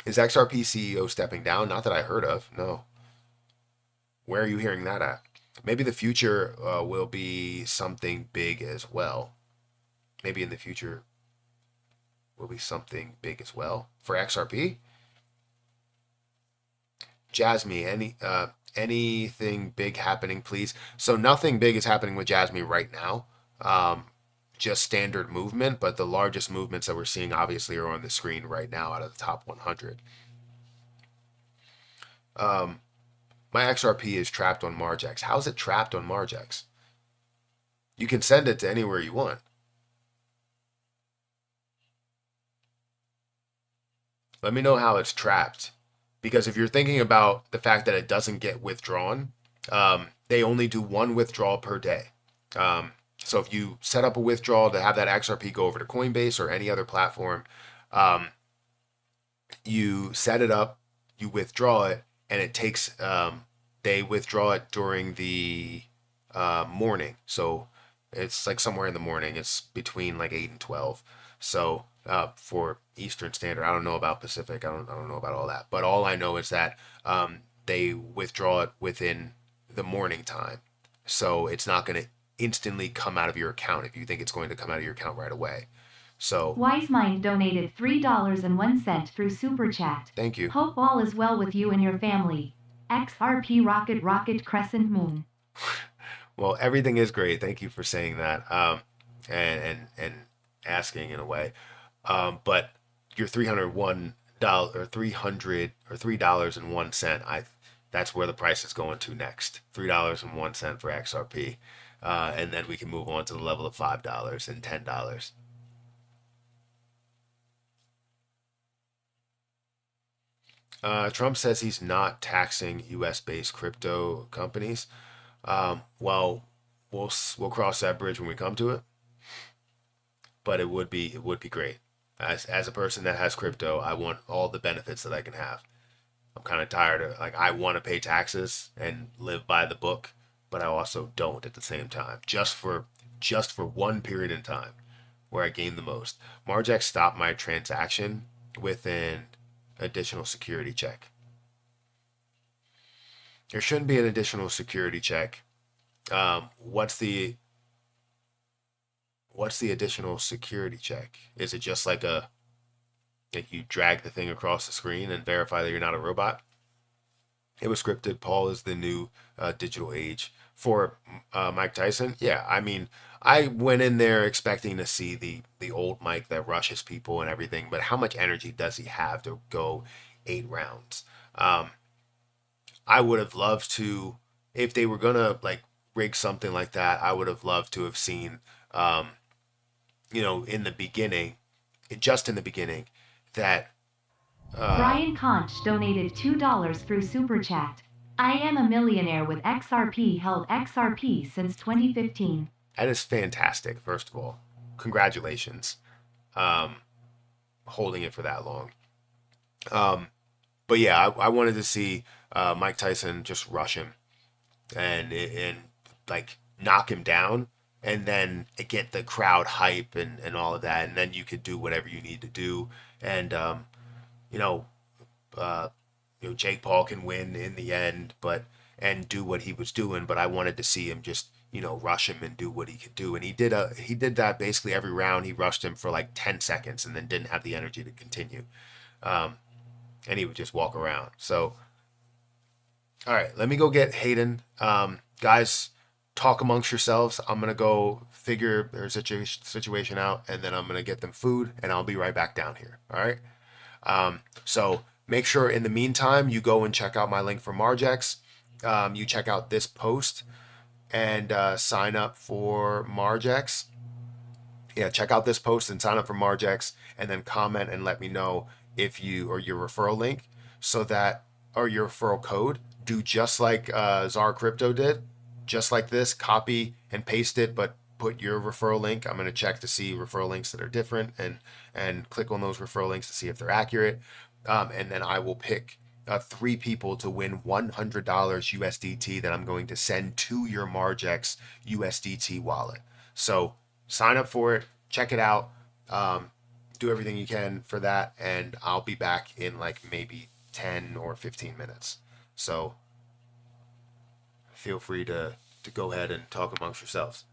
Is XRP CEO stepping down? Not that I heard of. No. Where are you hearing that at? Maybe the future will be something big as well. Maybe in the future will be something big as well for XRP. Jasmine, anything big happening, please? So nothing big is happening with Jasmine right now. Just standard movement, but the largest movements that we're seeing obviously are on the screen right now out of the top 100. My XRP is trapped on Margex. How's it trapped on Margex? You can send it to anywhere you want. Let me know how it's trapped. Because if you're thinking about the fact that it doesn't get withdrawn, they only do one withdrawal per day. So if you set up a withdrawal to have that XRP go over to Coinbase or any other platform, um, you set it up, you withdraw it, and it takes, they withdraw it during the morning. So it's like somewhere in the morning. It's between like 8 and 12. So for Eastern Standard, I don't know about Pacific. I don't know about all that. But all I know is that they withdraw it within the morning time. So it's not going to instantly come out of your account if you think it's going to come out of your account right away. So WiseMind donated $3.01 through Super Chat. thank you. Hope all is well with you and your family. XRP Rocket Rocket Crescent Moon. Well, everything is great. Thank you for saying that, and asking in a way. But your $301 or $3.01, that's where the price is going to next. $3.01 for XRP, and then we can move on to the level of $5 and $10. Trump says he's not taxing U.S. based crypto companies. Well, we'll cross that bridge when we come to it. But it would be great. As a person that has crypto, I want all the benefits that I can have. I'm kind of tired of like I want to pay taxes and live by the book, but I also don't at the same time. Just for one period in time where I gain the most. Margex stopped my transaction with an additional security check. There shouldn't be an additional security check. What's the additional security check? Is it just like you drag the thing across the screen and verify that you're not a robot? It was scripted. Paul is the new digital age for Mike Tyson. Yeah, I mean, I went in there expecting to see the old Mike that rushes people and everything, but how much energy does he have to go 8 rounds? Um, I would have loved to, if they were gonna like rig something like that. I would have loved to have seen, um, in the beginning, just in the beginning, that Brian Conch donated $2 through Super Chat. I am a millionaire with XRP held XRP since 2015. that is fantastic. First of all, congratulations, um, holding it for that long. Um, but yeah, I wanted to see Mike Tyson just rush him and like knock him down and then get the crowd hype and all of that, and then you could do whatever you need to do, and you know, uh, Jake Paul can win in the end, but and do what he was doing. But I wanted to see him just rush him and do what he could do, and he did that basically every round. He rushed him for like 10 seconds and then didn't have the energy to continue, um, and he would just walk around. So all right, let me go get Hayden. Guys, talk amongst yourselves. I'm gonna go figure their situation out, and then I'm gonna get them food, and I'll be right back down here. All right. So make sure in the meantime you go and check out my link for Margex. You check out this post and sign up for Margex. Yeah, check out this post and sign up for Margex, and then comment and let me know if you or your referral link, so that or your referral code. Do just like Czar Crypto did, just like this. Copy and paste it, but put your referral link. I'm going to check to see referral links that are different, and click on those referral links to see if they're accurate. And then I will pick 3 people to win $100 USDT that I'm going to send to your Margex USDT wallet. So sign up for it, check it out, do everything you can for that, and I'll be back in like maybe 10 or 15 minutes. So feel free to go ahead and talk amongst yourselves.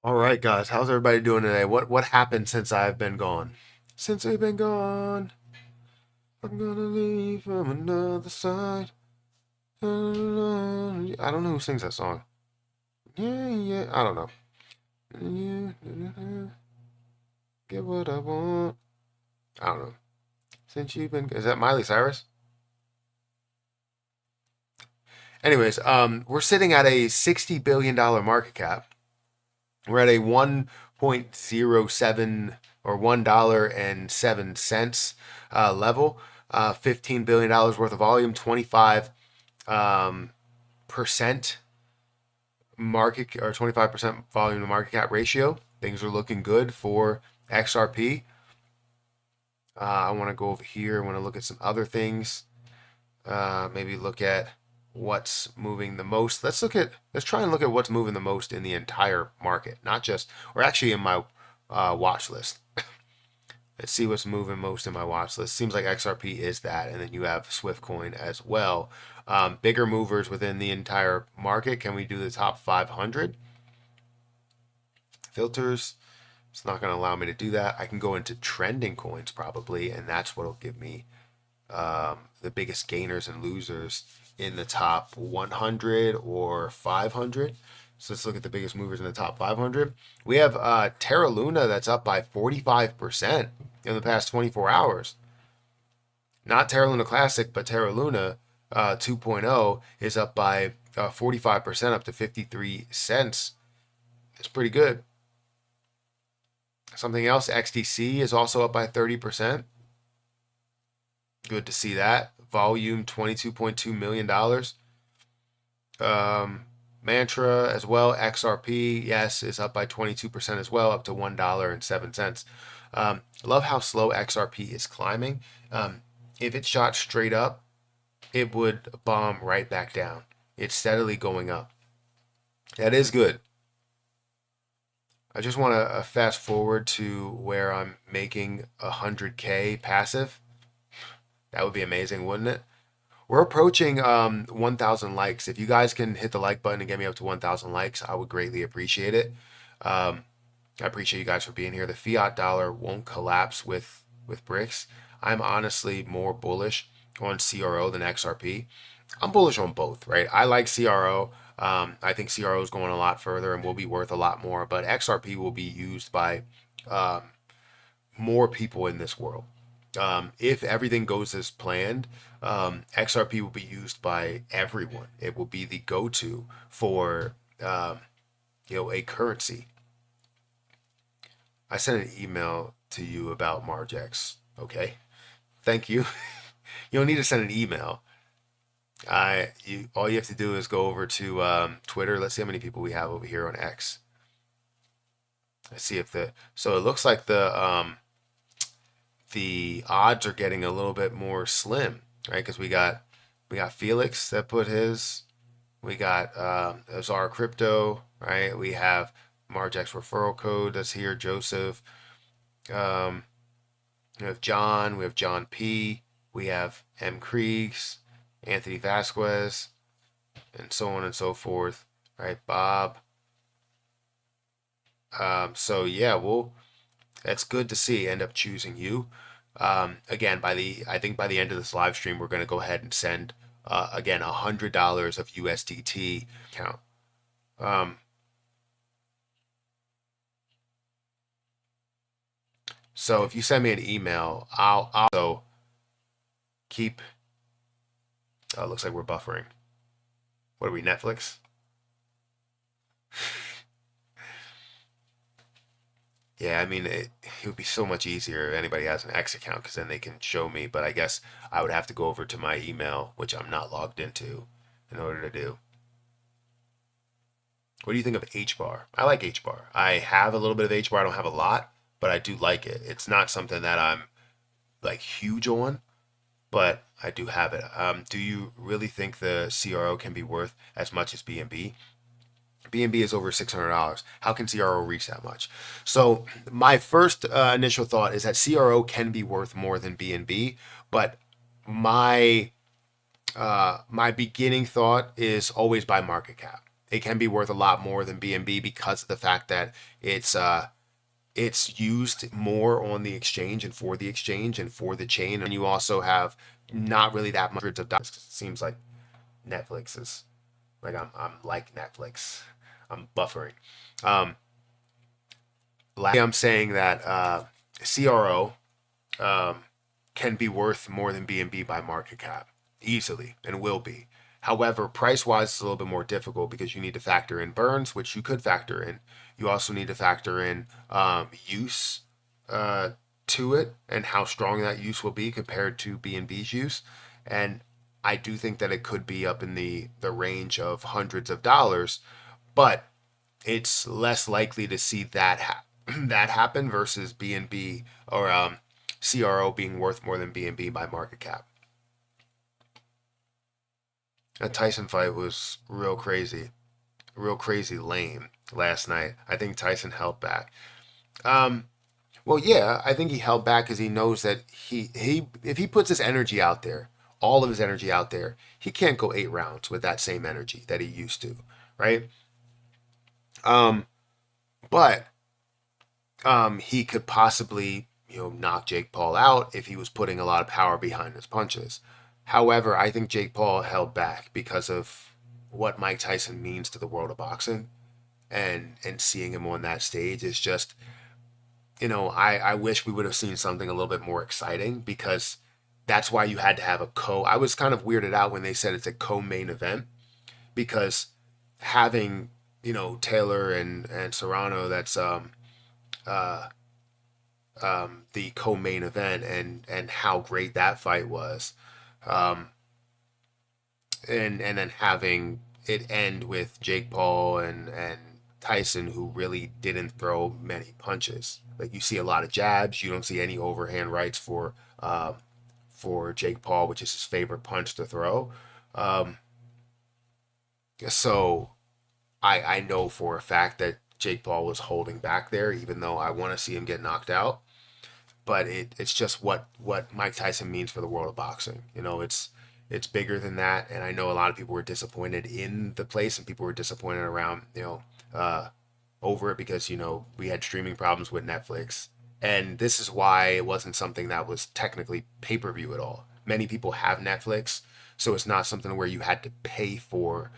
All right, guys, how's everybody doing today? What happened since I've been gone? Since I've been gone, I'm gonna leave from another side. I don't know who sings that song. Yeah, yeah, I don't know. Get what I want. I don't know. Since you've been, is that Miley Cyrus? Anyways, we're sitting at a $60 billion market cap. We're at a 1.07 or $1.07 level. $15 billion worth of volume, 25 percent market or 25% volume to market cap ratio. Things are looking good for XRP. I want to go over here. I want to look at some other things. Maybe look at what's moving the most. Let's try and look at what's moving the most in the entire market, not just, or actually in my watch list. Let's see what's moving most in my watch list. Seems like XRP is that, and then you have Swiftcoin as well. Bigger movers within the entire market. Can we do the top 500? Filters. It's not going to allow me to do that. I can go into trending coins probably, and that's what will give me the biggest gainers and losers in the top 100 or 500. So let's look at the biggest movers in the top 500. We have Terra Luna that's up by 45% in the past 24 hours. Not Terra Luna Classic, but Terra Luna 2.0 is up by 45%, up to 53 cents. It's pretty good. Something else, XDC is also up by 30%. Good to see that. Volume, $22.2 million. Mantra as well, XRP, yes, is up by 22% as well, up to $1.07. Love how slow XRP is climbing. If it shot straight up, it would bomb right back down. It's steadily going up. That is good. I just want to fast forward to where I'm making 100K passive. That would be amazing, wouldn't it? We're approaching 1,000 likes. If you guys can hit the like button and get me up to 1,000 likes, I would greatly appreciate it. I appreciate you guys for being here. The fiat dollar won't collapse with BRICS. I'm honestly more bullish on CRO than XRP. I'm bullish on both, right? I like CRO. I think CRO is going a lot further and will be worth a lot more, but XRP will be used by more people in this world. If everything goes as planned, XRP will be used by everyone. It will be the go-to for a currency. I sent an email to you about Margex. Okay, thank you. You don't need to send an email. All you have to do is go over to Twitter. Let's see how many people we have over here on X. Let's see if so it looks like the odds are getting a little bit more slim, right? Because we got Felix that put his, we got Azar Crypto, right? We have Margex referral code that's here, Joseph. We have John, we have John P, we have M Kriegs, Anthony Vasquez, and so on and so forth, right? Bob. So yeah, that's good to see. End up choosing you. Again, I think by the end of this live stream, we're going to go ahead and send again $100 of USDT account. So if you send me an email, I'll also keep. Looks like we're buffering. What are we, Netflix? Yeah, I mean, it would be so much easier if anybody has an X account because then they can show me. But I guess I would have to go over to my email, which I'm not logged into, in order to do. What do you think of HBAR? I like HBAR. I have a little bit of HBAR. I don't have a lot, but I do like it. It's not something that I'm like huge on, but I do have it. Do you really think the CRO can be worth as much as BNB? BNB is over $600. How can CRO reach that much? So my first initial thought is that CRO can be worth more than BNB, but my beginning thought is always by market cap. it can be worth a lot more than BNB because of the fact that it's used more on the exchange and for the chain. And you also have not really that much hundreds of dollars. It seems like Netflix is like I'm like Netflix. I'm buffering. Um, I'm saying that CRO can be worth more than BNB by market cap easily and will be. However, price wise, it's a little bit more difficult because you need to factor in burns, which you could factor in. You also need to factor in use to it and how strong that use will be compared to BNB's use. And I do think that it could be up in the range of hundreds of dollars, but it's less likely to see that happen versus BNB or CRO being worth more than BNB by market cap. That Tyson fight was real crazy lame last night. I think Tyson held back. Um, well, yeah, I think he held back because he knows that he if he puts his energy out there, all of his energy out there, he can't go 8 rounds with that same energy that he used to, right? Um, but he could possibly, knock Jake Paul out if he was putting a lot of power behind his punches. However, I think Jake Paul held back because of what Mike Tyson means to the world of boxing, and seeing him on that stage is just, I wish we would have seen something a little bit more exciting because that's why you had to have a I was kind of weirded out when they said it's a co-main event because having, Taylor and Serrano, that's uh the co-main event, and how great that fight was, um and then having it end with Jake Paul and Tyson, who really didn't throw many punches. Like, you see a lot of jabs, you don't see any overhand rights for Jake Paul, which is his favorite punch to throw. Um, so I know for a fact that Jake Paul was holding back there, even though I want to see him get knocked out. But it's just what Mike Tyson means for the world of boxing. It's bigger than that, and I know a lot of people were disappointed in the place, and people were disappointed around uh, over it because we had streaming problems with Netflix, and this is why it wasn't something that was technically pay per view at all. Many people have Netflix, so it's not something where you had to pay for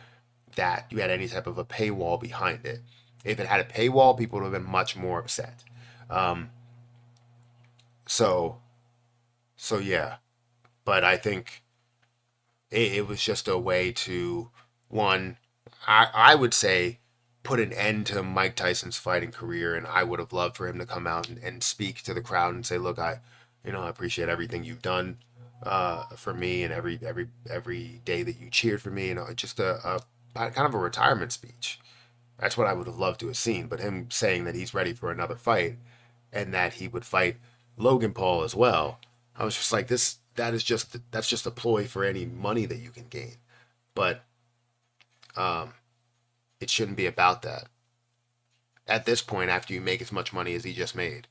that. You had any type of a paywall behind it. If it had a paywall, people would have been much more upset. Um, so so yeah, but I think it was just a way to, one, I would say, put an end to Mike Tyson's fighting career, and I would have loved for him to come out and speak to the crowd and say, look, I appreciate everything you've done for me, and every day that you cheered for me, just a kind of a retirement speech. That's what I would have loved to have seen. But him saying that he's ready for another fight and that he would fight Logan Paul as well, I was just like, that's just a ploy for any money that you can gain. But um, it shouldn't be about that. At this point, after you make as much money as he just made.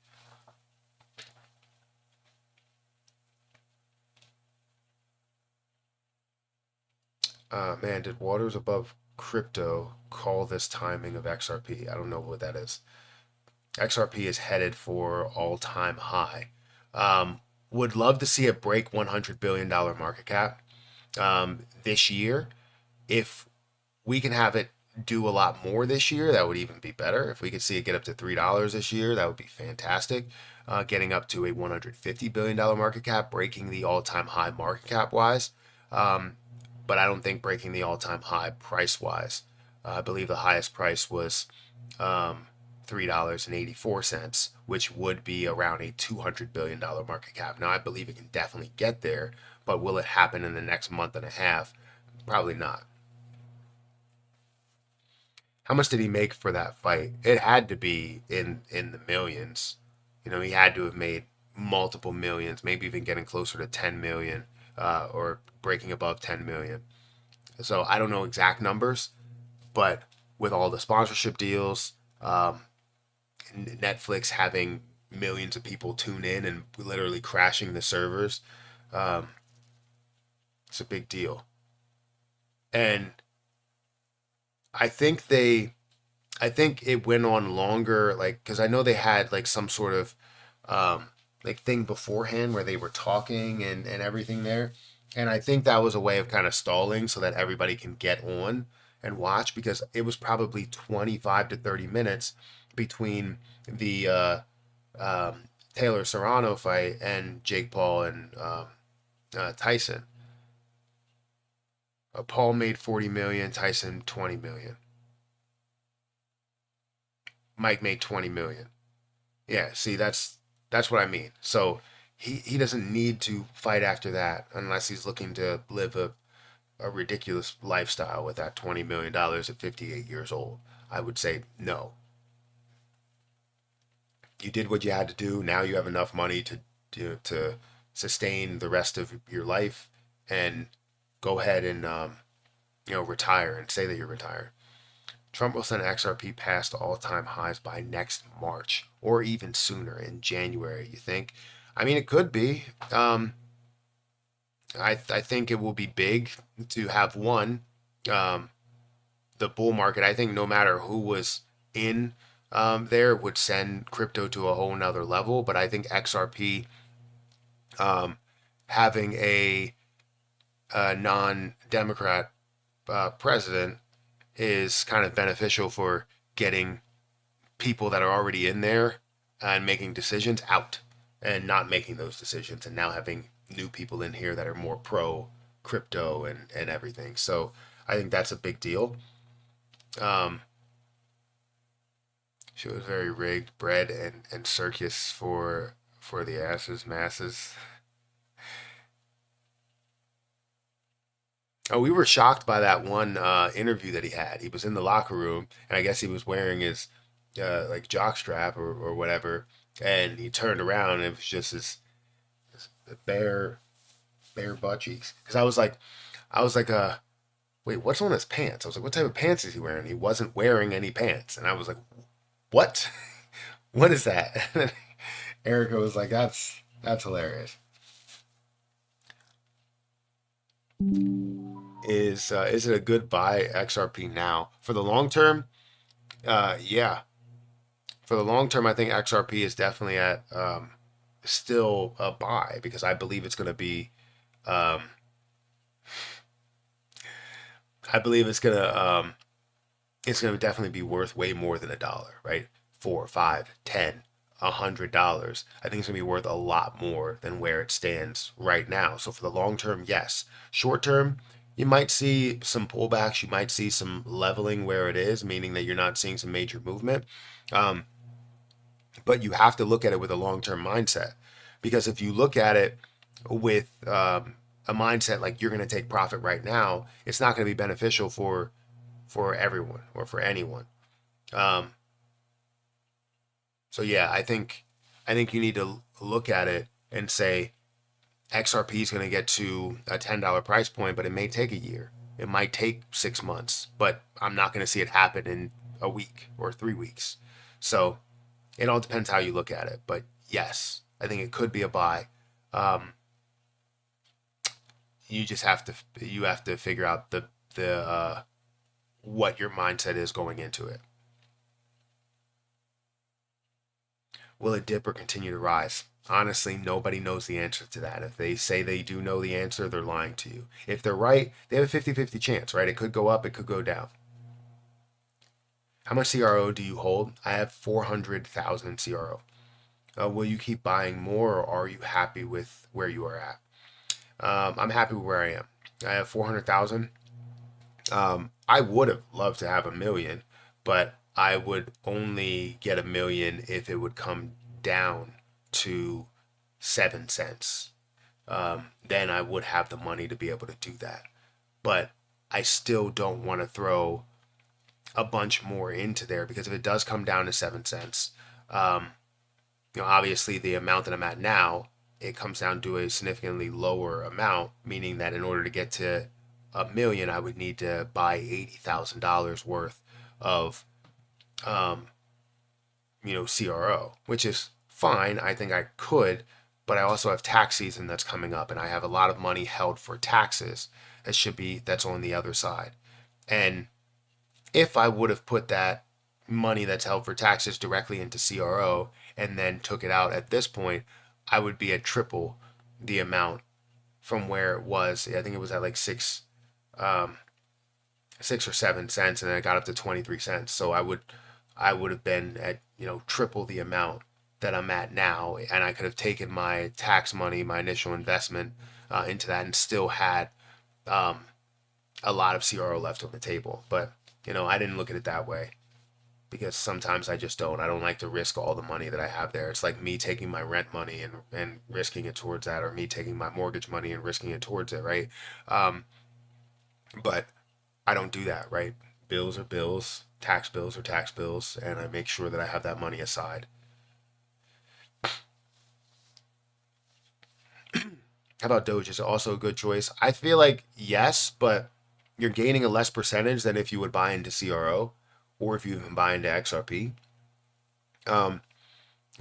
Man, did Waters above crypto call this timing of XRP? I don't know what that is. XRP is headed for all-time high. Would love to see it break $100 billion market cap this year. If we can have it do a lot more this year, that would even be better. If we could see it get up to $3 this year, that would be fantastic. Getting up to a $150 billion market cap, breaking the all-time high market cap wise. Um, but I don't think breaking the all-time high price wise. I believe the highest price was um, $3.84, which would be around a $200 billion market cap. Now, I believe it can definitely get there, but will it happen in the next month and a half? Probably not. How much did he make for that fight? It had to be in the millions. He had to have made multiple millions, maybe even getting closer to 10 million, or breaking above 10 million. So I don't know exact numbers, but with all the sponsorship deals, Netflix having millions of people tune in and literally crashing the servers, um, it's a big deal. And I think I think it went on longer, like, because I know they had like some sort of um, like thing beforehand where they were talking and everything there. And I think that was a way of kind of stalling so that everybody can get on and watch, because it was probably 25 to 30 minutes between the Taylor Serrano fight and Jake Paul and Tyson. Paul made 40 million, Tyson 20 million. Mike made 20 million. Yeah, see, that's what I mean. So he doesn't need to fight after that unless he's looking to live a ridiculous lifestyle with that $20 million at 58 years old. I would say no. You did what you had to do. Now you have enough money to sustain the rest of your life, and go ahead and retire and say that you're retired. Trump will send XRP past all-time highs by next March, or even sooner in January. You think? I mean, it could be. I think it will be big to have won the bull market. I think no matter who was in there would send crypto to a whole nother level. But I think XRP having a non-Democrat president is kind of beneficial for getting people that are already in there and making decisions out and not making those decisions, and now having new people in here that are more pro crypto and everything. So I think that's a big deal. Um, she was very rigged, bread and circus for the masses. Oh, we were shocked by that one interview that he had. He was in the locker room, and I guess he was wearing his like jock strap or whatever, and he turned around and it was just his bare butt cheeks. Because I was like, wait, what's on his pants? I was like, what type of pants is he wearing? He wasn't wearing any pants, and I was like, what? What is that? And Erica was like, that's hilarious. Is it a good buy XRP now for the long term? Yeah, for the long term, I think XRP is definitely at still a buy, because I believe it's going to be. Um, I believe it's going to definitely be worth way more than $1, right? 4, 5, 10, $100. I think it's going to be worth a lot more than where it stands right now. So for the long term, yes. Short term, you might see some pullbacks. You might see some leveling where it is, meaning that you're not seeing some major movement. Um, but you have to look at it with a long term mindset, because if you look at it with a mindset like you're going to take profit right now, it's not going to be beneficial for everyone or for anyone. Um, so yeah, I think you need to look at it and say XRP is going to get to a $10 price point, but it may take a year. It might take 6 months, but I'm not going to see it happen in a week or 3 weeks. So it all depends how you look at it. But yes, I think it could be a buy. Um, you just have to figure out the what your mindset is going into it. Will it dip or continue to rise? Honestly, nobody knows the answer to that. If they say they do know the answer, they're lying to you. If they're right, they have a 50-50 chance, right? It could go up, it could go down. How much CRO do you hold? I have 400,000 CRO. Will you keep buying more, or are you happy with where you are at? I'm happy with where I am. I have 400,000. I would have loved to have 1 million, but I would only get 1 million if it would come down to 7 cents. Then I would have the money to be able to do that. But I still don't want to throw a bunch more into there, because if it does come down to 7 cents, obviously the amount that I'm at now, it comes down to a significantly lower amount, meaning that in order to get to 1 million, I would need to buy $80,000 worth of, um, CRO, which is fine. I think I could, but I also have tax season that's coming up, and I have a lot of money held for taxes that's on the other side. And if I would have put that money that's held for taxes directly into CRO and then took it out at this point, I would be at triple the amount from where it was. I think it was at like 6 or 7 cents, and then it got up to 23 cents. So I would have been at triple the amount that I'm at now, and I could have taken my tax money, my initial investment into that, and still had um, a lot of CRO left on the table. But I didn't look at it that way because sometimes I just don't. I don't like to risk all the money that I have there. It's like me taking my rent money and risking it towards that, or me taking my mortgage money and risking it towards it, right? Um, but I don't do that, right? Bills are bills, tax bills are tax bills, and I make sure that I have that money aside. How about Doge? Is it also a good choice? I feel like yes, but you're gaining a less percentage than if you would buy into CRO or if you even buy into XRP. Um,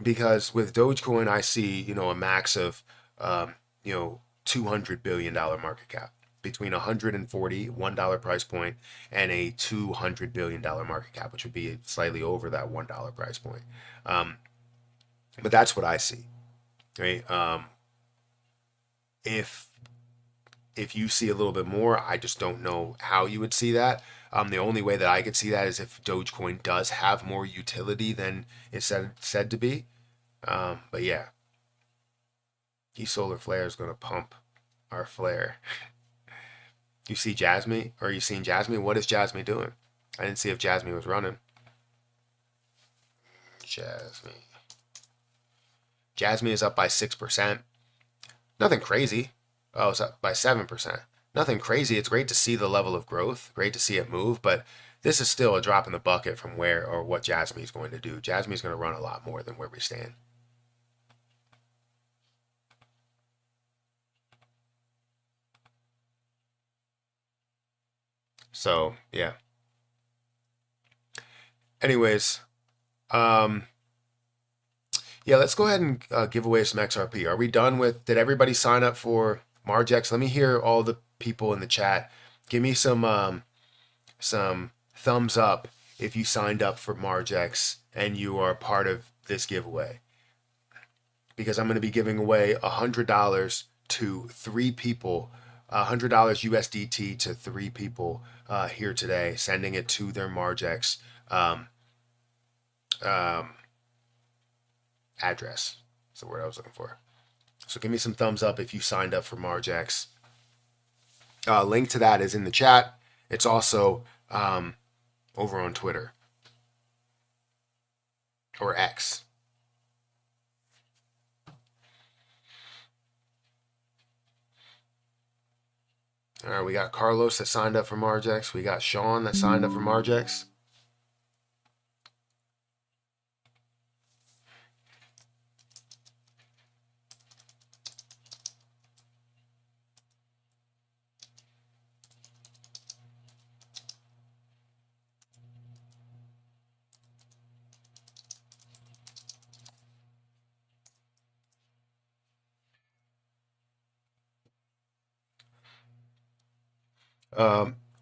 because with Dogecoin, I see a max of $200 billion market cap between $141 price point and a $200 billion market cap, which would be slightly over that $1 price point. Um, but that's what I see, right? If if you see a little bit more, I just don't know how you would see that. The only way that I could see that is if Dogecoin does have more utility than it's said to be. But yeah, solar flare is going to pump our flare. You see Jasmine, or you seen Jasmine? What is Jasmine doing? I didn't see if Jasmine was running. Jasmine. Jasmine is up by 6%. Nothing crazy. Oh, it's up by 7%. Nothing crazy. It's great to see the level of growth. Great to see it move, but this is still a drop in the bucket from where or what Jasmine is going to do. Jasmine is going to run a lot more than where we stand. So yeah. Anyways, um, yeah, let's go ahead and give away some XRP. Are we done with? Did everybody sign up for Margex? Let me hear all the people in the chat. Give me some thumbs up if you signed up for Margex and you are part of this giveaway. Because I'm going to be giving away $100 to 3 people, $100 USDT to 3 people here today, sending it to their Margex um, um, address. That's the word I was looking for. So give me some thumbs up if you signed up for Margex. Link to that is in the chat. It's also over on Twitter or X. All right, we got Carlos that signed up for Margex. We got Sean that signed up for Margex.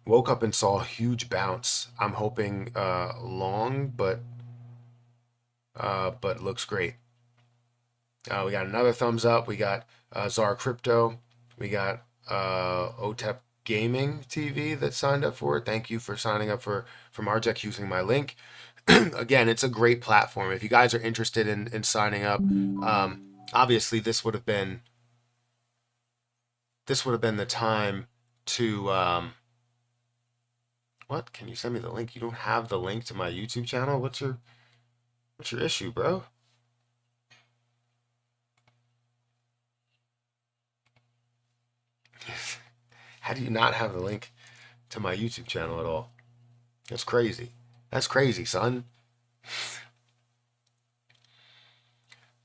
Woke up and saw a huge bounce. I'm hoping long, but looks great. We got another thumbs up. We got Czar Crypto. We got OTEP Gaming TV that signed up for it. Thank you for signing up for Marjek using my link. Again, it's a great platform. If you guys are interested in signing up, obviously this would have been the time to what? Can you send me the link? You don't have the link to my YouTube channel? What's your issue, bro? How do you not have the link to my YouTube channel at all? That's crazy. That's crazy, son.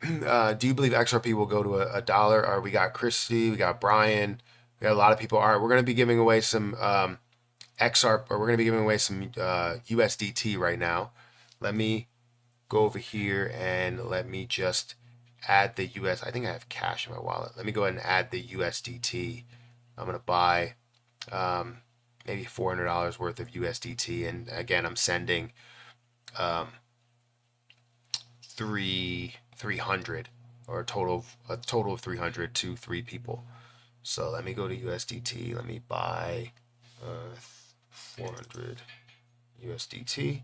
Do you believe XRP will go to a dollar? Or we got Christy, we got Brian, we got a lot of people. All right, we're going to be giving away some XRP, or we're going to be giving away some USDT right now. Let me go over here and let me just add the US. I think I have cash in my wallet. Let me go ahead and add the USDT. I'm going to buy maybe $400 worth of USDT, and again, I'm sending um, 300 or a total of 300 to 3 people. So let me go to USDT. Let me buy 400 USDT,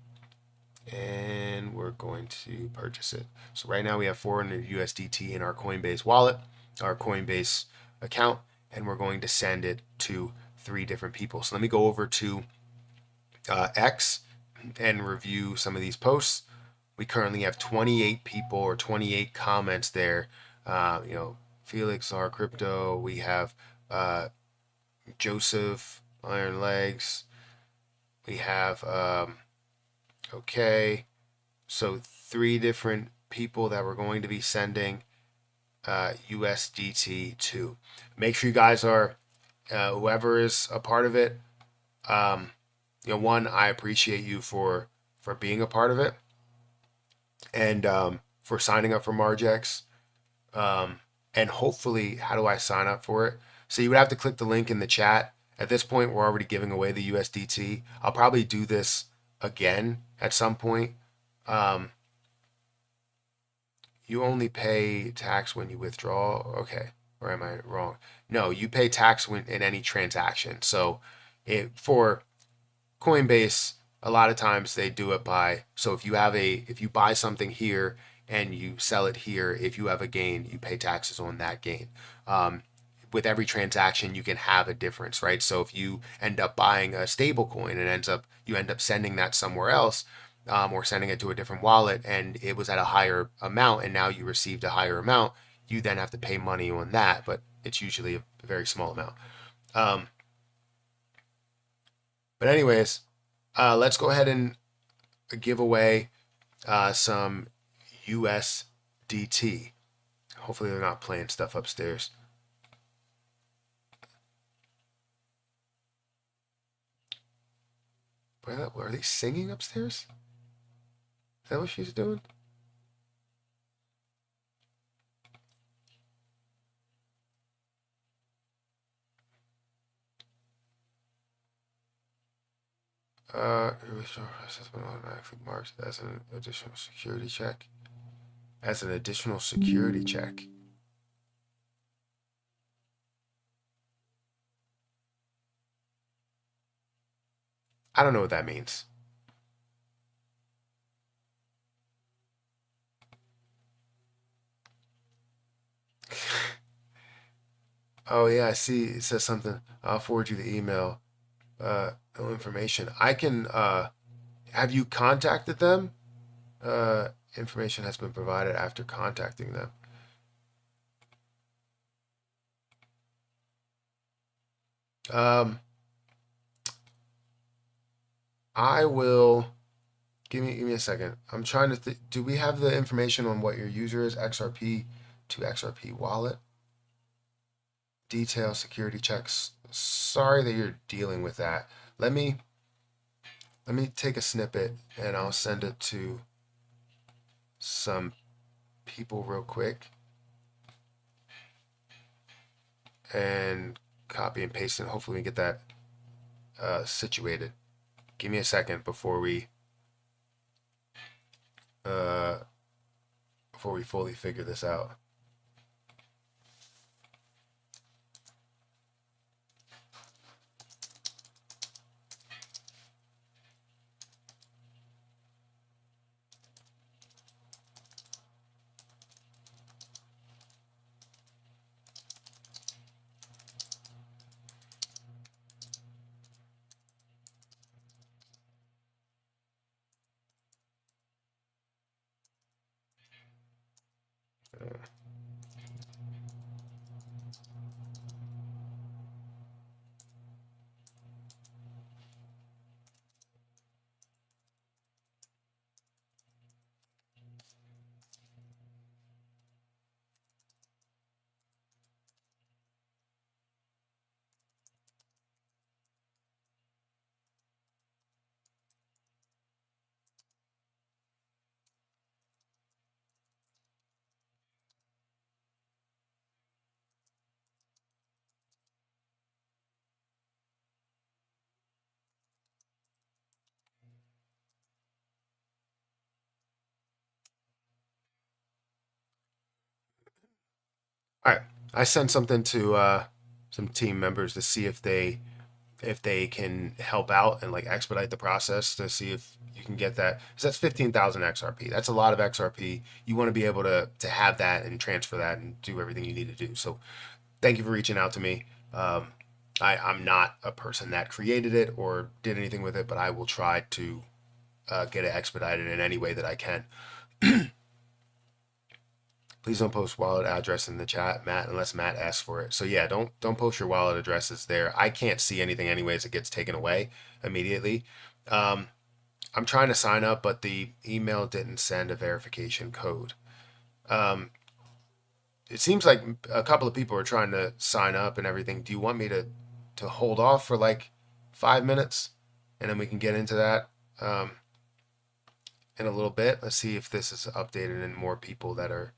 and we're going to purchase it. So right now we have 400 USDT in our Coinbase wallet, our Coinbase account, and we're going to send it to 3 different people. So let me go over to X and review some of these posts. We currently have 28 people or 28 comments there. Felix R Crypto. We have Joseph Iron Legs. We have okay. So 3 different people that we're going to be sending USDT to. Make sure you guys are whoever is a part of it. One, I appreciate you for being a part of it, and for signing up for Margex. And hopefully, how do I sign up for it? So you would have to click the link in the chat. At this point, we're already giving away the USDT. I'll probably do this again at some point. You only pay tax when you withdraw. Okay, or am I wrong? No, you pay tax when in any transaction. So for Coinbase, a lot of times they do it by, so if you buy something here and you sell it here, if you have a gain, you pay taxes on that gain. With every transaction, you can have a difference, right? So if you end up buying a stable coin and you end up sending that somewhere else, or sending it to a different wallet, and it was at a higher amount, and now you received a higher amount, you then have to pay money on that, but it's usually a very small amount. But anyways, let's go ahead and give away some USDT. Hopefully they're not playing stuff upstairs. Are they singing upstairs? Is that what she's doing? Assessment automatically marked as an additional security check. As an additional security check. I don't know what that means. Oh yeah, I see. It says something. I'll forward you the email. No information. I can. Have you contacted them? Information has been provided after contacting them. I will. Give me a second. I'm trying to. Do we have the information on what your user is? XRP to XRP wallet. Detail security checks. Sorry that you're dealing with that. Let me take a snippet and I'll send it to some people real quick and copy and paste it. Hopefully we get that situated. Give me a second before we fully figure this out. All right, I sent something to some team members to see if they can help out and like expedite the process to see if you can get that. Because that's 15,000 XRP. That's a lot of XRP. You want to be able to have that and transfer that and do everything you need to do. So thank you for reaching out to me. Um, I'm not a person that created it or did anything with it, but I will try to get it expedited in any way that I can. Please don't post wallet address in the chat, Matt, unless Matt asks for it. So yeah, don't post your wallet addresses there. I can't see anything anyways. It gets taken away immediately. Um, I'm trying to sign up, but the email didn't send a verification code. Um, it seems like a couple of people are trying to sign up and everything. Do you want me to hold off for like 5 minutes, and then we can get into that in a little bit? Let's see if this is updated and more people that are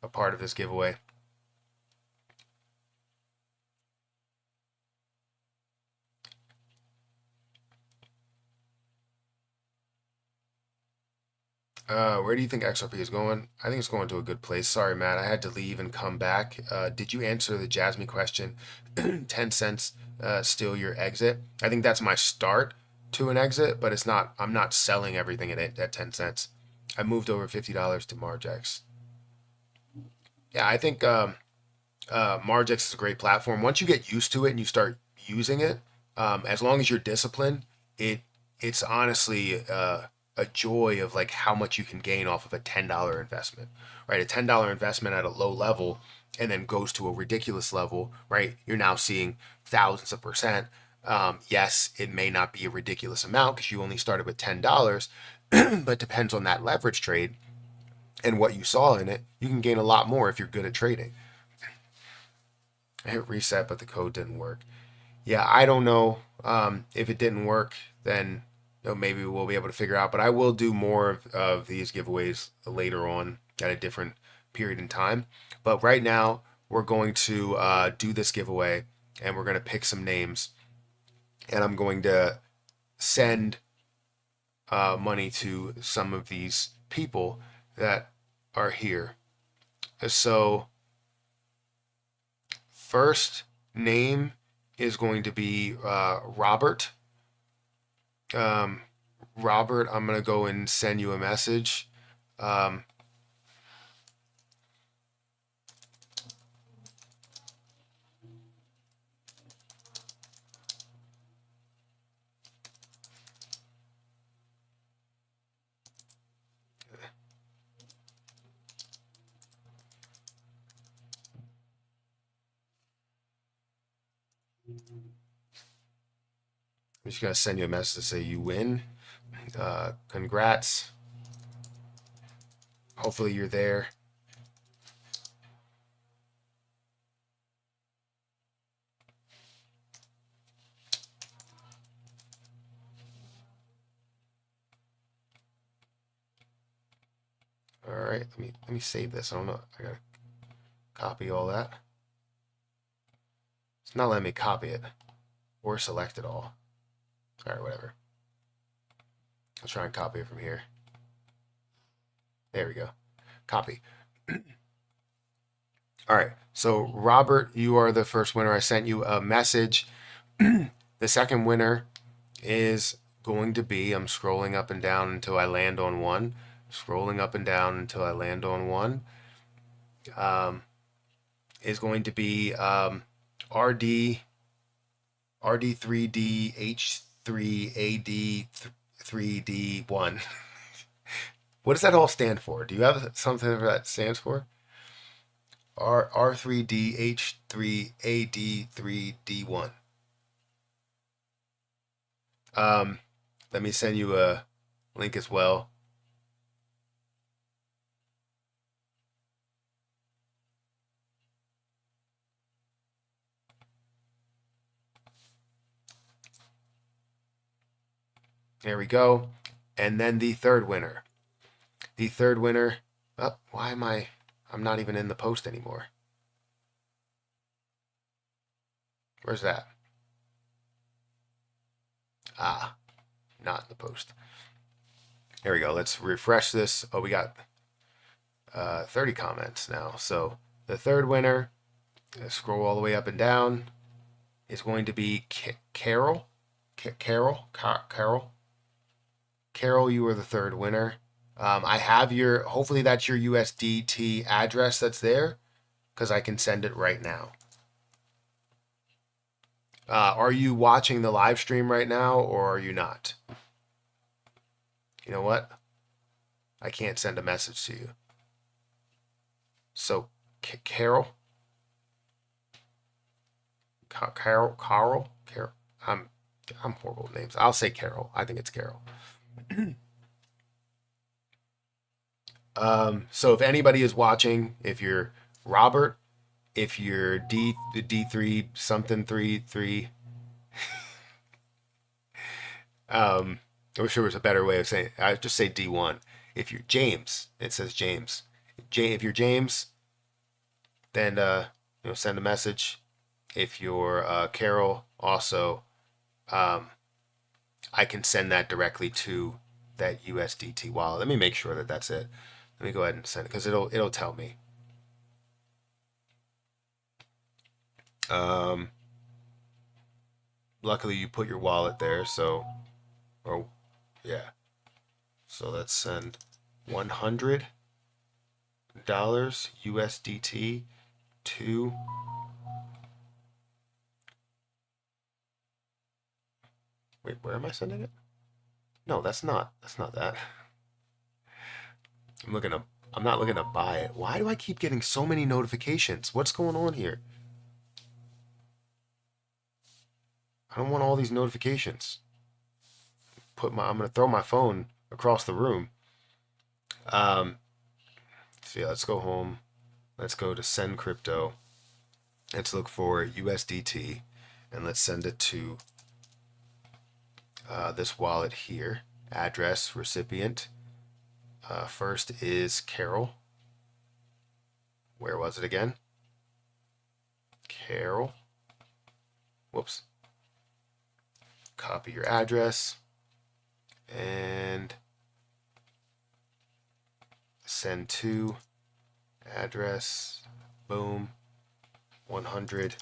a part of this giveaway. Where do you think XRP is going? I think it's going to a good place. Sorry, Matt, I had to leave and come back. Did you answer the Jasmine question? 10 cents still your exit? I think that's my start to an exit, but it's not. I'm not selling everything at 10 cents. I moved over $50 to Margex. Yeah, I think Margex is a great platform. Once you get used to it and you start using it, as long as you're disciplined, it it's honestly a joy of like how much you can gain off of a $10 investment, right? A $10 investment at a low level and then goes to a ridiculous level, right? You're now seeing thousands of percent. Yes, it may not be a ridiculous amount because you only started with $10, but depends on that leverage trade and what you saw in it. You can gain a lot more if you're good at trading. I hit reset, but the code didn't work. Yeah, I don't know. If it didn't work, then maybe we'll be able to figure out. But I will do more of these giveaways later on at a different period in time. But right now, we're going to do this giveaway, and we're going to pick some names, and I'm going to send money to some of these people that are here. So first name is going to be Robert. Robert, I'm going to go and send you a message. Um, I'm just going to send you a message to say you win. Congrats. Hopefully you're there. All right, let me save this. I don't know. I gotta copy all that. It's not letting me copy it or select it all. All right, whatever. I'll try and copy it from here. There we go. Copy. All right. So Robert, you are the first winner. I sent you a message. The second winner is going to be, I'm scrolling up and down until I land on one. Scrolling up and down until I land on one. Is going to be RD RD3D H3AD 3D1. What does that all stand for? Do you have something that stands for? R3DH3AD3D1. Let me send you a link as well. There we go. And then the third winner. The third winner. Oh, why am I'm not even in the post anymore. Where's that? Ah, not in the post. There we go. Let's refresh this. Oh, we got 30 comments now. So The third winner, scroll all the way up and down, is going to be Carol. Carol, you are the third winner. I have your, hopefully that's your USDT address that's there, because I can send it right now. Are you watching the live stream right now, or are you not? You know what? I can't send a message to you. So, Carol, I'm horrible with names. I'll say Carol. I think it's Carol. So if anybody is watching, if you're Robert, if you're D3 something 3, I wish there was a better way of saying it. I just say D1. If you're James, it says James. If you're James, then send a message. If you're Carol, also, I can send that directly to that USDT wallet. Let me make sure that that's it. Let me go ahead and send it because it'll tell me. Luckily you put your wallet there, so, yeah. So let's send $100 USDT to wait, where am I sending it? No, that's not that. I'm not looking to buy it. Why do I keep getting so many notifications? What's going on here? I don't want all these notifications. I'm gonna throw my phone across the room. So yeah, let's go home. Let's go to send crypto. Let's look for USDT and let's send it to this wallet here. Address, recipient. First is Carol. Where was it again? Carol. Whoops. Copy your address and send to address. Boom. 100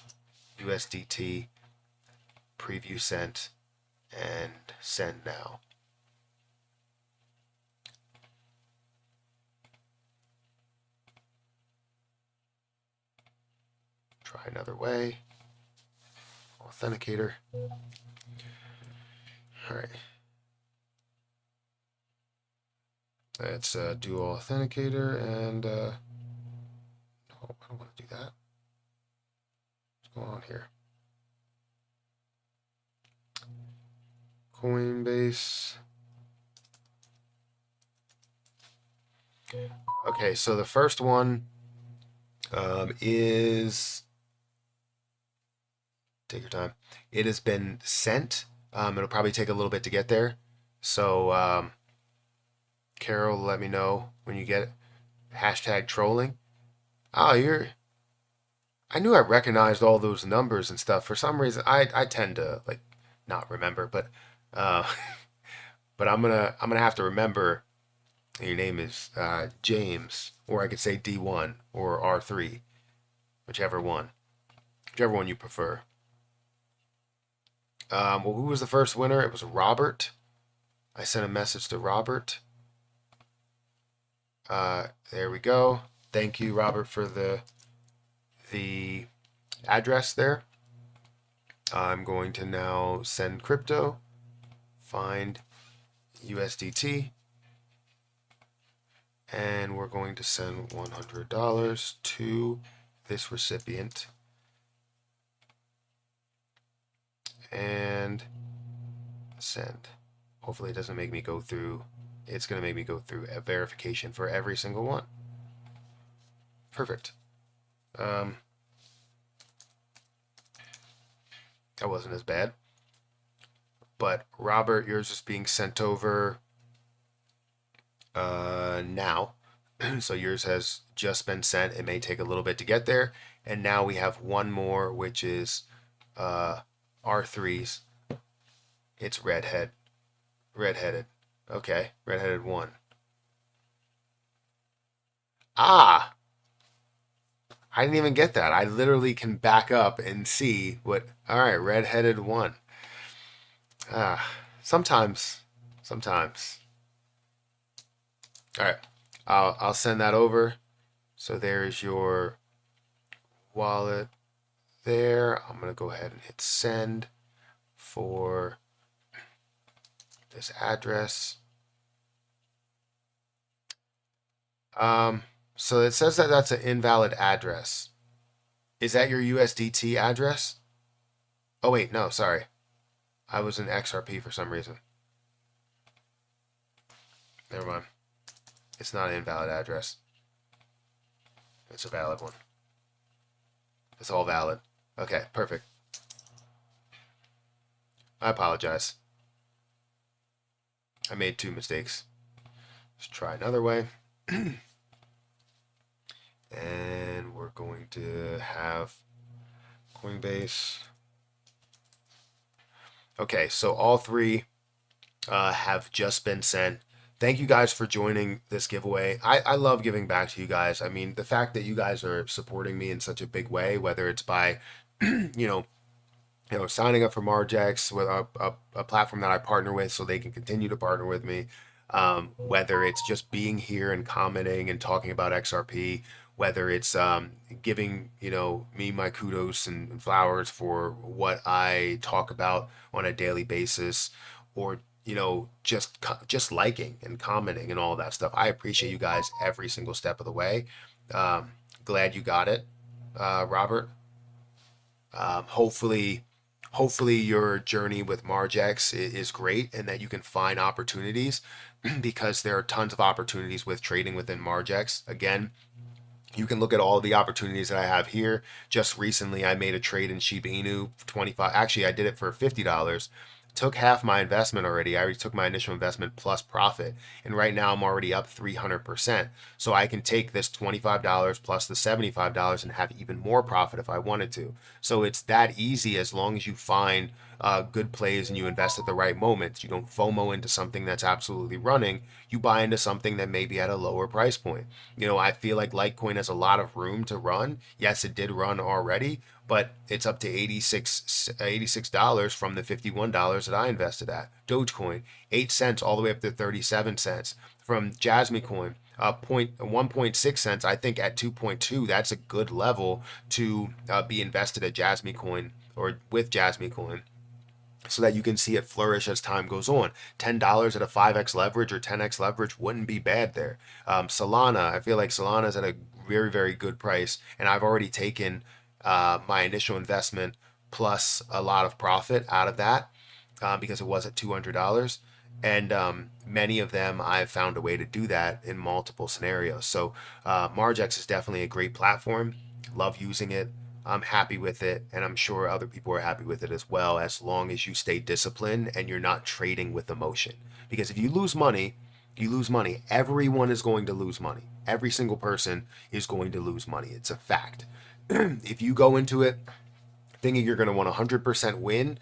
USDT. Preview sent and send now. Try another way. Authenticator. All right. Let's do authenticator and no, I don't want to do that. What's going on here? Coinbase. Okay, so the first one is, take your time. It has been sent. It'll probably take a little bit to get there. So, Carol, let me know when you get it. Hashtag trolling. Oh, I knew I recognized all those numbers and stuff. For some reason, I tend to like not remember, but but I'm gonna have to remember. Your name is James, or I could say D1 or R3, whichever one you prefer. Well, who was the first winner? It was Robert. I sent a message to Robert. There we go. Thank you, Robert, for the address there. I'm going to now send crypto. Find USDT. And we're going to send $100 to this recipient. And send. Hopefully it doesn't make me go through. It's going to make me go through a verification for every single one. Perfect. That wasn't as bad. But Robert, yours is being sent over now. So yours has just been sent. It may take a little bit to get there. And now we have one more, which is R3's. It's redheaded. Okay, redheaded 1. I I didn't even get that. I literally can back up and see what. All right, red-headed one. Ah, sometimes, sometimes. All right, I'll send that over. So there's your wallet there. I'm gonna go ahead and hit send for this address. So it says that that's an invalid address. Is that your USDT address? Oh wait, no, sorry. I was in XRP for some reason. Never mind. It's not an invalid address. It's a valid one. It's all valid. Okay, perfect. I apologize. I made 2 mistakes. Let's try another way. And we're going to have Coinbase. Okay, so all 3 have just been sent. Thank you guys for joining this giveaway. I love giving back to you guys. I mean, the fact that you guys are supporting me in such a big way, whether it's by, signing up for Margex with a platform that I partner with so they can continue to partner with me. Whether it's just being here and commenting and talking about XRP, whether it's giving me my kudos and flowers for what I talk about on a daily basis, or just liking and commenting and all that stuff. I appreciate you guys every single step of the way. Glad you got it, Robert. Hopefully your journey with Margex is great and that you can find opportunities because there are tons of opportunities with trading within Margex. Again, you can look at all the opportunities that I have here. Just recently, I made a trade in Shiba Inu, 25. Actually, I did it for $50. Took half my investment already. I already took my initial investment plus profit. And right now I'm already up 300%. So I can take this $25 plus the $75 and have even more profit if I wanted to. So it's that easy as long as you find good plays and you invest at the right moments. You don't FOMO into something that's absolutely running. You buy into something that may be at a lower price point. I feel like Litecoin has a lot of room to run. Yes, it did run already, but it's up to $86 from the $51 that I invested at. Dogecoin, 8 cents all the way up to 37 cents. From Jasmine Coin, 1.6 cents, I think at 2.2, that's a good level to be invested at Jasmine Coin or with Jasmine Coin, so that you can see it flourish as time goes on. $10 at a 5x leverage or 10x leverage wouldn't be bad there. Solana, I feel like Solana's at a very, very good price, and I've already taken my initial investment plus a lot of profit out of that because it was at $200. And many of them I've found a way to do that in multiple scenarios. So Margex is definitely a great platform. Love using it. I'm happy with it, and I'm sure other people are happy with it as well, as long as you stay disciplined and you're not trading with emotion. Because if you lose money, you lose money. Everyone is going to lose money. Every single person is going to lose money. It's a fact. If you go into it thinking you're going to want 100% win,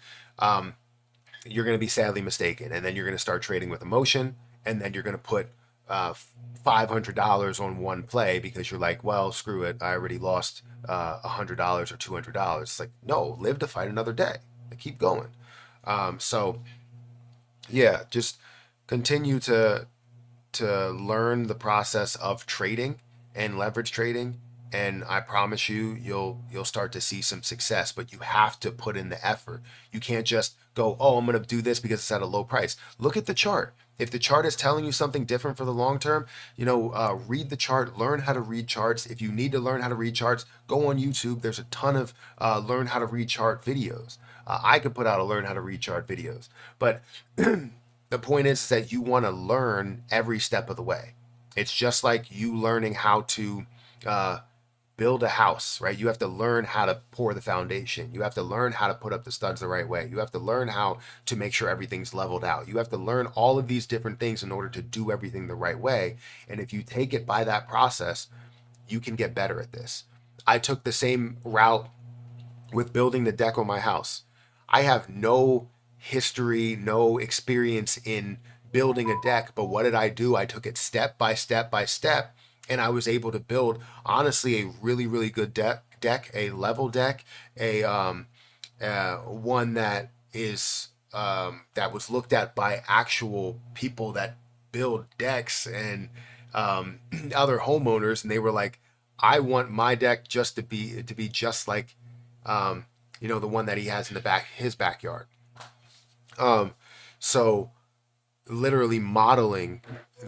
you're going to be sadly mistaken. And then you're going to start trading with emotion, and then you're going to put $500 on one play because you're like, well, screw it. I already lost $100 or $200. It's like, no, live to fight another day. Keep going. So yeah, just continue to learn the process of trading and leverage trading, and I promise you'll start to see some success. But you have to put in the effort. You can't just go, oh, I'm going to do this because it's at a low price. Look at the chart. If the chart is telling you something different for the long term, read the chart, learn how to read charts. If you need to learn how to read charts, go on YouTube. There's a ton of learn how to read chart videos. I could put out a learn how to read chart videos, but the point is that you want to learn every step of the way. It's just like you learning how to build a house, right? You have to learn how to pour the foundation. You have to learn how to put up the studs the right way. You have to learn how to make sure everything's leveled out. You have to learn all of these different things in order to do everything the right way. And if you take it by that process, you can get better at this. I took the same route with building the deck on my house. I have no history, no experience in building a deck, but what did I do? I took it step by step by step, and I was able to build honestly a really really good deck, a level deck, a one that is that was looked at by actual people that build decks and other homeowners, and they were like, I want my deck just to be just like the one that he has in his backyard. Um, so literally modeling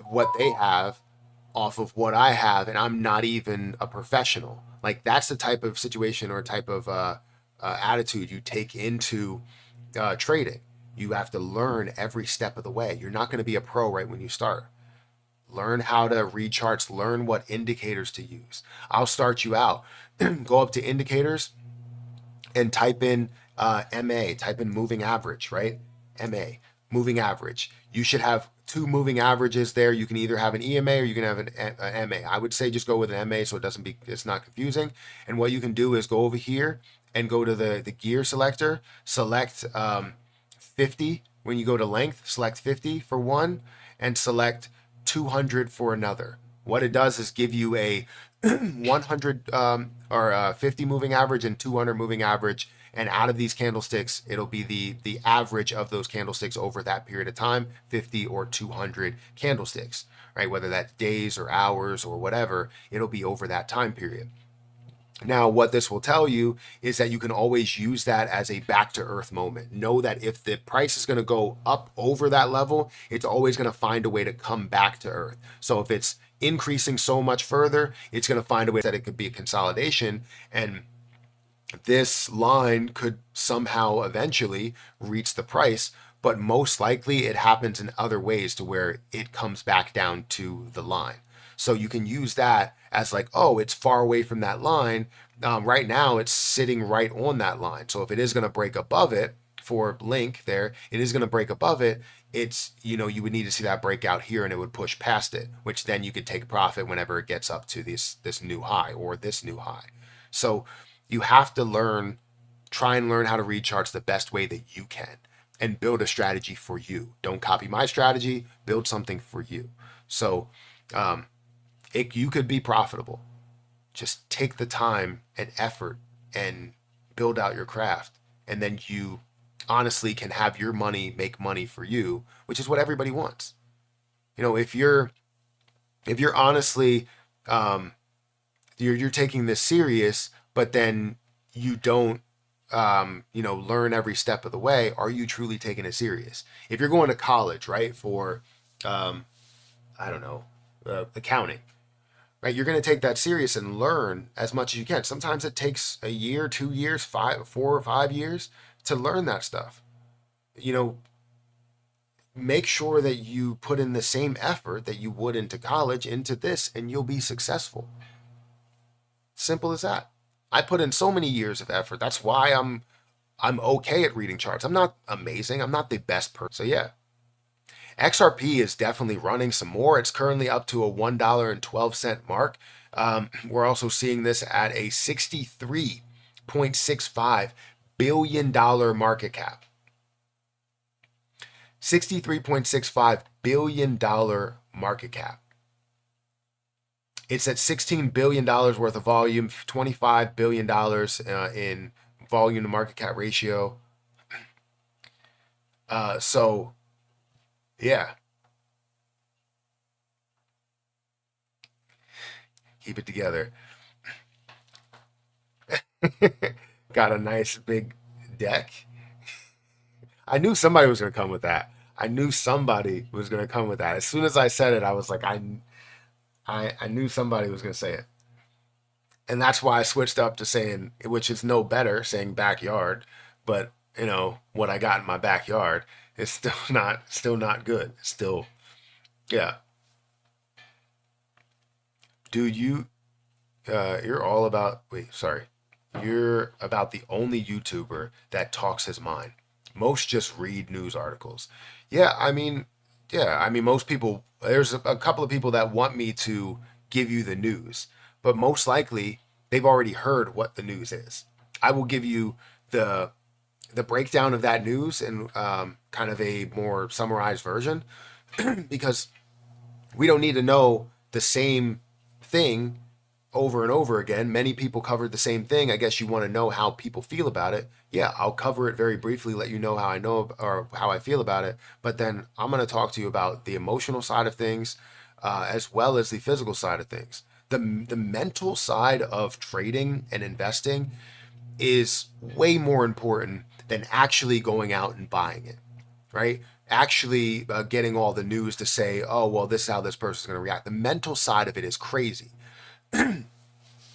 what they have off of what I have, and I'm not even a professional. Like that's the type of situation or type of attitude you take into trading. You have to learn every step of the way. You're not going to be a pro right when you start. Learn how to read charts, learn what indicators to use. I'll start you out. Go up to indicators and type in MA, type in moving average, right? MA, moving average. You should have two moving averages there. You can either have an EMA or you can have an MA. I would say just go with an MA so it's not confusing. And what you can do is go over here and go to the gear selector, select 50. When you go to length, select 50 for one and select 200 for another. What it does is give you a 100 or 50 moving average and 200 moving average, and out of these candlesticks it'll be the average of those candlesticks over that period of time, 50 or 200 candlesticks, right? Whether that's days or hours or whatever, it'll be over that time period. Now, what this will tell you is that you can always use that as a back to earth moment. Know that if the price is going to go up over that level, it's always going to find a way to come back to earth. So if it's increasing so much further, it's going to find a way that it could be a consolidation, and this line could somehow eventually reach the price, but most likely it happens in other ways to where it comes back down to the line. So you can use that as like, oh, it's far away from that line. Right now, it's sitting right on that line. So if it is going to break above it for link there, it is going to break above it. It's, you would need to see that breakout here and it would push past it, which then you could take profit whenever it gets up to this new high or this new high. So you have to try and learn how to read charts the best way that you can and build a strategy for you. Don't copy my strategy, build something for you. So, you could be profitable. Just take the time and effort and build out your craft. And then you honestly can have your money make money for you, which is what everybody wants. If you're honestly, you're taking this serious, but then you don't, learn every step of the way, are you truly taking it serious? If you're going to college, right, for, I don't know, accounting, right? You're going to take that serious and learn as much as you can. Sometimes it takes a year, 2 years, 4 or 5 years to learn that stuff. Make sure that you put in the same effort that you would into college into this, and you'll be successful. Simple as that. I put in so many years of effort. That's why I'm okay at reading charts. I'm not amazing. I'm not the best person. So yeah. XRP is definitely running some more. It's currently up to a $1.12 mark. We're also seeing this at a $63.65 billion market cap. $63.65 billion market cap. It's at $16 billion worth of volume, $25 billion in volume to market cap ratio. So, yeah. Keep it together. Got a nice big deck. I knew somebody was going to come with that. As soon as I said it, I was like, I knew somebody was going to say it. And that's why I switched up to saying, which is no better, saying backyard. But, what I got in my backyard is still not good. Still, yeah. Dude, you're all about, you're about the only YouTuber that talks his mind. Most just read news articles. Yeah, most people, there's a couple of people that want me to give you the news, but most likely they've already heard what the news is. I will give you the breakdown of that news in kind of a more summarized version because we don't need to know the same thing over and over again. Many people covered the same thing. I guess you want to know how people feel about it. Yeah, I'll cover it very briefly, let you know how I know or how I feel about it. But then I'm going to talk to you about the emotional side of things, as well as the physical side of things. The mental side of trading and investing is way more important than actually going out and buying it, right? Actually getting all the news to say, oh, well, this is how this person's going to react. The mental side of it is crazy.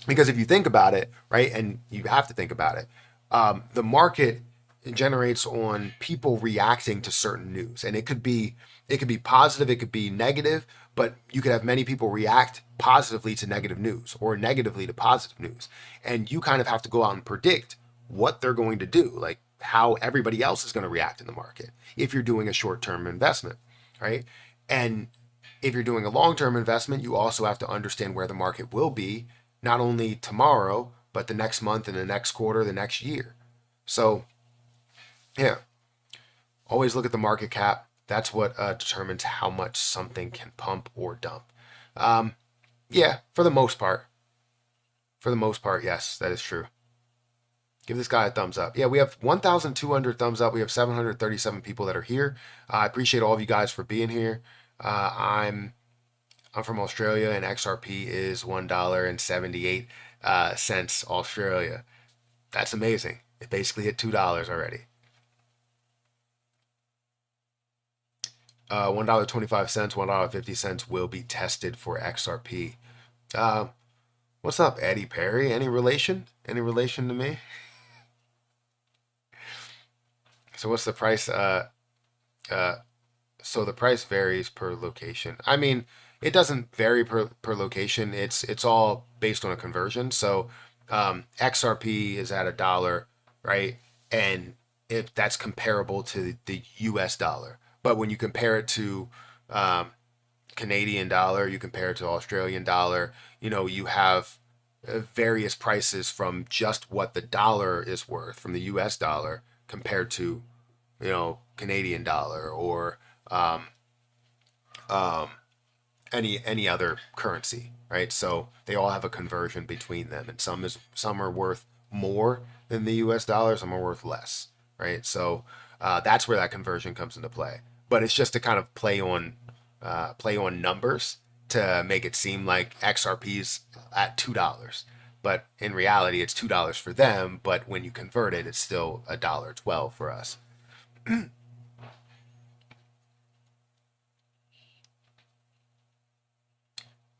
Because if you think about it, right, and you have to think about it, the market generates on people reacting to certain news, and it could be positive, it could be negative, but you could have many people react positively to negative news or negatively to positive news, and you kind of have to go out and predict what they're going to do, like how everybody else is going to react in the market if you're doing a short-term investment, right? And if you're doing a long-term investment, you also have to understand where the market will be, not only tomorrow, but the next month and the next quarter, the next year. So, yeah, always look at the market cap. That's what determines how much something can pump or dump. Yeah, for the most part. For the most part, yes, that is true. Give this guy a thumbs up. Yeah, we have 1,200 thumbs up. We have 737 people that are here. I appreciate all of you guys for being here. I'm from Australia, and XRP is $1.78 Australia. That's amazing. It basically hit $2 already. $1.25, $1.50 will be tested for XRP. What's up, Eddie Perry? Any relation? Any relation to me? So what's the price? So the price varies per location. I mean, it doesn't vary per location. It's all based on a conversion. So XRP is at $1, right? And that's comparable to the US dollar. But when you compare it to Canadian dollar, you compare it to Australian dollar, you have various prices from just what the dollar is worth from the US dollar compared to, Canadian dollar or um, um, any other currency, right? So they all have a conversion between them, and some are worth more than the U.S. dollar, some are worth less, right? So that's where that conversion comes into play. But it's just to kind of play on numbers to make it seem like XRP's at $2. But in reality, it's $2 for them. But when you convert it, it's still $1.12 for us.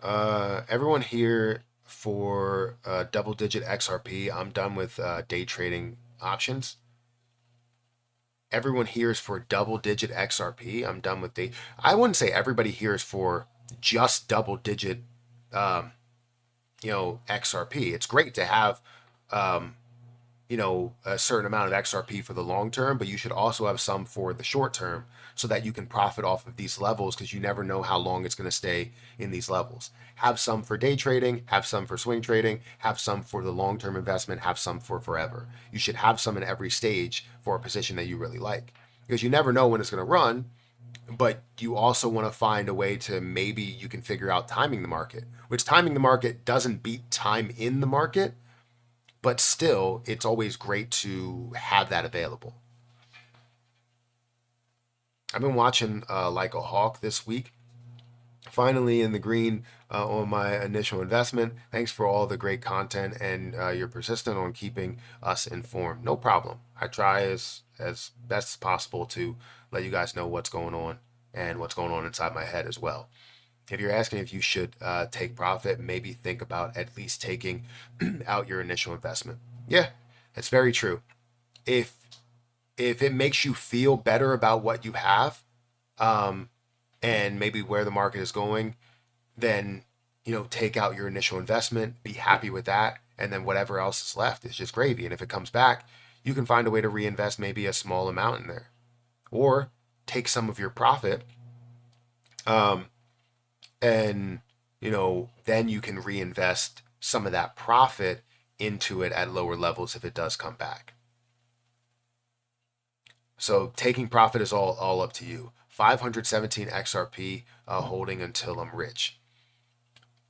Everyone here for double-digit XRP. I'm done with day trading options. Everyone here is for double-digit XRP. I'm done with day. I wouldn't say everybody here is for just double-digit, XRP. It's great to have, um, a certain amount of XRP for the long term, but you should also have some for the short term so that you can profit off of these levels because you never know how long it's going to stay in these levels. Have some for day trading, have some for swing trading, have some for the long term investment, have some for forever. You should have some in every stage for a position that you really like because you never know when it's going to run, but you also want to find a way to maybe you can figure out timing the market, which timing the market doesn't beat time in the market, but still, it's always great to have that available. I've been watching like a hawk this week. Finally in the green on my initial investment. Thanks for all the great content and you're persistent on keeping us informed. No problem. I try as best as possible to let you guys know what's going on and what's going on inside my head as well. If you're asking if you should take profit, maybe think about at least taking out your initial investment. Yeah, it's very true. If it makes you feel better about what you have, um, and maybe where the market is going, then take out your initial investment, be happy with that, and then whatever else is left is just gravy. And if it comes back, you can find a way to reinvest maybe a small amount in there, or take some of your profit. Um, and then you can reinvest some of that profit into it at lower levels if it does come back. So taking profit is all up to you. 517 XRP holding until I'm rich.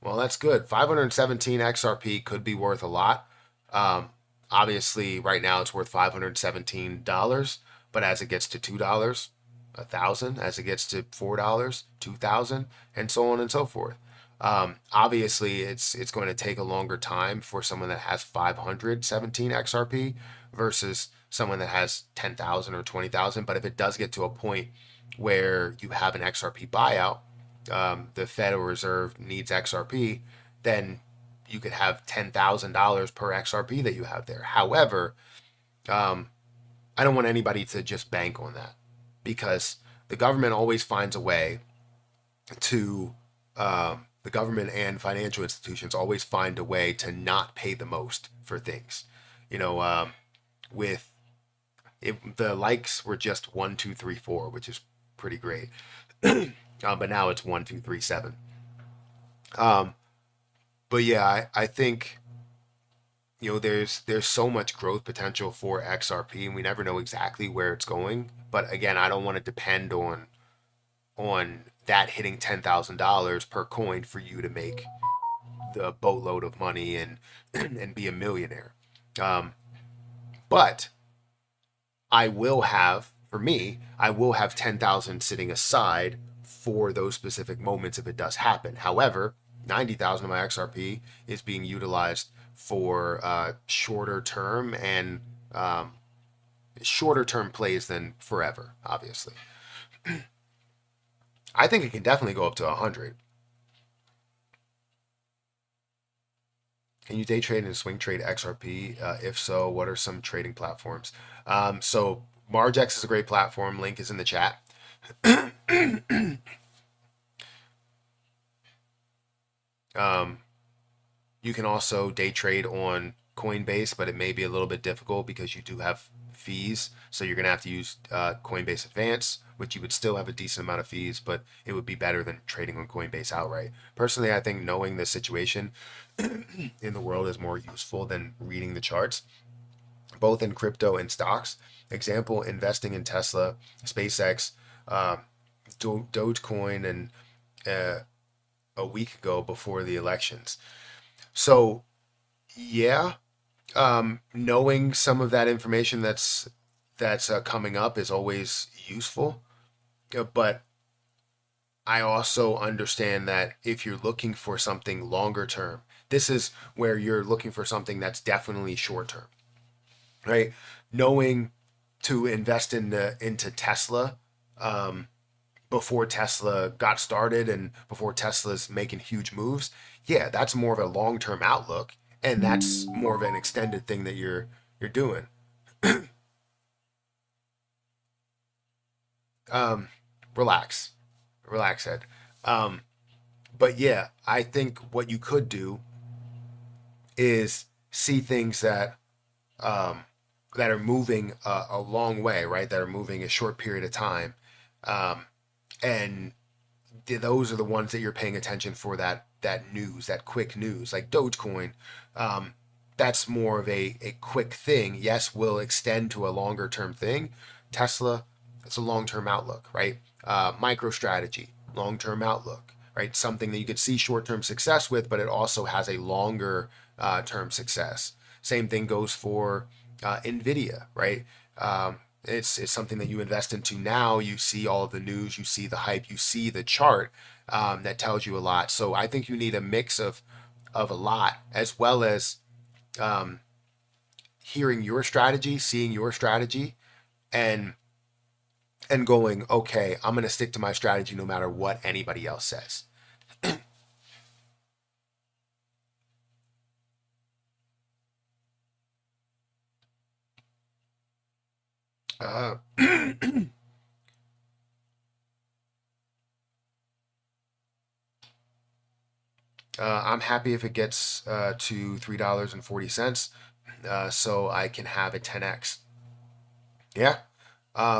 Well, that's good. 517 XRP could be worth a lot. Um, Obviously, right now it's worth $517, but as it gets to $2, 1,000, as it gets to $4, 2,000, and so on and so forth. Obviously, it's going to take a longer time for someone that has 517 XRP versus someone that has 10,000 or 20,000. But if it does get to a point where you have an XRP buyout, the Federal Reserve needs XRP, then you could have $10,000 per XRP that you have there. However, um, I don't want anybody to just bank on that because the government always finds a way to, the government and financial institutions always find a way to not pay the most for things. You know, with the likes were just 1, 2, 3, 4, which is pretty great. But now it's 1, 2, 3, 7. Um, but yeah, I think there's so much growth potential for XRP, and we never know exactly where it's going. But again, I don't want to depend on that hitting $10,000 per coin for you to make the boatload of money and and be a millionaire. Um, but I will have, for me, I will have 10,000 sitting aside for those specific moments if it does happen. However, 90,000 of my XRP is being utilized for shorter term and shorter term plays than forever, obviously. I think it can definitely go up to 100. Can you day trade and swing trade XRP? If so, what are some trading platforms? So Margex is a great platform. Link is in the chat. You can also day trade on Coinbase, but it may be a little bit difficult because you do have fees. So you're going to have to use Coinbase Advance, which you would still have a decent amount of fees, but it would be better than trading on Coinbase outright. Personally, I think knowing the situation in the world is more useful than reading the charts, both in crypto and stocks. Example, investing in Tesla, SpaceX, Dogecoin, and a week ago before the elections. So, yeah, knowing some of that information that's coming up is always useful. But I also understand that if you're looking for something longer term, this is where you're looking for something that's definitely short term, right? Knowing to invest into Tesla before Tesla got started and before Tesla's making huge moves, yeah, that's more of a long term outlook, and that's more of an extended thing that you're doing. um, Relax, relax, Ed. Um, but yeah, I think what you could do is see things um, that are moving a long way, right? That are moving a short period of time, um, and those are the ones that you're paying attention for. That news, that quick news, like Dogecoin. Um, that's more of a quick thing. Yes, will extend to a longer term thing. Tesla, it's a long term outlook, right? MicroStrategy, long term outlook, right? Something that you could see short term success with, but it also has a longer term success. Same thing goes for Nvidia, right? It's something that you invest into now. You see all of the news, you see the hype, you see the chart that tells you a lot. So I think you need a mix of a lot, as well as um, hearing your strategy, seeing your strategy, and going, okay, I'm gonna stick to my strategy no matter what anybody else says. Uh, I'm happy if it gets to $3.40, so I can have a 10x. Yeah.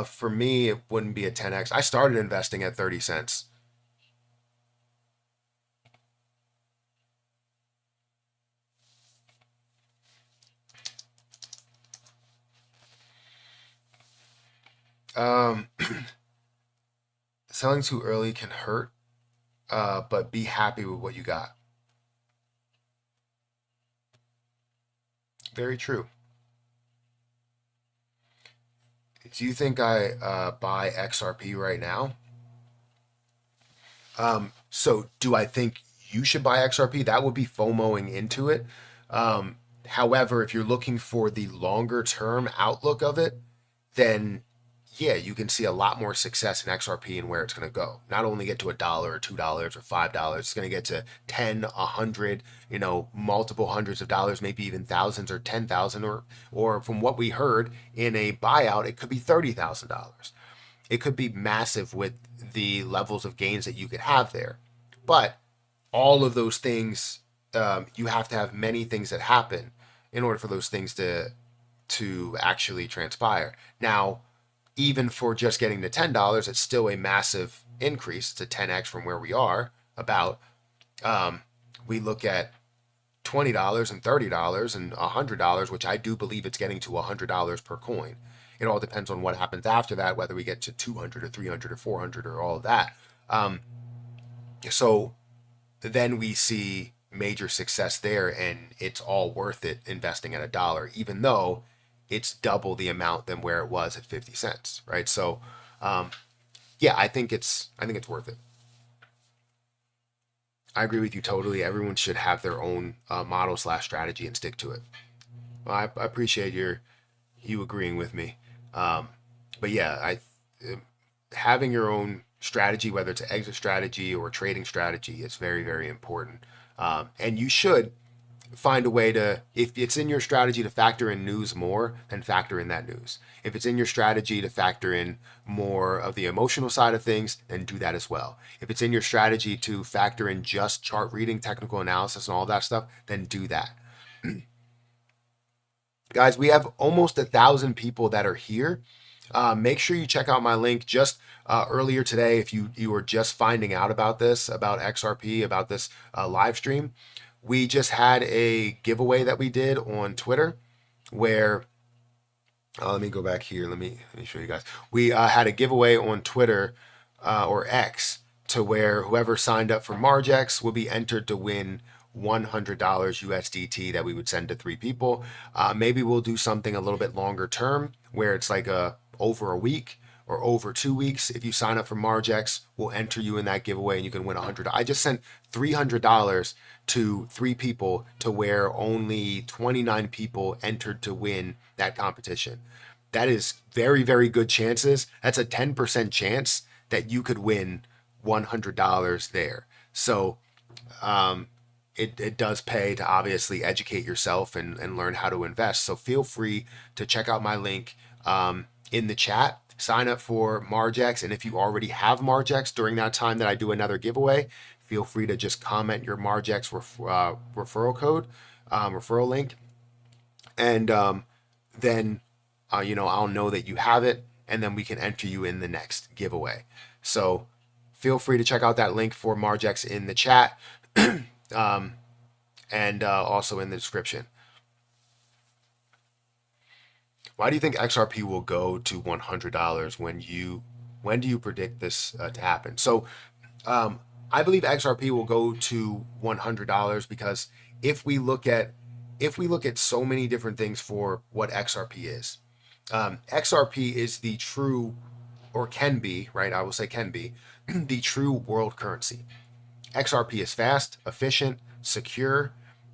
For me, it wouldn't be a 10x. I started investing at 30 cents. Um, Selling too early can hurt, but be happy with what you got. Very true. Do you think I buy XRP right now? So do I think you should buy XRP? That would be FOMOing into it. Um, However, if you're looking for the longer term outlook of it, then yeah, you can see a lot more success in XRP and where it's going to go. Not only get to $1 or $2 or $5, it's going to get to 10, 100, multiple hundreds of dollars, maybe even thousands or 10,000, or from what we heard in a buyout, it could be $30,000. It could be massive with the levels of gains that you could have there. But all of those things, you have to have many things that happen in order for those things to actually transpire. Now, even for just getting to $10, it's still a massive increase. It's a 10x from where we are. About we look at $20 and $30 and $100, which I do believe it's getting to $100 per coin. It all depends on what happens after that, whether we get to 200 or 300 or 400 or all of that. So then we see major success there, and it's all worth it investing at $1, even though it's double the amount than where it was at 50 cents, right? So, yeah, I think it's worth it. I agree with you totally. Everyone should have their own model / strategy and stick to it. Well, I appreciate you agreeing with me. But yeah, having your own strategy, whether it's an exit strategy or a trading strategy, is very, very important. And you should find a way to, if it's in your strategy to factor in news more, then factor in that news. If it's in your strategy to factor in more of the emotional side of things, then do that as well. If it's in your strategy to factor in just chart reading, technical analysis, and all that stuff, then do that. Guys, we have almost 1,000 people that are here. Make sure you check out my link just earlier today. If you were just finding out about this, about XRP, about this live stream, we just had a giveaway that we did on Twitter where, let me go back here. Let me show you guys. We had a giveaway on Twitter or X to where whoever signed up for Margex will be entered to win $100 USDT that we would send to 3 people. Maybe we'll do something a little bit longer term where it's like over a week or over 2 weeks. If you sign up for Margex, we'll enter you in that giveaway and you can win $100. I just sent $300 to 3 people to where only 29 people entered to win that competition. That is very, very good chances. That's a 10% chance that you could win $100 there. So, it does pay to obviously educate yourself and learn how to invest. So feel free to check out my link in the chat. Sign up for Margex. And if you already have Margex during that time that I do another giveaway, feel free to just comment your Margex referral code, referral link. And then, I'll know that you have it. And then we can enter you in the next giveaway. So feel free to check out that link for Margex in the chat. And also in the description. Why do you think XRP will go to $100 when do you predict this to happen? So I believe XRP will go to $100 because if we look at so many different things for what XRP is, XRP is the true, or can be, right? I will say can be, the true world currency. XRP is fast, efficient, secure.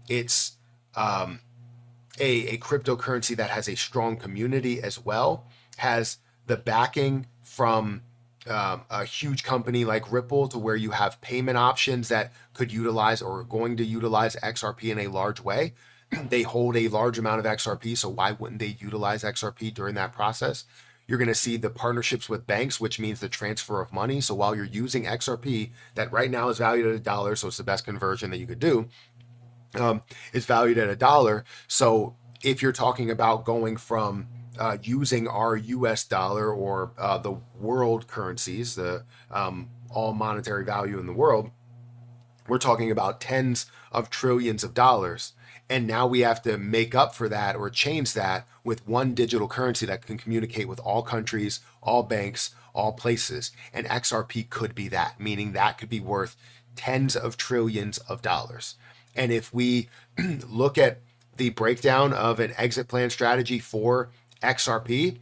It's a cryptocurrency that has a strong community as well, has the backing from a huge company like Ripple to where you have payment options that could utilize or are going to utilize XRP in a large way. They hold a large amount of XRP, so why wouldn't they utilize XRP during that process? You're going to see the partnerships with banks, which means the transfer of money. So while you're using XRP, that right now is valued at $1, so it's the best conversion that you could do, is valued at $1. So if you're talking about going from using our US dollar or the world currencies, the all monetary value in the world, we're talking about tens of trillions of dollars. And now we have to make up for that or change that with one digital currency that can communicate with all countries, all banks, all places. And XRP could be that, meaning that could be worth tens of trillions of dollars. And if we look at the breakdown of an exit plan strategy for XRP,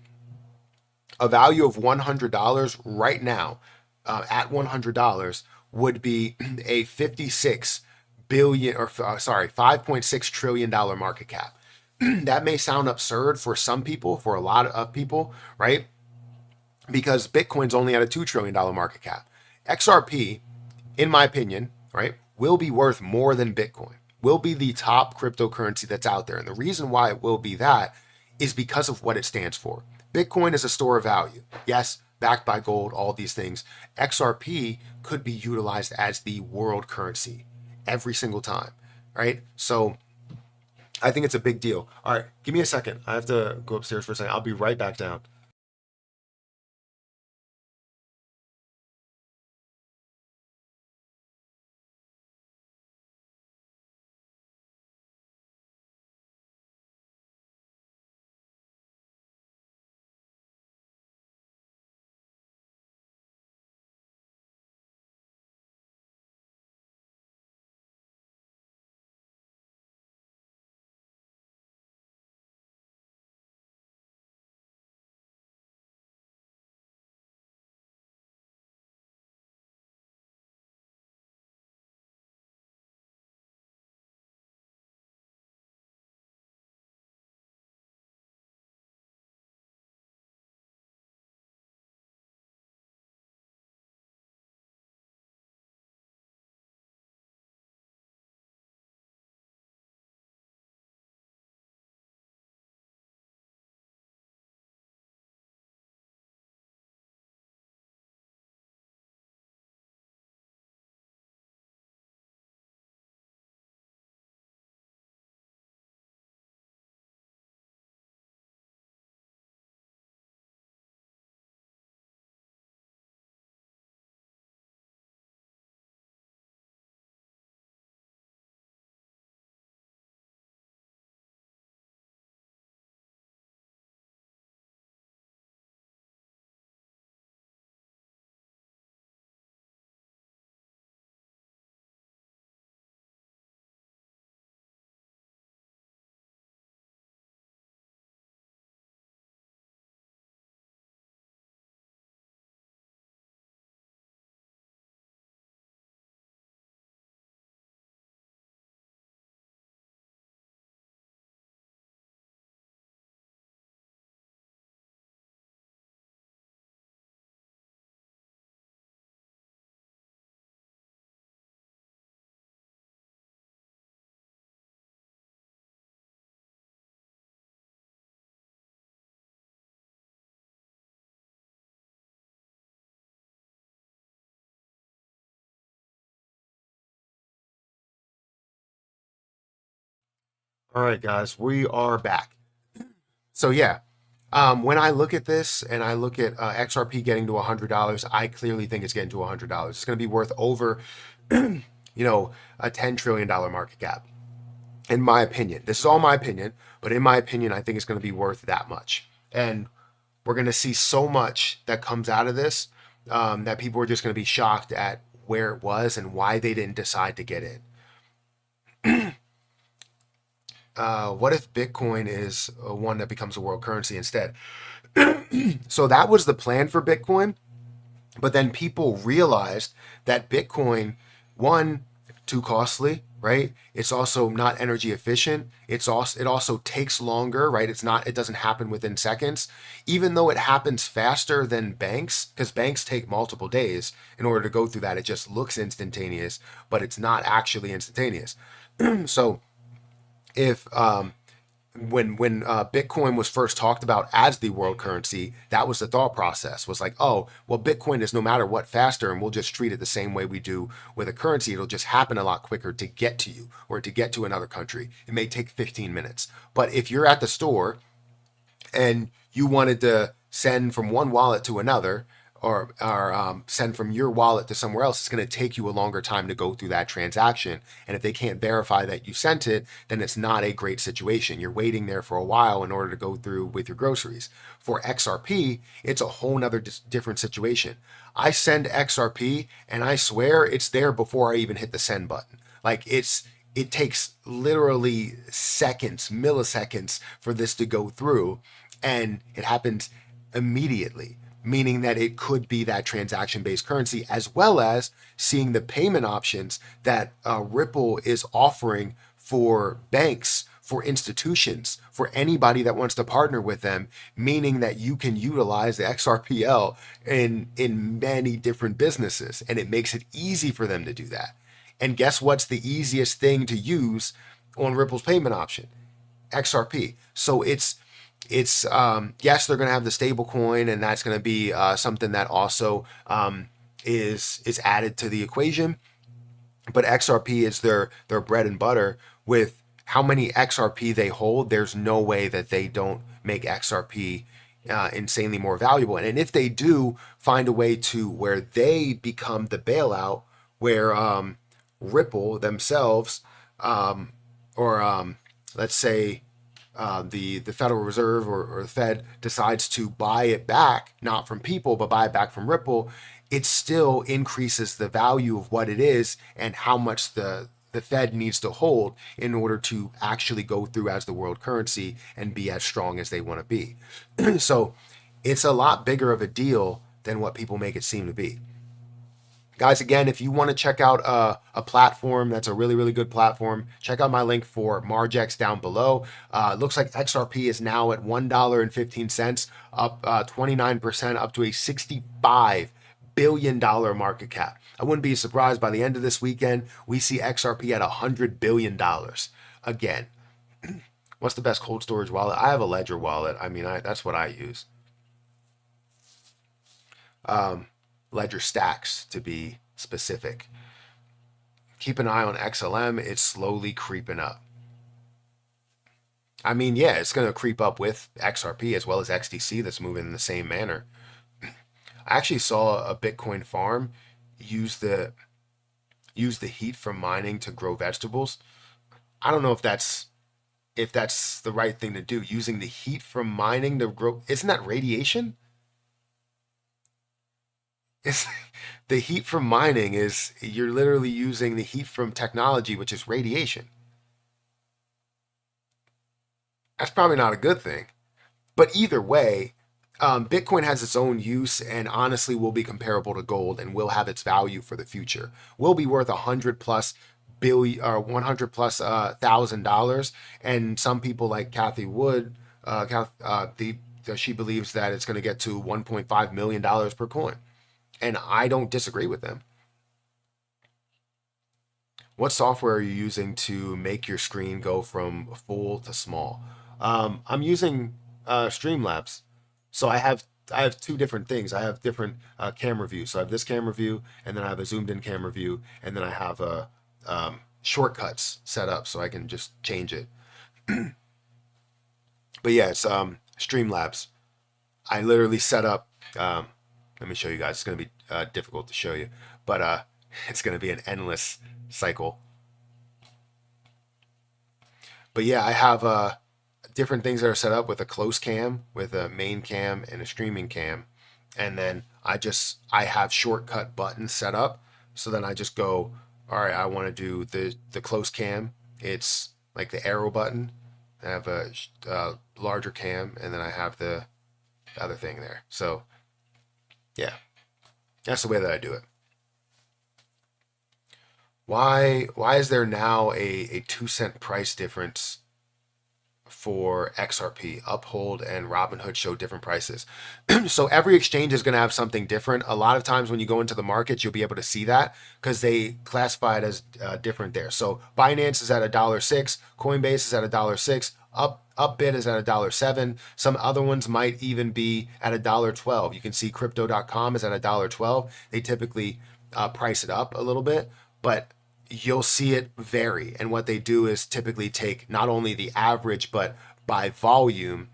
a value of $100 right now, at $100, would be a 56 billion, or sorry, $5.6 trillion market cap. That may sound absurd for some people, for a lot of people, right? Because Bitcoin's only at a $2 trillion market cap. XRP, in my opinion, right, will be worth more than Bitcoin, will be the top cryptocurrency that's out there. And the reason why it will be that is because of what it stands for. Bitcoin is a store of value. Yes, backed by gold, all these things. XRP could be utilized as the world currency every single time, right? So I think it's a big deal. All right, give me a second. I have to go upstairs for a second. I'll be right back down. All right, guys, we are back. So yeah, when I look at this and I look at XRP getting to $100, I clearly think it's getting to $100. It's going to be worth over, a $10 trillion market cap. In my opinion, this is all my opinion, but in my opinion, I think it's going to be worth that much. And we're going to see so much that comes out of this, that people are just going to be shocked at where it was and why they didn't decide to get in. What if Bitcoin is one that becomes a world currency instead? So that was the plan for Bitcoin, but then people realized that Bitcoin, one, too costly, right? It's also not energy efficient. It also takes longer, right? It doesn't happen within seconds, even though it happens faster than banks, because banks take multiple days in order to go through that. It just looks instantaneous, but it's not actually instantaneous. So if when Bitcoin was first talked about as the world currency, that was the thought process. Was like, oh, well, Bitcoin is no matter what faster, and we'll just treat it the same way we do with a currency. It'll just happen a lot quicker to get to you or to get to another country. It may take 15 minutes, but if you're at the store and you wanted to send from one wallet to another, or send from your wallet to somewhere else, it's going to take you a longer time to go through that transaction. And if they can't verify that you sent it, then it's not a great situation. You're waiting there for a while in order to go through with your groceries. For XRP, it's a whole nother different situation. I send XRP and I swear it's there before I even hit the send button. Like it takes literally seconds, milliseconds for this to go through, and it happens immediately, meaning that it could be that transaction based currency, as well as seeing the payment options that Ripple is offering for banks, for institutions, for anybody that wants to partner with them, meaning that you can utilize the XRPL in many different businesses, and it makes it easy for them to do that. And guess what's the easiest thing to use on Ripple's payment option? XRP. So it's yes, they're going to have the stable coin, and that's going to be something that also is added to the equation. But XRP is their bread and butter. With how many XRP they hold, there's no way that they don't make XRP insanely more valuable. And if they do find a way to where they become the bailout, where Ripple themselves, or let's say the Federal Reserve or the Fed decides to buy it back, not from people, but buy it back from Ripple, it still increases the value of what it is and how much the Fed needs to hold in order to actually go through as the world currency and be as strong as they want to be. So it's a lot bigger of a deal than what people make it seem to be. Guys, again, if you want to check out a platform that's a really, really good platform, check out my link for Margex down below. It looks like XRP is now at $1.15, up 29%, up to a $65 billion market cap. I wouldn't be surprised by the end of this weekend, we see XRP at $100 billion again. What's the best cold storage wallet? I have a Ledger wallet. I mean, that's what I use. Ledger Stacks, to be specific. Keep an eye on XLM. It's slowly creeping up. I mean, yeah, it's going to creep up with XRP as well as XDC that's moving in the same manner. I actually saw a Bitcoin farm use the heat from mining to grow vegetables. I don't know if that's the right thing to do. Using the heat from mining to grow, isn't that radiation? It's the heat from mining is you're literally using the heat from technology, which is radiation. That's probably not a good thing. But either way, Bitcoin has its own use and honestly will be comparable to gold and will have its value for the future. Will be worth 100+ billion or 100+ $1,000. And some people like Kathy Wood, she believes that it's going to get to $1.5 million per coin. And I don't disagree with them. What software are you using to make your screen go from full to small? I'm using Streamlabs. So I have two different things. I have different camera views. So I have this camera view, and then I have a zoomed in camera view, and then I have shortcuts set up so I can just change it. But yeah, it's Streamlabs. I literally set up. Let me show you guys. It's going to be difficult to show you, but it's going to be an endless cycle. But yeah, I have different things that are set up with a close cam, with a main cam, and a streaming cam. And then I have shortcut buttons set up. So then I just go, all right, I want to do the close cam. It's like the arrow button. I have a larger cam, and then I have the other thing there. So yeah, that's the way that I do it. Why is there now a 2 cent price difference for XRP? Uphold and Robinhood show different prices. So every exchange is going to have something different. A lot of times when you go into the markets, you'll be able to see that because they classify it as different there. So Binance is at $1.06, Coinbase is at $1.06, Upbit is at $1.07. Some other ones might even be at $1.12. You can see Crypto.com is at $1.12. They typically price it up a little bit, but you'll see it vary. And what they do is typically take not only the average, but by volume.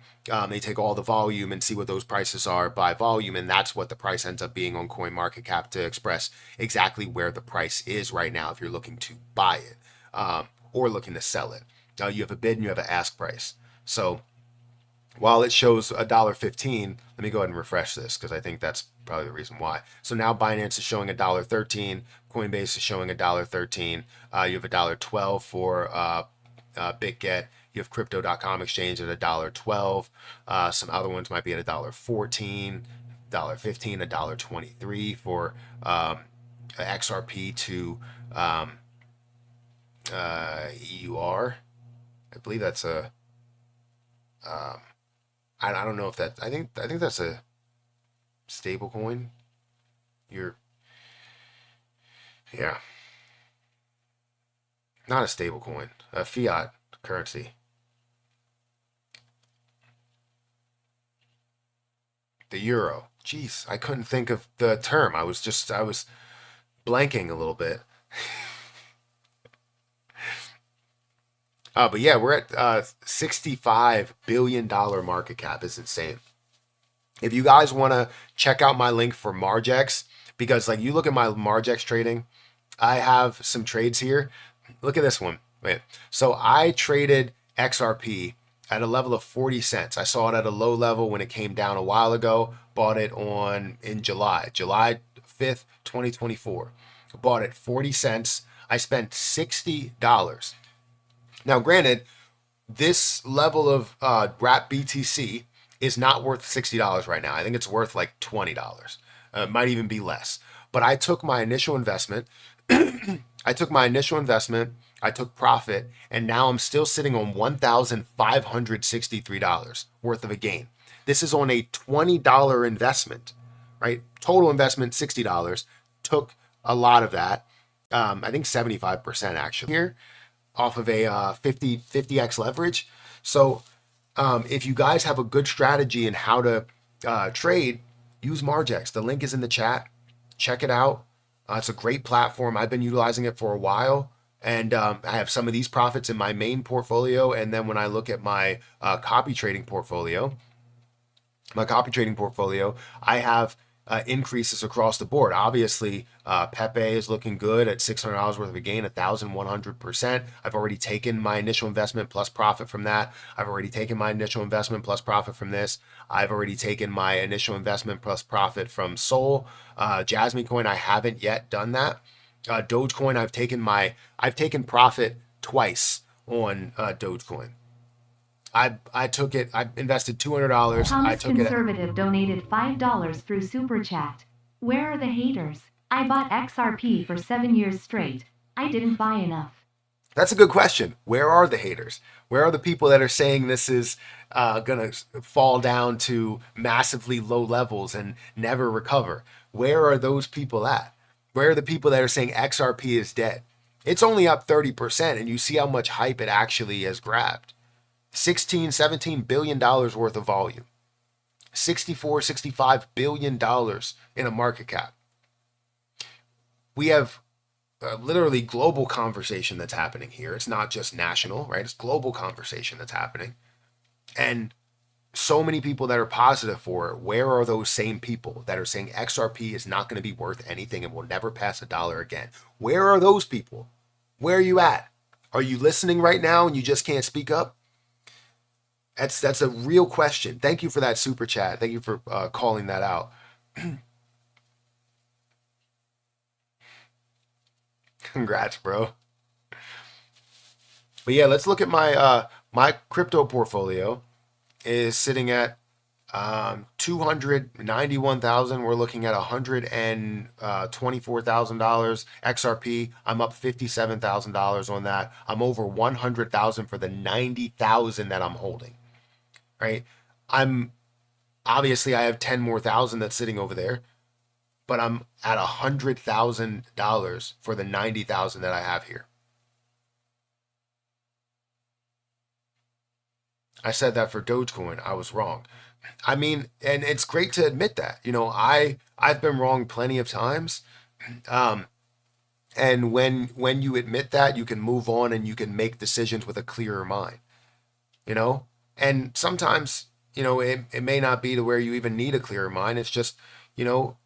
They take all the volume and see what those prices are by volume, and that's what the price ends up being on CoinMarketCap to express exactly where the price is right now if you're looking to buy it or looking to sell it. You have a bid and you have an ask price. So while it shows $1.15, let me go ahead and refresh this because I think that's probably the reason why. So now Binance is showing $1.13, Coinbase is showing $1.13. You have $1.12 for BitGet. You have Crypto.com exchange at $1.12. Some other ones might be at $1.14, $1.15, $1.23 for XRP to EUR. I believe that's a. I don't know if that. I think that's a stable coin. You're yeah, not a stable coin, a fiat currency. The euro. Jeez, I couldn't think of the term. I was blanking a little bit. But yeah, we're at $65 billion market cap. It's insane. If you guys want to check out my link for Margex, because like you look at my Margex trading, I have some trades here. Look at this one. Wait. So I traded XRP at a level of 40 cents. I saw it at a low level when it came down a while ago. Bought it in July 5th, 2024. Bought it 40 cents. I spent $60. Now, granted, this level of wrap BTC is not worth $60 right now. I think it's worth like $20. It might even be less. But I took my initial investment. I took profit, and now I'm still sitting on $1,563 worth of a gain. This is on a $20 investment, right? Total investment $60. Took a lot of that. I think 75% actually here off of a 50x leverage. So if you guys have a good strategy in how to trade, use Margex. The link is in the chat. Check it out. It's a great platform. I've been utilizing it for a while, and I have some of these profits in my main portfolio. And then when I look at my copy trading portfolio, I have increases across the board. Obviously, Pepe is looking good at $600 worth of a gain, 1,100%. I've already taken my initial investment plus profit from that. I've already taken my initial investment plus profit from this. I've already taken my initial investment plus profit from Sol. Jasmine Coin, I haven't yet done that. Dogecoin, I've taken profit twice on Dogecoin. I took it. I invested $200. I Thomas took it. Conservative donated $5 through Super Chat. Where are the haters? I bought XRP for 7 years straight. I didn't buy enough. That's a good question. Where are the haters? Where are the people that are saying this is going to fall down to massively low levels and never recover? Where are those people at? Where are the people that are saying XRP is dead? It's only up 30%, and you see how much hype it actually has grabbed. $16-17 billion worth of volume. $64-65 billion in a market cap. We have literally global conversation that's happening here. It's not just national, right? It's global conversation that's happening. And so many people that are positive for it. Where are those same people that are saying XRP is not going to be worth anything and will never pass $1 again? Where are those people? Where are you at? Are you listening right now and you just can't speak up? That's a real question. Thank you for that super chat. Thank you for calling that out. Congrats, bro. But yeah, let's look at my crypto portfolio is sitting at 291,000. We're looking at $124,000 XRP. I'm up $57,000 on that. I'm over 100,000 for the 90,000 that I'm holding. Right? I have 10 more thousand that's sitting over there, but I'm at $100,000 for the 90,000 that I have here. I said that for Dogecoin. I was wrong. I mean, and it's great to admit that. I've been wrong plenty of times. And when you admit that, you can move on and you can make decisions with a clearer mind. And sometimes, it may not be to where you even need a clearer mind. It's just, you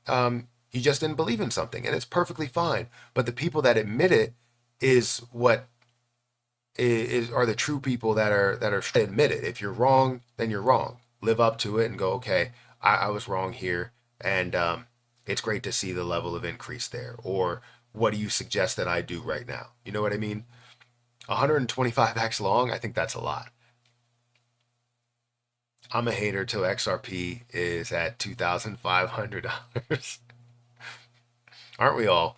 just didn't believe in something, and it's perfectly fine. But the people that admit it is what are the true people that are admit it. If you're wrong, then you're wrong. Live up to it and go, okay, I was wrong here, and it's great to see the level of increase there. Or what do you suggest that I do right now? You know what I mean? 125x long, I think that's a lot. I'm a hater till XRP is at $2,500. Aren't we all?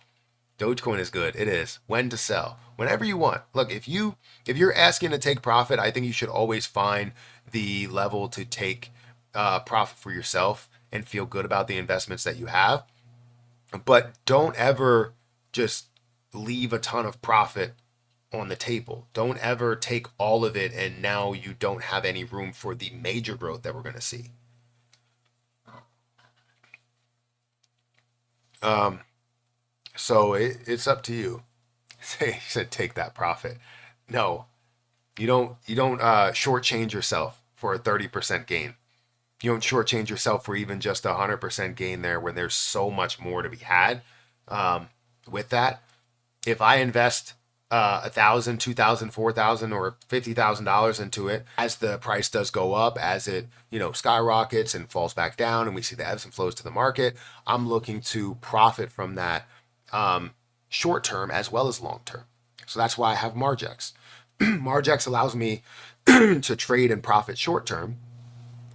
Dogecoin is good. It is. When to sell? Whenever you want. Look, if you're asking to take profit, I think you should always find the level to take profit for yourself and feel good about the investments that you have. But don't ever just leave a ton of profit on the table. Don't ever take all of it and now you don't have any room for the major growth that we're going to see. So it's up to you. He said, take that profit. No, you don't shortchange yourself for a 30% gain. You don't shortchange yourself for even just a 100% gain there when there's so much more to be had with that. If I invest $1,000, $2,000, $4,000, or $50,000 into it, as the price does go up, as it skyrockets and falls back down, and we see the ebbs and flows to the market, I'm looking to profit from that short term as well as long term. So that's why I have Margex. Margex allows me to trade and profit short term,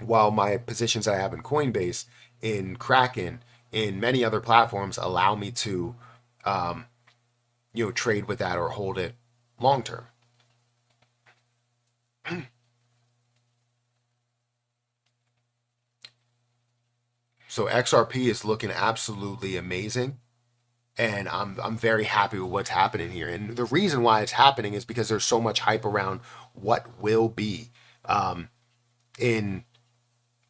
while my positions I have in Coinbase, in Kraken, in many other platforms allow me to trade with that or hold it long term. So XRP is looking absolutely amazing, and I'm very happy with what's happening here. And the reason why it's happening is because there's so much hype around what will be in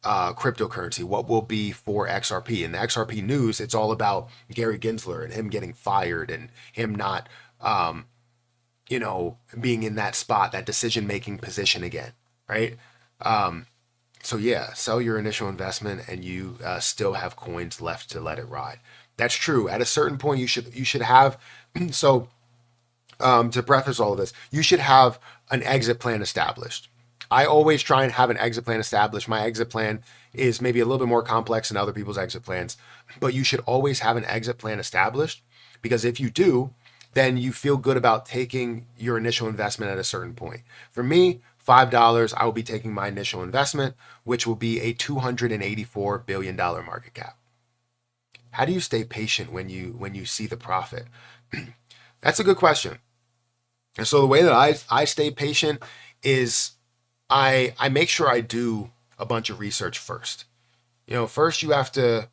cryptocurrency, what will be for XRP. And the XRP news, it's all about Gary Gensler and him getting fired and him not, being in that spot, that decision-making position again, right? So yeah, sell your initial investment and you still have coins left to let it ride. That's true. At a certain point, you should have, so to preface all of this, you should have an exit plan established. I always try and have an exit plan established. My exit plan is maybe a little bit more complex than other people's exit plans, but you should always have an exit plan established, because if you do, then you feel good about taking your initial investment at a certain point. For me, $5, I will be taking my initial investment, which will be a $284 billion market cap. How do you stay patient when you see the profit? That's a good question. And so the way that I stay patient is I make sure I do a bunch of research first. First you have to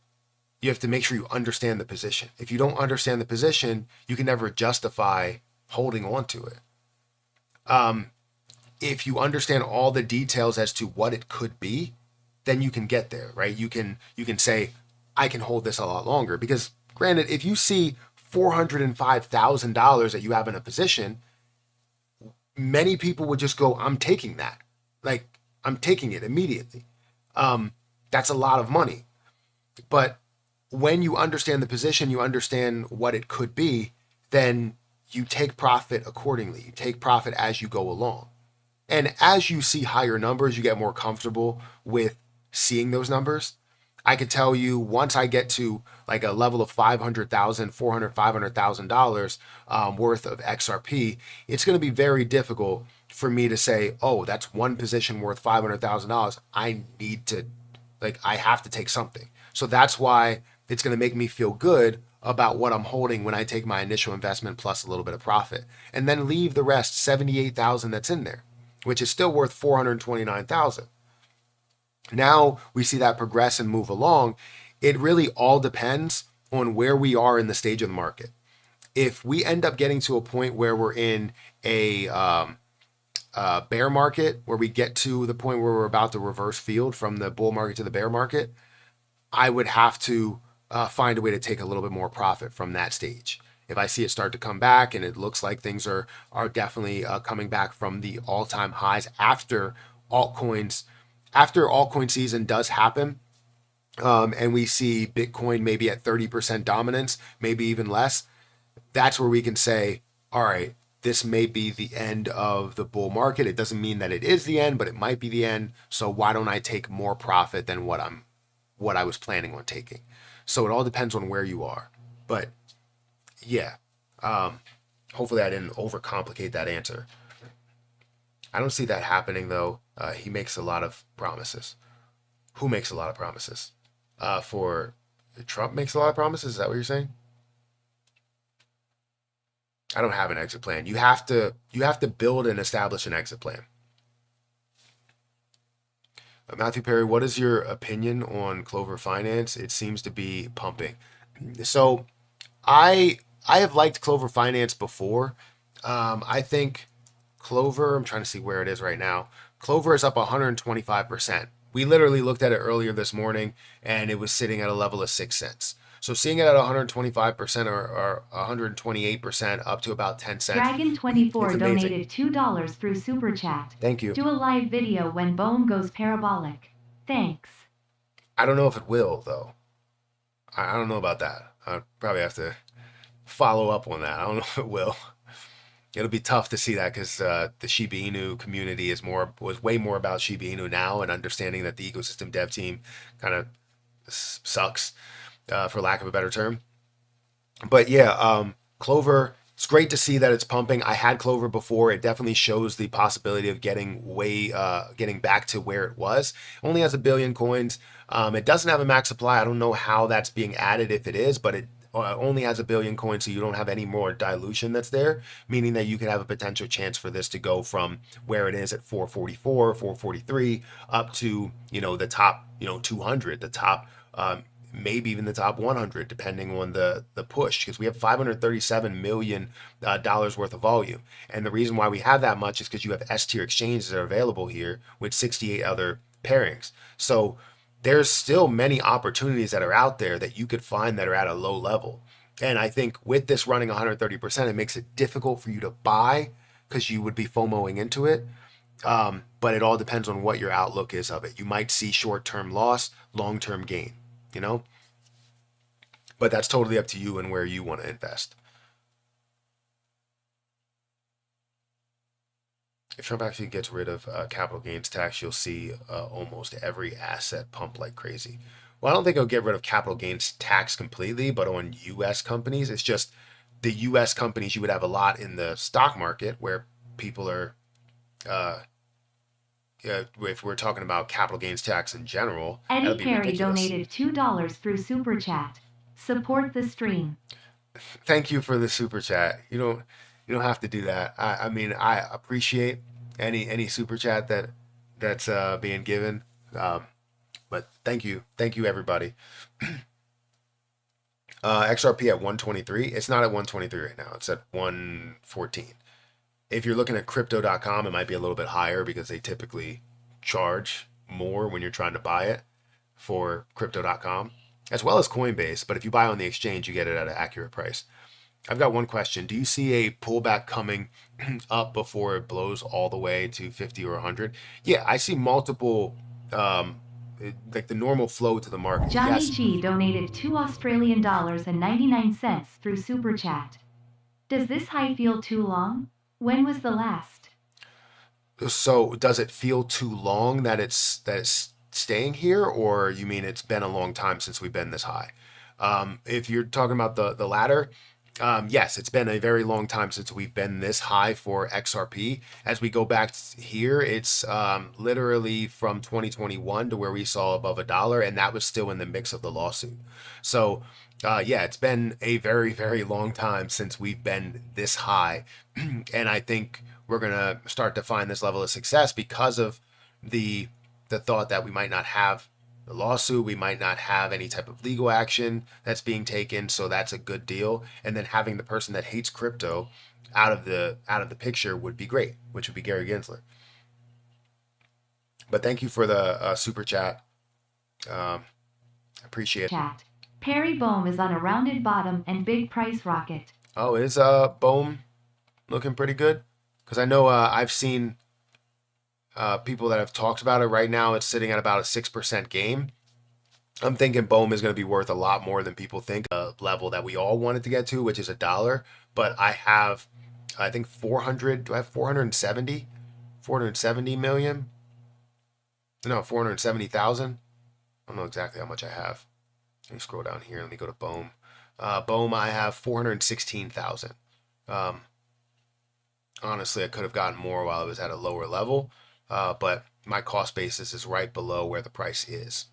make sure you understand the position. If you don't understand the position, you can never justify holding on to it. If you understand all the details as to what it could be, then you can get there, right? You can say, I can hold this a lot longer. Because granted, if you see $405,000 that you have in a position, many people would just go, I'm taking that. Like, I'm taking it immediately. That's a lot of money. But when you understand the position, you understand what it could be, then you take profit accordingly. You take profit as you go along. And as you see higher numbers, you get more comfortable with seeing those numbers. I could tell you, once I get to like a level of $500,000, $500,000 worth of XRP, it's going to be very difficult for me to say, oh, that's one position worth $500,000. I have to take something. So that's why it's going to make me feel good about what I'm holding when I take my initial investment plus a little bit of profit, and then leave the rest, 78,000 that's in there, which is still worth 429,000. Now we see that progress and move along. It really all depends on where we are in the stage of the market. If we end up getting to a point where we're in a bear market, where we get to the point where we're about to reverse field from the bull market to the bear market, I would have to find a way to take a little bit more profit from that stage. If I see it start to come back and it looks like things are definitely coming back from the all-time highs after altcoin season does happen, and we see Bitcoin maybe at 30% dominance, maybe even less, that's where we can say, all right, this may be the end of the bull market. It doesn't mean that it is the end, but it might be the end. So why don't I take more profit than what I was planning on taking? So it all depends on where you are. But yeah, hopefully I didn't overcomplicate that answer. I don't see that happening though. He makes a lot of promises. Who makes a lot of promises? For Trump makes a lot of promises. Is that what you're saying? I don't have an exit plan. You have to build and establish an exit plan. Matthew Perry, what is your opinion on Clover Finance? It seems to be pumping. So I have liked Clover Finance before. I think Clover, I'm trying to see where it is right now. Clover is up 125%. We literally looked at it earlier this morning and it was sitting at a level of 6 cents. So seeing it at 125% or 128% up to about 10 cents. Dragon24 donated $2 through Super Chat. Thank you. Do a live video when Bohm goes parabolic. Thanks. I don't know if it will, though. I don't know about that. I'll probably have to follow up on that. I don't know if it will. It'll be tough to see that because the Shiba Inu community was way more about Shiba Inu now, and understanding that the ecosystem dev team kind of sucks, for lack of a better term. But yeah, Clover, it's great to see that it's pumping. I had Clover before. It definitely shows the possibility of getting back to where it was. It only has 1 billion coins. It doesn't have a max supply. I don't know how that's being added if it is, but it only has 1 billion coins, so you don't have any more dilution that's there, meaning that you could have a potential chance for this to go from where it is at 444, 443 up to, the top, 200, the top, maybe even the top 100, depending on the push, because we have $537 million worth of volume. And the reason why we have that much is because you have S-tier exchanges that are available here with 68 other pairings. So there's still many opportunities that are out there that you could find that are at a low level. And I think with this running 130%, it makes it difficult for you to buy because you would be FOMOing into it. But it all depends on what your outlook is of it. You might see short-term loss, long-term gain, But that's totally up to you and where you want to invest. If Trump actually gets rid of capital gains tax, you'll see almost every asset pump like crazy. Well, I don't think he'll get rid of capital gains tax completely, but on U.S. companies, it's just the U.S. companies you would have a lot in the stock market where people are, if we're talking about capital gains tax in general, Eddie Perry donated $2 through Super Chat. Support the stream. Thank you for the super chat. You don't have to do that. I mean, I appreciate any super chat that's being given. But thank you everybody. XRP at 123. It's not at 123 right now. It's at 114. If you're looking at crypto.com, it might be a little bit higher because they typically charge more when you're trying to buy it for crypto.com, as well as Coinbase. But if you buy on the exchange, you get it at an accurate price. I've got one question. Do you see a pullback coming up before it blows all the way to 50 or 100? Yeah, I see multiple, like the normal flow to the market. Johnny Yes. G donated $2.99 through Super Chat. Does this high feel too long? When was the last? So does it feel too long that it's staying here, or you mean it's been a long time since we've been this high? If you're talking about the latter, yes, it's been a very long time since we've been this high for XRP. As we go back here, it's literally from 2021 to where we saw above $1, and that was still in the mix of the lawsuit. So yeah, it's been a very, very long time since we've been this high. And I think we're going to start to find this level of success because of the thought that we might not have the lawsuit, we might not have any type of legal action that's being taken, so that's a good deal. And then having the person that hates crypto out of the picture would be great, which would be Gary Gensler. But thank you for the super chat. Appreciate it. Perry Bohm is on a rounded bottom and big price rocket. Oh, is Bohm looking pretty good? Because I know I've seen people that have talked about it. Right now, it's sitting at about a 6% gain. I'm thinking Bohm is going to be worth a lot more than people think. A level that we all wanted to get to, which is $1. But I have I think 400. Do I have 470? 470 million? No, 470,000. I don't know exactly how much I have. Let me scroll down here. Let me go to Bohm. Bohm, I have 416,000. Um, Honestly, I could have gotten more while it was at a lower level, but my cost basis is right below where the price is.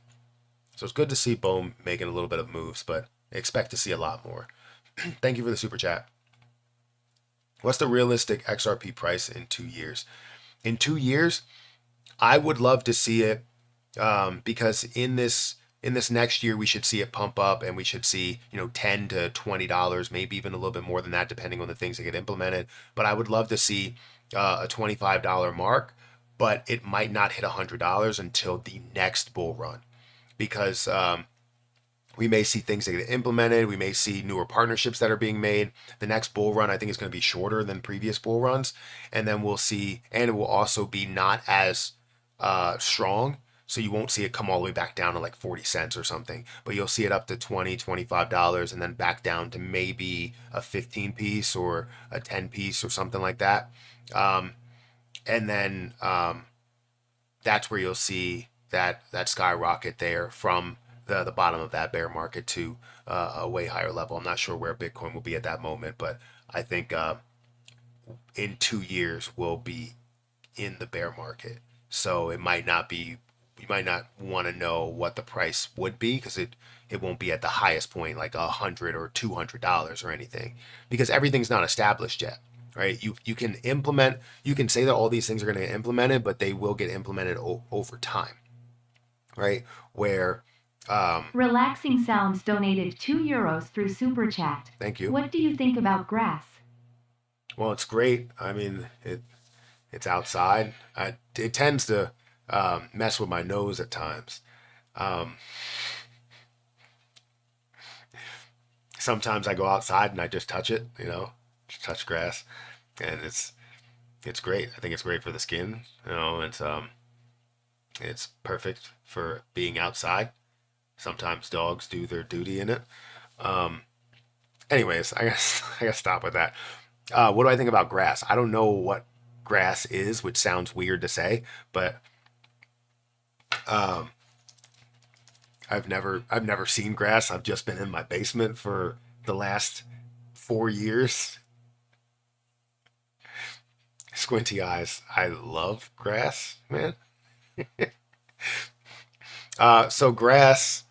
So it's good to see Bohm making a little bit of moves, but expect to see a lot more. Thank you for the super chat. What's the realistic XRP price in 2 years? In 2 years, I would love to see it because in this next year we should see it pump up, and we should see $10 to $20, maybe even a little bit more than that, depending on the things that get implemented. But I would love to see a $25 mark, but it might not hit $100 until the next bull run, because we may see things that get implemented. We may see newer partnerships that are being made. The next bull run, I think, is going to be shorter than previous bull runs. And then we'll see, and it will also be not as strong. So you won't see it come all the way back down to like 40 cents or something, but you'll see it up to $20, $25 and then back down to maybe a 15 piece or a 10 piece or something like that. And then that's where you'll see that skyrocket there from the bottom of that bear market to a way higher level. I'm not sure where Bitcoin will be at that moment, but I think in 2 years we'll be in the bear market. So it might not be, you might not want to know what the price would be, because it won't be at the highest point like $100 or $200 or anything, because everything's not established yet. Right? You can implement, you can say that all these things are going to get implemented, but they will get implemented over time, right? Where Relaxing Sounds donated €2 through Super Chat. Thank you. What do you think about grass? Well, it's great. I mean, it's outside. It tends to mess with my nose at times. Sometimes I go outside and I just touch it, just touch grass, and it's great. I think it's great for the skin. It's perfect for being outside. Sometimes dogs do their duty in it. Anyways, I gotta stop with that. What do I think about grass? I don't know what grass is, which sounds weird to say, but I've never seen grass. I've just been in my basement for the last 4 years. Squinty eyes. I love grass, man. So grass,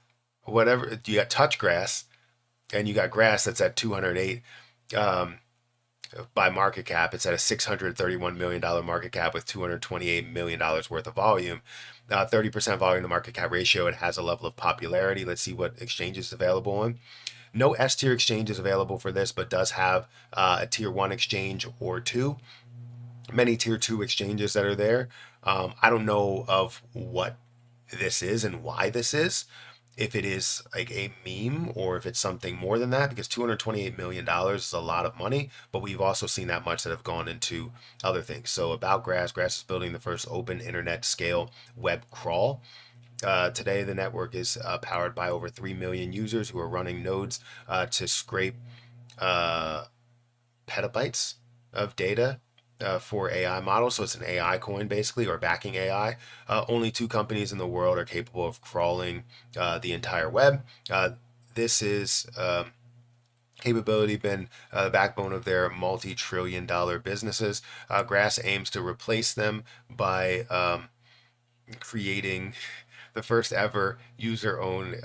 whatever, you got touch grass, and you got grass that's at 208 by market cap. It's at a $631 million market cap with $228 million worth of volume. 30% volume to market cap ratio. It has a level of popularity. Let's see what exchanges is available on. No S tier exchange is available for this, but does have a tier 1 exchange or two. Many tier 2 exchanges that are there. I don't know of what this is and why this is. If it is like a meme or if it's something more than that, because $228 million is a lot of money, but we've also seen that much that have gone into other things. So about Grass is building the first open internet scale web crawl. Today, the network is powered by over 3 million users who are running nodes to scrape petabytes of data for AI models. So it's an AI coin basically, or backing AI. Only 2 companies in the world are capable of crawling the entire web. This is capability been the backbone of their multi-trillion-dollar businesses. Grass aims to replace them by creating the first ever user-owned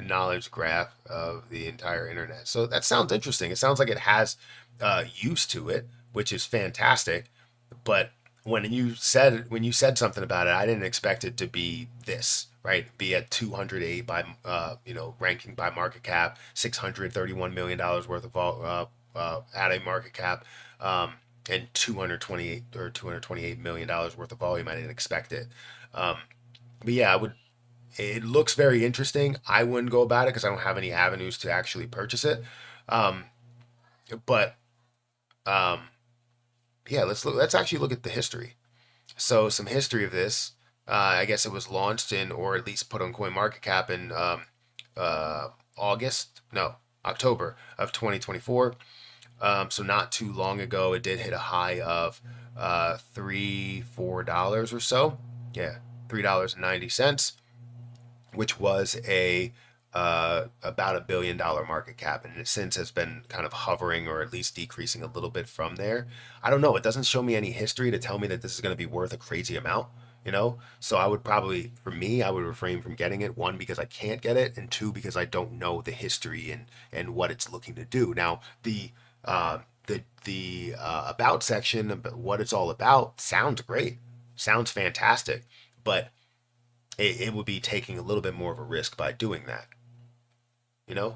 knowledge graph of the entire internet. So that sounds interesting. It sounds like it has use to it, which is fantastic. But when you said something about it, I didn't expect it to be this, right? Be at 208 by ranking by market cap, $631 million worth of at a market cap, and 228 or $228 million worth of volume. I didn't expect it. But yeah, it looks very interesting. I wouldn't go about it because I don't have any avenues to actually purchase it. But yeah, let's actually look at the history. So some history of this. I guess it was launched or at least put on CoinMarketCap in October of 2024. So not too long ago, it did hit a high of $3-4 or so. Yeah, $3.90, which was a about $1 billion market cap, and it since has been kind of hovering or at least decreasing a little bit from there. I don't know. It doesn't show me any history to tell me that this is going to be worth a crazy amount. So I would probably, for me, I would refrain from getting it. One, because I can't get it, and two, because I don't know the history and what it's looking to do. Now, the about section, what it's all about, sounds great, sounds fantastic, but it would be taking a little bit more of a risk by doing that. You know,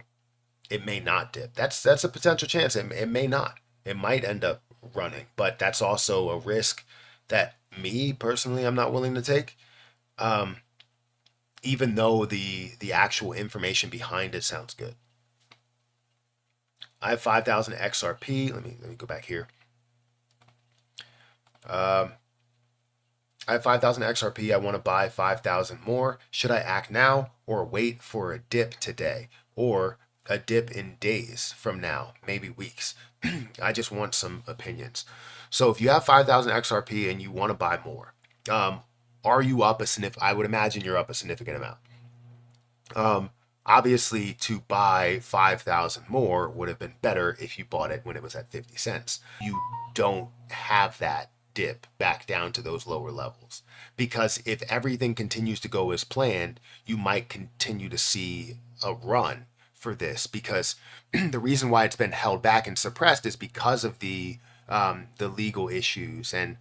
it may not dip. That's a potential chance. It may not. It might end up running, but that's also a risk that me personally I'm not willing to take. Um, Even though the actual information behind it sounds good. I have 5,000 XRP. Let me go back here. Um, I have 5,000 XRP. I want to buy 5,000 more. Should I act now or wait for a dip today or a dip in days from now, maybe weeks? I just want some opinions. So if you have 5,000 XRP and you want to buy more, are you up a significant? I would imagine you're up a significant amount. Obviously, to buy 5,000 more would have been better if you bought it when it was at 50 cents. You don't have that dip back down to those lower levels, because if everything continues to go as planned, you might continue to see a run for this, because the reason why it's been held back and suppressed is because of the legal issues and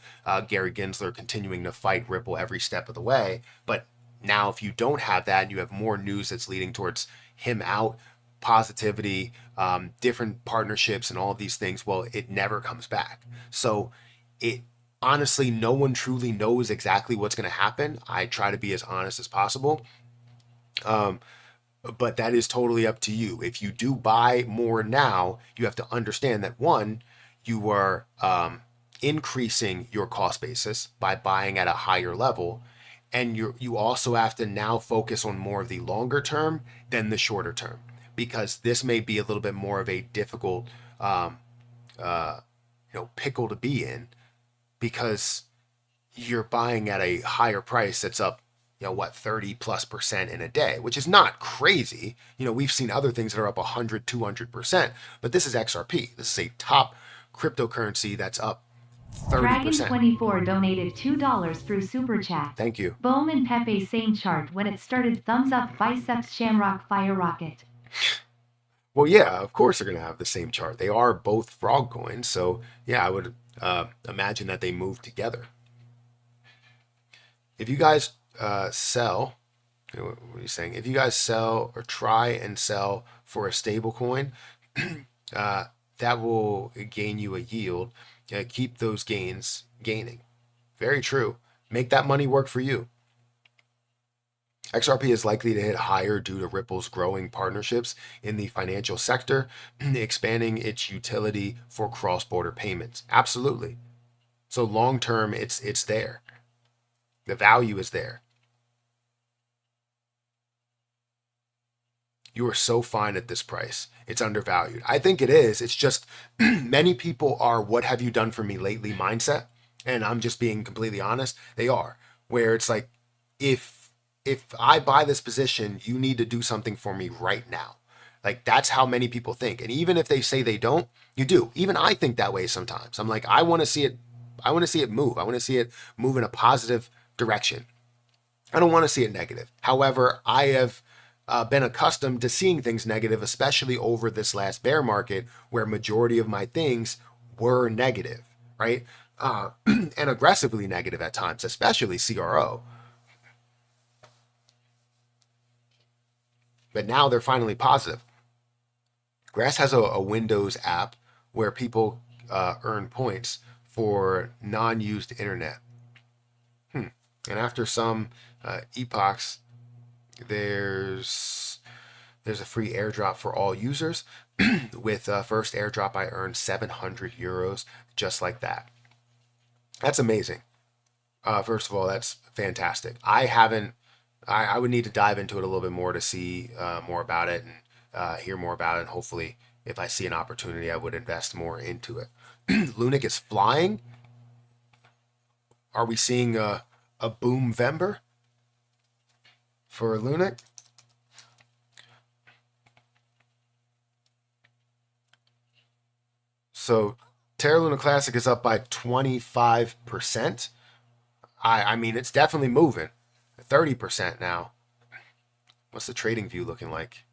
Gary Gensler continuing to fight Ripple every step of the way. But now, if you don't have that and you have more news that's leading towards him out, positivity, different partnerships, and all of these things, well, it never comes back. So, it honestly, no one truly knows exactly what's going to happen. I try to be as honest as possible. Um, but that is totally up to you. If you do buy more now, you have to understand that one, you are increasing your cost basis by buying at a higher level, and you also have to now focus on more of the longer term than the shorter term, because this may be a little bit more of a difficult pickle to be in, because you're buying at a higher price that's up, 30+% in a day, which is not crazy. We've seen other things that are up 100, 200%, but this is XRP. This is a top cryptocurrency that's up 30%. Dragon24 donated $2 through Super Chat. Thank you. Bohm and Pepe same chart when it started, thumbs up, biceps, shamrock, fire rocket. Well, yeah, of course they're going to have the same chart. They are both frog coins, so yeah, I would imagine that they move together. If you guys sell, what are you saying? If you guys sell or try and sell for a stable coin, that will gain you a yield. Keep those gains gaining. Very true. Make that money work for you. XRP is likely to hit higher due to Ripple's growing partnerships in the financial sector, expanding its utility for cross-border payments. Absolutely. So long term, it's there. The value is there. You are so fine at this price. It's undervalued. I think it is. It's just many people are what have you done for me lately mindset. And I'm just being completely honest. They are. Where it's like, if I buy this position, you need to do something for me right now. Like, that's how many people think. And even if they say they don't, you do. Even I think that way sometimes. I'm like, I want to see it. I want to see it move. I want to see it move in a positive direction. I don't want to see it negative. However, I have been accustomed to seeing things negative, especially over this last bear market, where majority of my things were negative, right? And aggressively negative at times, especially CRO. But now they're finally positive. Grass has a Windows app where people earn points for non-used internet. And after some epochs, there's a free airdrop for all users. With first airdrop, I earned 700 euros just like that. That's amazing. First of all, that's fantastic. I would need to dive into it a little bit more to see more about it and hear more about it, and hopefully if I see an opportunity, I would invest more into it. Lunic is flying. Are we seeing a boom Vember for Lunic? So Terra Luna Classic is up by 25%. I mean, it's definitely moving. 30% now. What's the trading view looking like?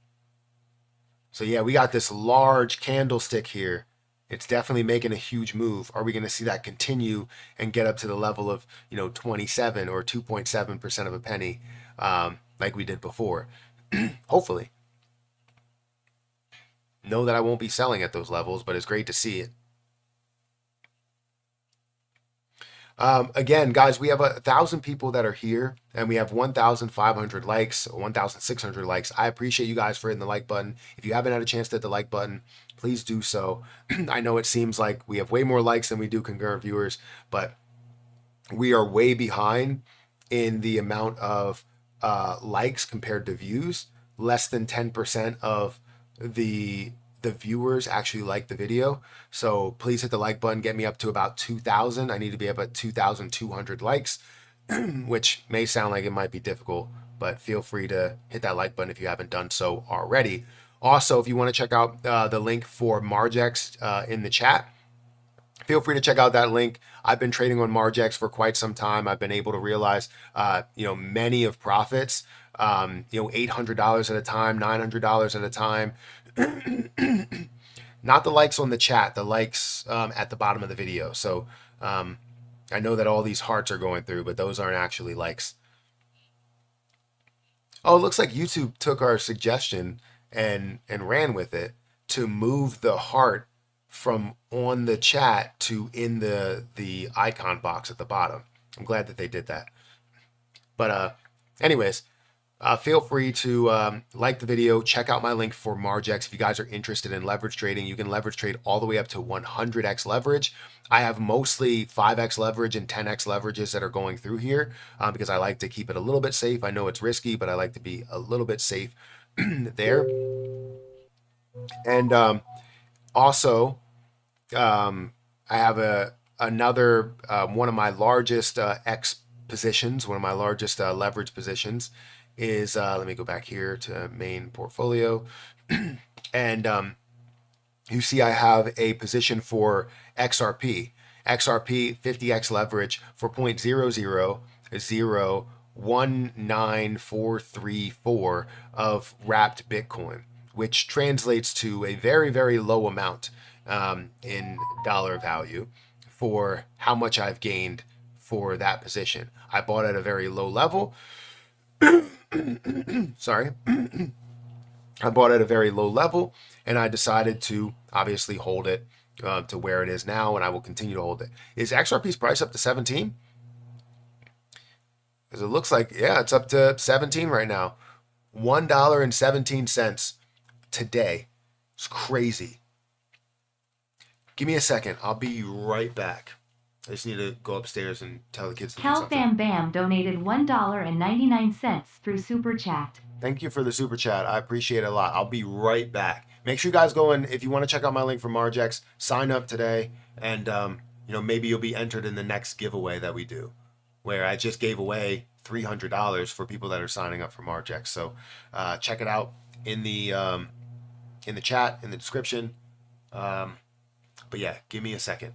So yeah, we got this large candlestick here. It's definitely making a huge move. Are we going to see that continue and get up to the level of 27 or 2.7% of a penny, like we did before? Hopefully. Know that I won't be selling at those levels, but it's great to see it. Again, guys, we have 1,000 people that are here, and we have 1,500 likes, 1,600 likes. I appreciate you guys for hitting the like button. If you haven't had a chance to hit the like button, please do so. I know it seems like we have way more likes than we do concurrent viewers, but we are way behind in the amount of likes compared to views. Less than 10% of the viewers actually like the video. So please hit the like button, get me up to about 2,000. I need to be up at 2,200 likes, which may sound like it might be difficult, but feel free to hit that like button if you haven't done so already. Also, if you want to check out the link for Margex in the chat, feel free to check out that link. I've been trading on Margex for quite some time. I've been able to realize, many of profits, $800 at a time, $900 at a time. Not the likes on the chat, the likes at the bottom of the video. So I know that all these hearts are going through, but those aren't actually likes. Oh, it looks like YouTube took our suggestion and ran with it to move the heart from on the chat to in the icon box at the bottom. I'm glad that they did that. But anyways, feel free to like the video, check out my link for Margex. If you guys are interested in leverage trading, you can leverage trade all the way up to 100x leverage. I have mostly 5x leverage and 10x leverages that are going through here because I like to keep it a little bit safe. I know it's risky, but I like to be a little bit safe there. And also, I have another one of my largest X positions, one of my largest leverage positions is, let me go back here to main portfolio. And you see I have a position for XRP. XRP 50x leverage for 0.0001934 of wrapped Bitcoin, which translates to a very, very low amount in dollar value for how much I've gained for that position. I bought at a very low level. Sorry. I bought at a very low level, and I decided to obviously hold it to where it is now, and I will continue to hold it. Is XRP's price up to 17? Because it looks like, yeah, it's up to 17 right now. $1.17 today. It's crazy. Give me a second. I'll be right back. I just need to go upstairs and tell the kids to do something. Cal Bam Bam donated $1.99 through Super Chat. Thank you for the super chat. I appreciate it a lot. I'll be right back. Make sure you guys go in. If you want to check out my link for Margex, sign up today, and maybe you'll be entered in the next giveaway that we do, where I just gave away $300 for people that are signing up for Margex. So check it out in the chat, in the description. But yeah, give me a second.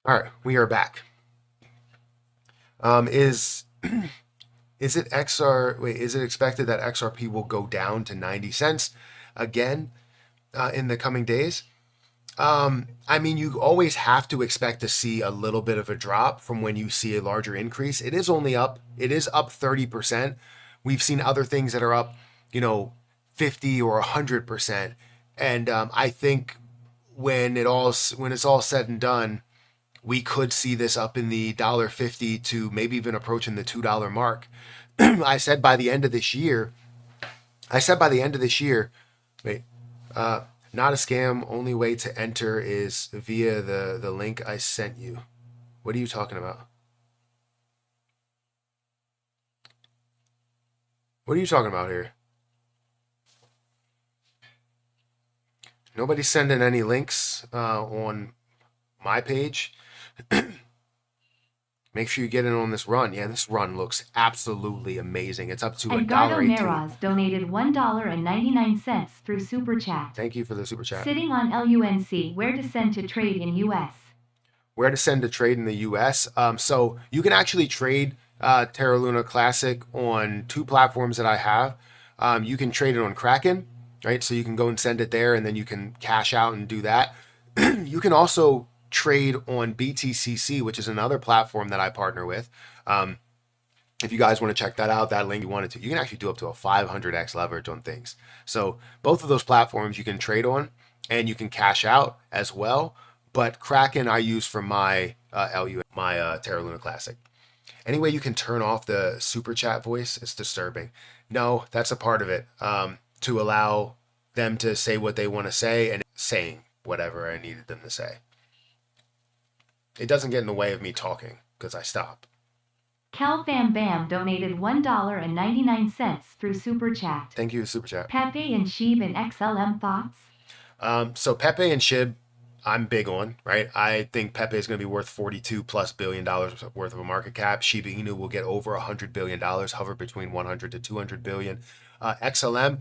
All right, we are back. Is is it XR? Wait, is it expected that XRP will go down to 90 cents again in the coming days? I mean, you always have to expect to see a little bit of a drop from when you see a larger increase. It is only up. It is up 30%. We've seen other things that are up, 50 or 100%. And I think when it's all said and done, we could see this up in the $1.50 to maybe even approaching the $2 mark. I said by the end of this year. I said by the end of this year. Wait, uh, not a scam. Only way to enter is via the link I sent you. What are you talking about? What are you talking about here? Nobody's sending any links on my page. Make sure you get in on this run. Yeah, this run looks absolutely amazing. It's up to Edgardo $1.18. Meraz donated $1.99 through Super Chat. Thank you for the super chat. Sitting on LUNC, where to send to trade in US. Where to send to trade in the US. So you can actually trade Terra Luna Classic on two platforms that I have. You can trade it on Kraken, right? So you can go and send it there and then you can cash out and do that. You can also trade on BTCC, which is another platform that I partner with. If you guys want to check that out, that link you wanted to, you can actually do up to a 500x leverage on things. So both of those platforms you can trade on and you can cash out as well. But Kraken I use for my Terra Luna Classic. Anyway, you can turn off the super chat voice. It's disturbing. No, that's a part of it. To allow them to say what they want to say and saying whatever I needed them to say. It doesn't get in the way of me talking because I stop. Cal Bam Bam donated $1.99 through Super Chat. Thank you, Super Chat. Pepe and Sheeb and XLM thoughts? So Pepe and Shib, I'm big on, right? I think Pepe is going to be worth $42+ billion worth of a market cap. Shiba Inu will get over $100 billion, hover between 100 to 200 billion. XLM,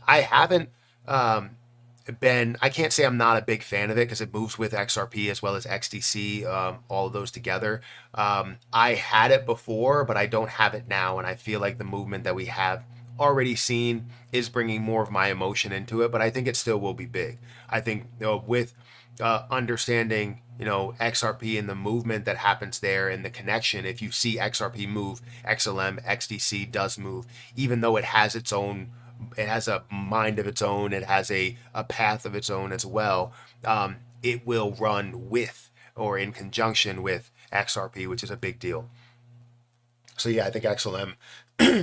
I haven't I can't say I'm not a big fan of it because it moves with XRP as well as XDC, all of those together. I had it before, but I don't have it now. And I feel like the movement that we have already seen is bringing more of my emotion into it, but I think it still will be big. I think with understanding, XRP and the movement that happens there and the connection, if you see XRP move, XLM, XDC does move, even though it has its own, it has a mind of its own, it has a path of its own as well. It will run with or in conjunction with XRP, which is a big deal. So yeah, I think XLM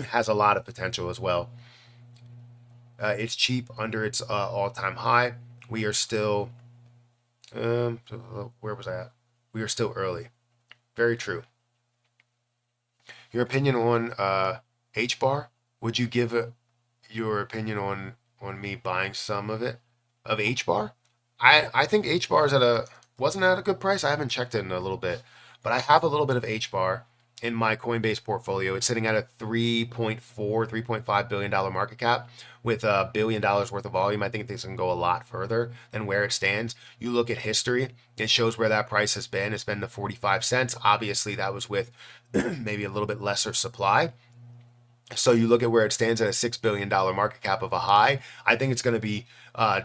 has a lot of potential as well. It's cheap under its all-time high. We are still, where was I at? We are still early. Very true. Your opinion on H-bar? Would you give your opinion on me buying some of it, of H-bar? I think H-bar is wasn't at a good price. I haven't checked it in a little bit, but I have a little bit of H-bar in my Coinbase portfolio. It's sitting at a $3.5 billion market cap with $1 billion worth of volume. I think this can go a lot further than where it stands. You look at history, it shows where that price has been. It's been the 45 cents. Obviously, that was with maybe a little bit lesser supply. So you look at where it stands at a $6 billion market cap of a high. I think it's going to be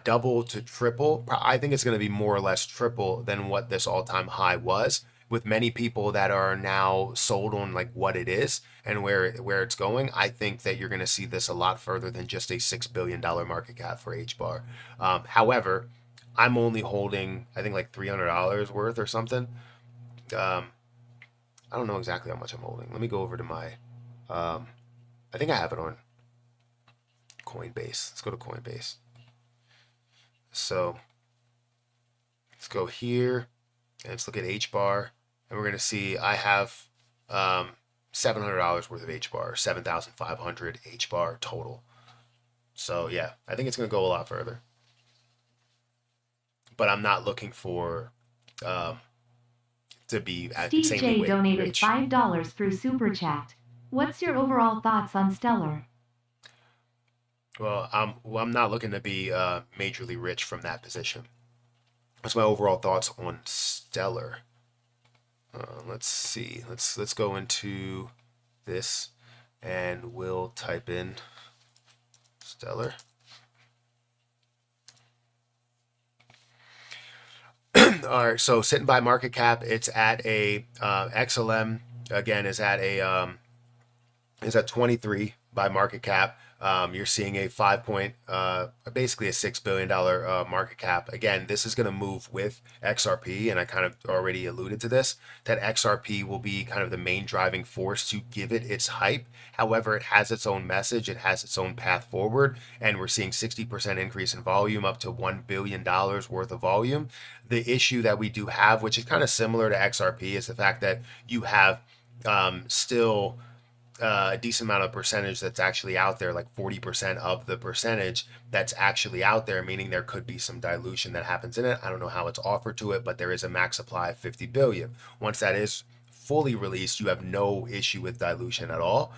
double to triple. I think it's going to be more or less triple than what this all-time high was, with many people that are now sold on like what it is and where it's going. I think that you're going to see this a lot further than just a $6 billion market cap for H-bar. However, I'm only holding, I think like $300 worth or something. I don't know exactly how much I'm holding. Let me go over to my, I think I have it on Coinbase. Let's go to Coinbase. So let's go here and let's look at H-bar. And we're going to see I have $700 worth of H-bar, 7,500 H-bar total. So yeah, I think it's going to go a lot further. But I'm not looking for to be Steve J donated rich. $5 through Super Chat. What's your overall thoughts on Stellar? Well, I'm not looking to be majorly rich from that position. That's my overall thoughts on Stellar. Let's see. Let's go into this, and we'll type in Stellar. All right, so sitting by market cap, it's at a XLM again is at 23 by market cap. You're seeing a basically a $6 billion market cap. Again, this is going to move with XRP, and I kind of already alluded to this, that XRP will be kind of the main driving force to give it its hype. However, it has its own message, it has its own path forward, and we're seeing 60% increase in volume, up to $1 billion worth of volume. The issue that we do have, which is kind of similar to XRP, is the fact that you have still a decent amount of percentage that's actually out there, like 40% of the percentage that's actually out there, meaning there could be some dilution that happens in it. I don't know how it's offered to it, but there is a max supply of 50 billion. Once that is fully released, you have no issue with dilution at all.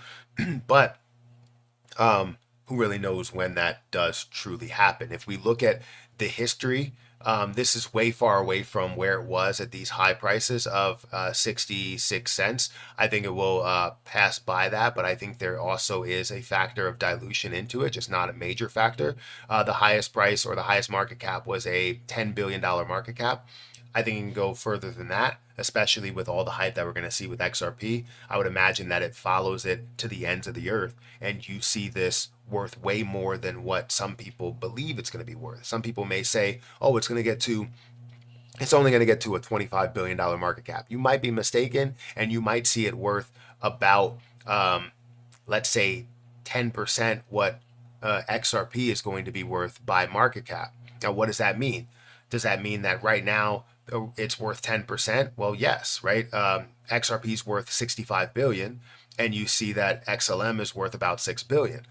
But who really knows when that does truly happen? If we look at the history, this is way far away from where it was at these high prices of 66 cents. I think it will pass by that, but I think there also is a factor of dilution into it, just not a major factor. The highest price or the highest market cap was a $10 billion market cap. I think it can go further than that, especially with all the hype that we're going to see with XRP. I would imagine that it follows it to the ends of the earth, and you see this worth way more than what some people believe it's going to be worth. Some people may say, oh, it's only going to get to a $25 billion market cap. You might be mistaken, and you might see it worth about, let's say, 10% what XRP is going to be worth by market cap. Now, what does that mean? Does that mean that right now it's worth 10%? Well, yes, right? XRP is worth 65 billion, and you see that XLM is worth about 6 billion.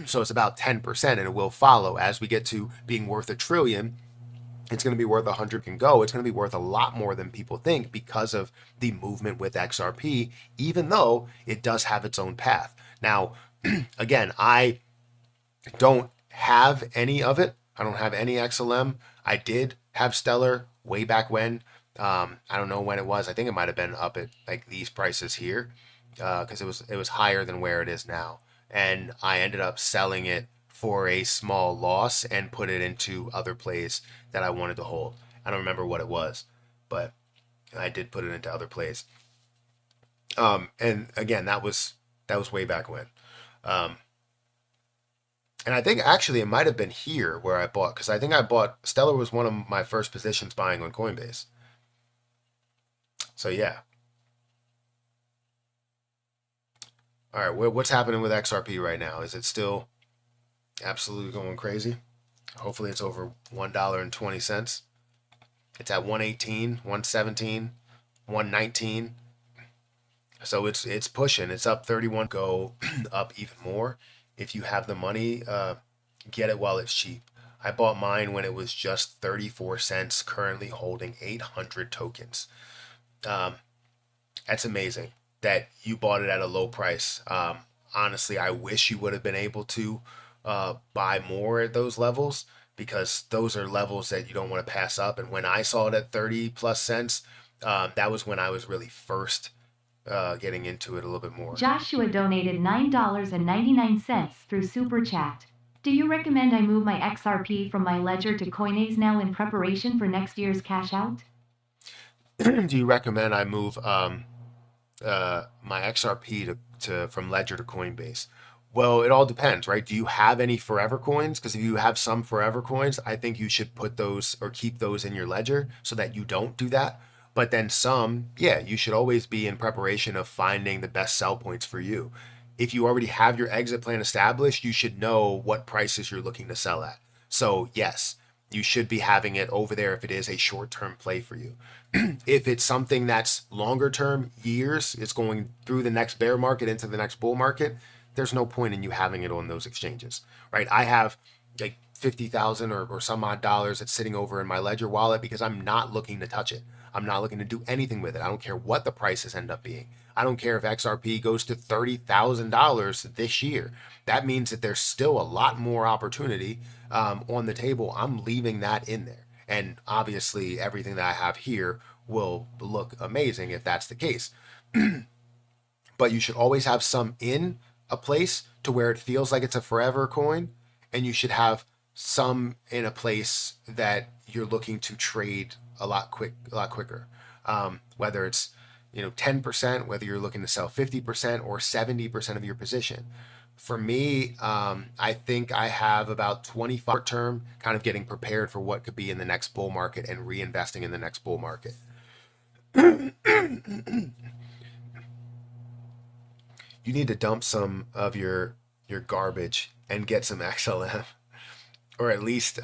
So it's about 10%, and it will follow as we get to being worth $1 trillion. It's going to be worth 100 can go. It's going to be worth a lot more than people think because of the movement with XRP, even though it does have its own path. Now, again, I don't have any of it. I don't have any XLM. I did have Stellar way back when. I don't know when it was. I think it might have been up at like these prices here, because it was higher than where it is now. And I ended up selling it for a small loss and put it into other plays that I wanted to hold. I don't remember what it was, but I did put it into other plays. And again, that was way back when. And I think actually it might have been here where I bought, because I think I bought Stellar was one of my first positions buying on Coinbase. So yeah. All right, what's happening with XRP right now? Is it still absolutely going crazy? Hopefully it's over $1.20. It's at 118, 117, 119. So it's pushing. It's up 31. Go up even more. If you have the money, get it while it's cheap. I bought mine when it was just 34 cents, currently holding 800 tokens. That's amazing that you bought it at a low price. Honestly, I wish you would have been able to buy more at those levels, because those are levels that you don't want to pass up. And when I saw it at 30 plus cents, that was when I was really first getting into it a little bit more. Joshua donated $9.99 through Super Chat. Do you recommend I move my XRP from my ledger to Coinbase now in preparation for next year's cash out? Do you recommend I move my XRP to from Ledger to Coinbase? Well, it all depends, right? Do you have any forever coins? Because if you have some forever coins, I think you should put those or keep those in your ledger so that you don't do that. But then some, yeah, you should always be in preparation of finding the best sell points for you. If you already have your exit plan established, you should know what prices you're looking to sell at. So yes, you should be having it over there if it is a short-term play for you. If it's something that's longer term, years, it's going through the next bear market into the next bull market, there's no point in you having it on those exchanges, right? I have like 50,000 or some odd dollars that's sitting over in my Ledger wallet because I'm not looking to touch it. I'm not looking to do anything with it. I don't care what the prices end up being. I don't care if XRP goes to $30,000 this year. That means that there's still a lot more opportunity on the table. I'm leaving that in there. And obviously everything that I have here will look amazing if that's the case. But you should always have some in a place to where it feels like it's a forever coin, and you should have some in a place that you're looking to trade a lot quicker. Whether it's 10%, whether you're looking to sell 50% or 70% of your position. For me, I think I have about 25 term, kind of getting prepared for what could be in the next bull market and reinvesting in the next bull market. You need to dump some of your garbage and get some XLM, or at least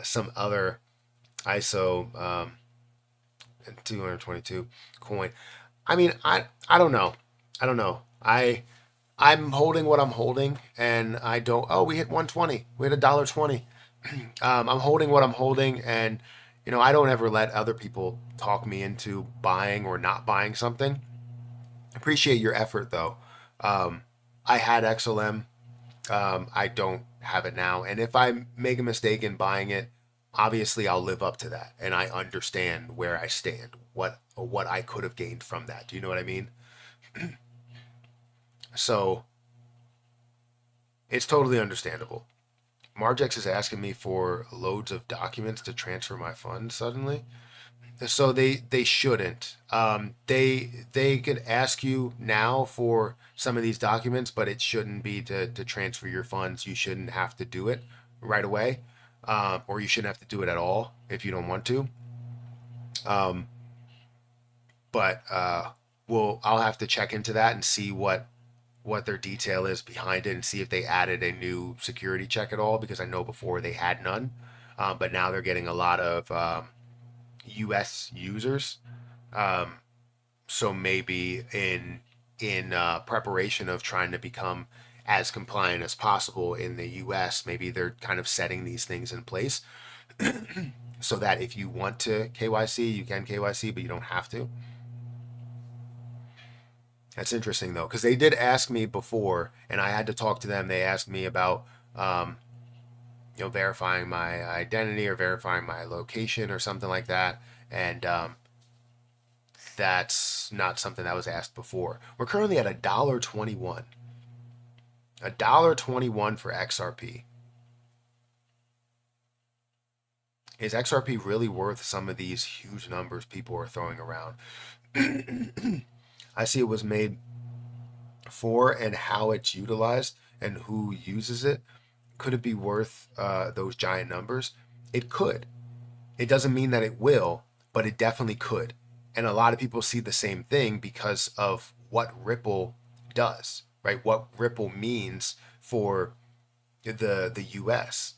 some other ISO 222 coin. I mean, I don't know. I don't know. I'm holding what I'm holding, and I don't. Oh, we hit 120. We hit $1.20. I'm holding what I'm holding, and I don't ever let other people talk me into buying or not buying something. Appreciate your effort though. I had XLM. I don't have it now, and if I make a mistake in buying it, obviously I'll live up to that, and I understand where I stand, what I could have gained from that. Do you know what I mean? So it's totally understandable. Margex is asking me for loads of documents to transfer my funds suddenly. So they shouldn't. They could ask you now for some of these documents, but it shouldn't be to transfer your funds. You shouldn't have to do it right away, or you shouldn't have to do it at all if you don't want to. Um, but I'll have to check into that and see what their detail is behind it, and see if they added a new security check at all, because I know before they had none, but now they're getting a lot of US users. Um, so maybe in preparation of trying to become as compliant as possible in the US, maybe they're kind of setting these things in place so that if you want to KYC, you can KYC, but you don't have to. That's interesting though, because they did ask me before, and I had to talk to them. They asked me about um, verifying my identity or verifying my location or something like that, and that's not something that was asked before. We're currently at $1.21. $1.21 for XRP. Is XRP really worth some of these huge numbers people are throwing around? I see it was made for and how it's utilized and who uses it. Could it be worth those giant numbers? It could. It doesn't mean that it will, but it definitely could. And a lot of people see the same thing because of what Ripple does, right? What Ripple means for the US.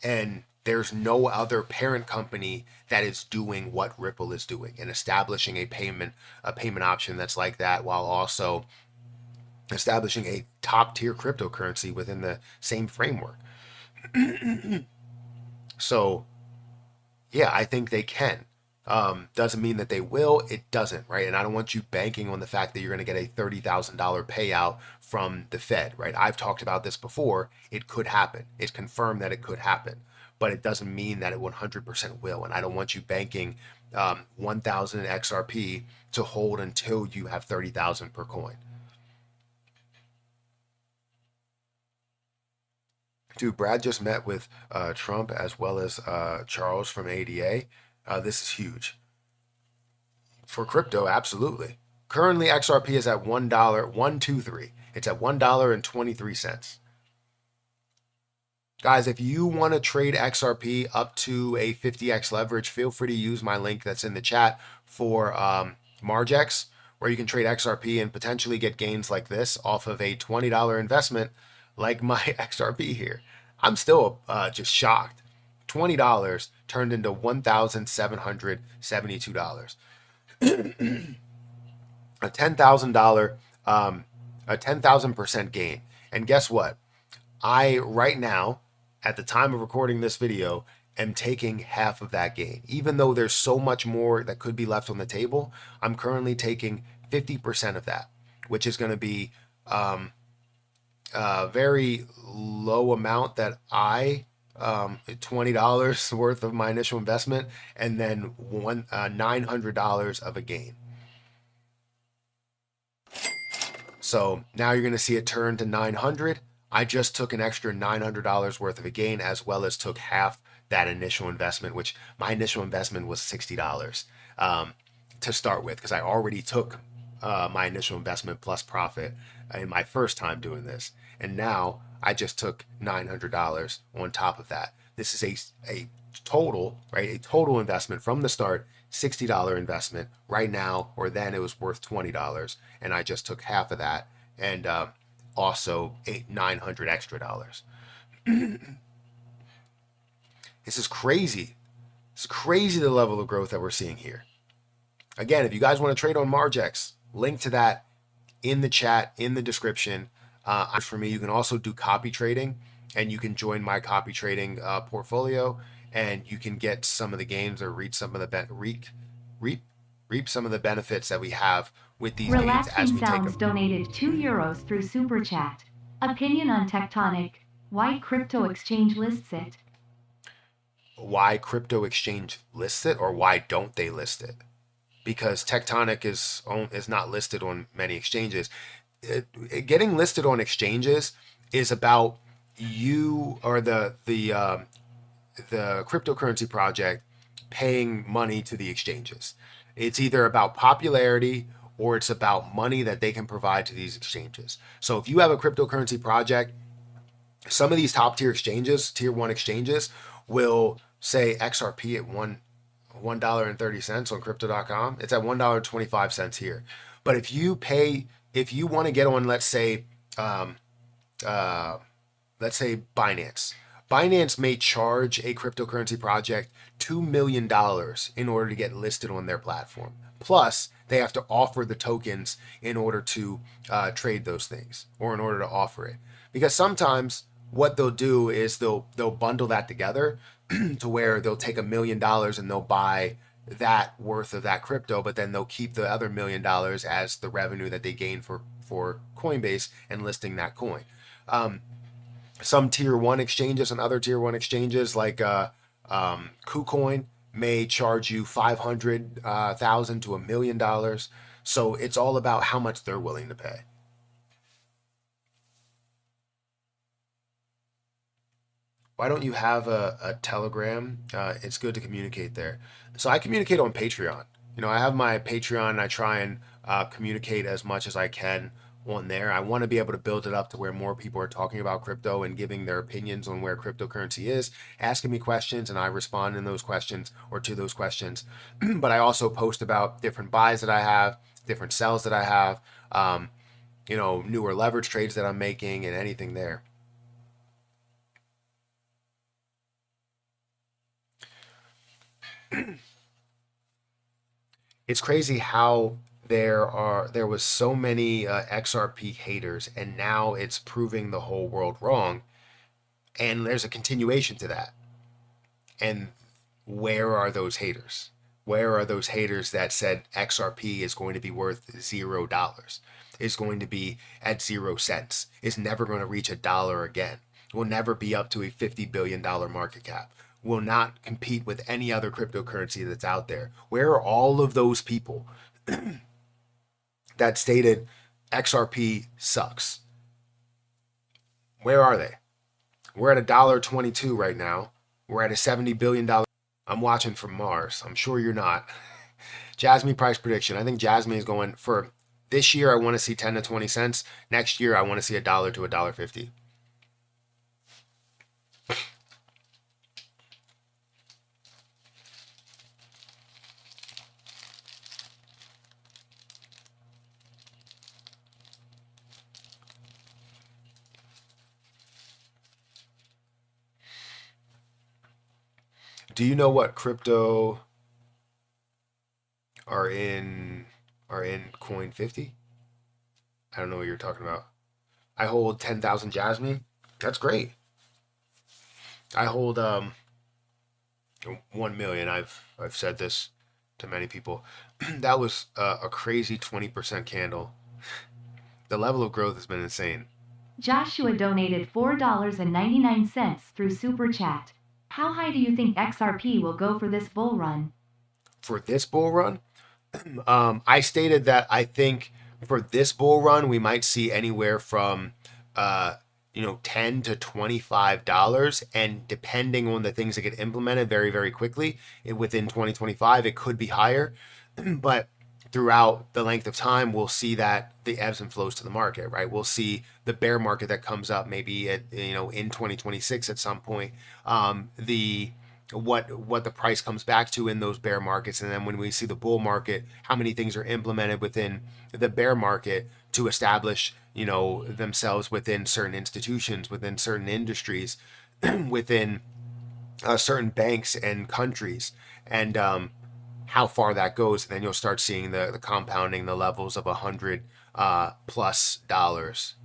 And there's no other parent company that is doing what Ripple is doing and establishing a payment option that's like that, while also establishing a top tier cryptocurrency within the same framework. So yeah, I think they can. Doesn't mean that they will. It doesn't, right? And I don't want you banking on the fact that you're going to get a $30,000 payout from the Fed, right? I've talked about this before. It could happen. It's confirmed that it could happen, but it doesn't mean that it 100% will. And I don't want you banking 1,000 XRP to hold until you have 30,000 per coin. Dude, Brad just met with Trump as well as Charles from ADA. This is huge. For crypto, absolutely. Currently, XRP is at $1, 123. It's at $1.23. Guys, if you want to trade XRP up to a 50x leverage, feel free to use my link that's in the chat for Margex, where you can trade XRP and potentially get gains like this off of a $20 investment like my XRP here. I'm still just shocked. $20 turned into $1,772. A $10,000, a 10,000% gain. And guess what? I, right now, at the time of recording this video, am taking half of that gain. Even though there's so much more that could be left on the table, I'm currently taking 50% of that, which is going to be a very low amount that I $20 worth of my initial investment, and then $900 of a gain. So now you're going to see it turn to 900. I just took an extra $900 worth of a gain, as well as took half that initial investment, which my initial investment was $60 to start with, because I already took my initial investment plus profit in my first time doing this. And now I just took $900 on top of that. This is a total, right? A total investment from the start, $60 investment. Right now, or then it was worth $20, and I just took half of that, and also $900 extra dollars. This is crazy. It's crazy the level of growth that we're seeing here. Again, if you guys want to trade on Margex, link to that in the chat, in the description. For me, you can also do copy trading, and you can join my copy trading portfolio, and you can get some of the gains or reap some of the reap some of the benefits that we have with these gains as Relaxing we take Sounds them. donated €2 through Super Chat. Opinion on Tectonic. Why crypto exchange lists it? Why crypto exchange lists it, or why don't they list it? Because Tectonic is not listed on many exchanges. Getting listed on exchanges is about you or the cryptocurrency project paying money to the exchanges. It's either about popularity or it's about money that they can provide to these exchanges. So if you have a cryptocurrency project, some of these top tier exchanges, tier one exchanges, will say XRP at $1.30 on crypto.com. It's at $1.25 here. But if you want to get on, let's say Binance. Binance may charge a cryptocurrency project $2 million in order to get listed on their platform. Plus, they have to offer the tokens in order to trade those things, or in order to offer it. Because sometimes what they'll do is they'll bundle that together to where they'll take $1 million and they'll buy that worth of that crypto, but then they'll keep the other $1 million as the revenue that they gain for Coinbase and listing that coin. Some tier one exchanges and other tier one exchanges like KuCoin may charge you $500,000 to $1 million. So it's all about how much they're willing to pay. Why don't you have a Telegram? It's good to communicate there. So I communicate on Patreon. I have my Patreon, and I try and communicate as much as I can on there. I want to be able to build it up to where more people are talking about crypto and giving their opinions on where cryptocurrency is, asking me questions, and I respond in those questions or to those questions. But I also post about different buys that I have, different sells that I have, newer leverage trades that I'm making, and anything there. It's crazy how there was so many XRP haters, and now it's proving the whole world wrong, and there's a continuation to that. And where are those haters? Where are those haters that said XRP is going to be worth $0, is going to be at 0 cents, is never going to reach $1 again, will never be up to a $50 billion market cap, will not compete with any other cryptocurrency that's out there? Where are all of those people that stated XRP sucks? Where are they? We're at $1.22 right now. We're at a $70 billion. I'm watching from Mars. I'm sure you're not. Jasmine price prediction. I think Jasmine is going for this year. I want to see 10 to 20 cents. Next year, I want to see $1 to $1.50. Do you know what crypto are in coin 50? I don't know what you're talking about. I hold 10,000 Jasmine. That's great. I hold 1 million. I've said this to many people. That was a crazy 20% candle. The level of growth has been insane. Joshua donated $4.99 through Super Chat. How high do you think XRP will go for this bull run? For this bull run, I stated that I think for this bull run we might see anywhere from uh, $10 to $25, and depending on the things that get implemented very very quickly within 2025, it could be higher. But throughout the length of time, we'll see that the ebbs and flows to the market, right? We'll see the bear market that comes up maybe at in 2026 at some point. The what the price comes back to in those bear markets, and then when we see the bull market, how many things are implemented within the bear market to establish themselves within certain institutions, within certain industries, within certain banks and countries, and how far that goes. And then you'll start seeing the compounding, the levels of $100+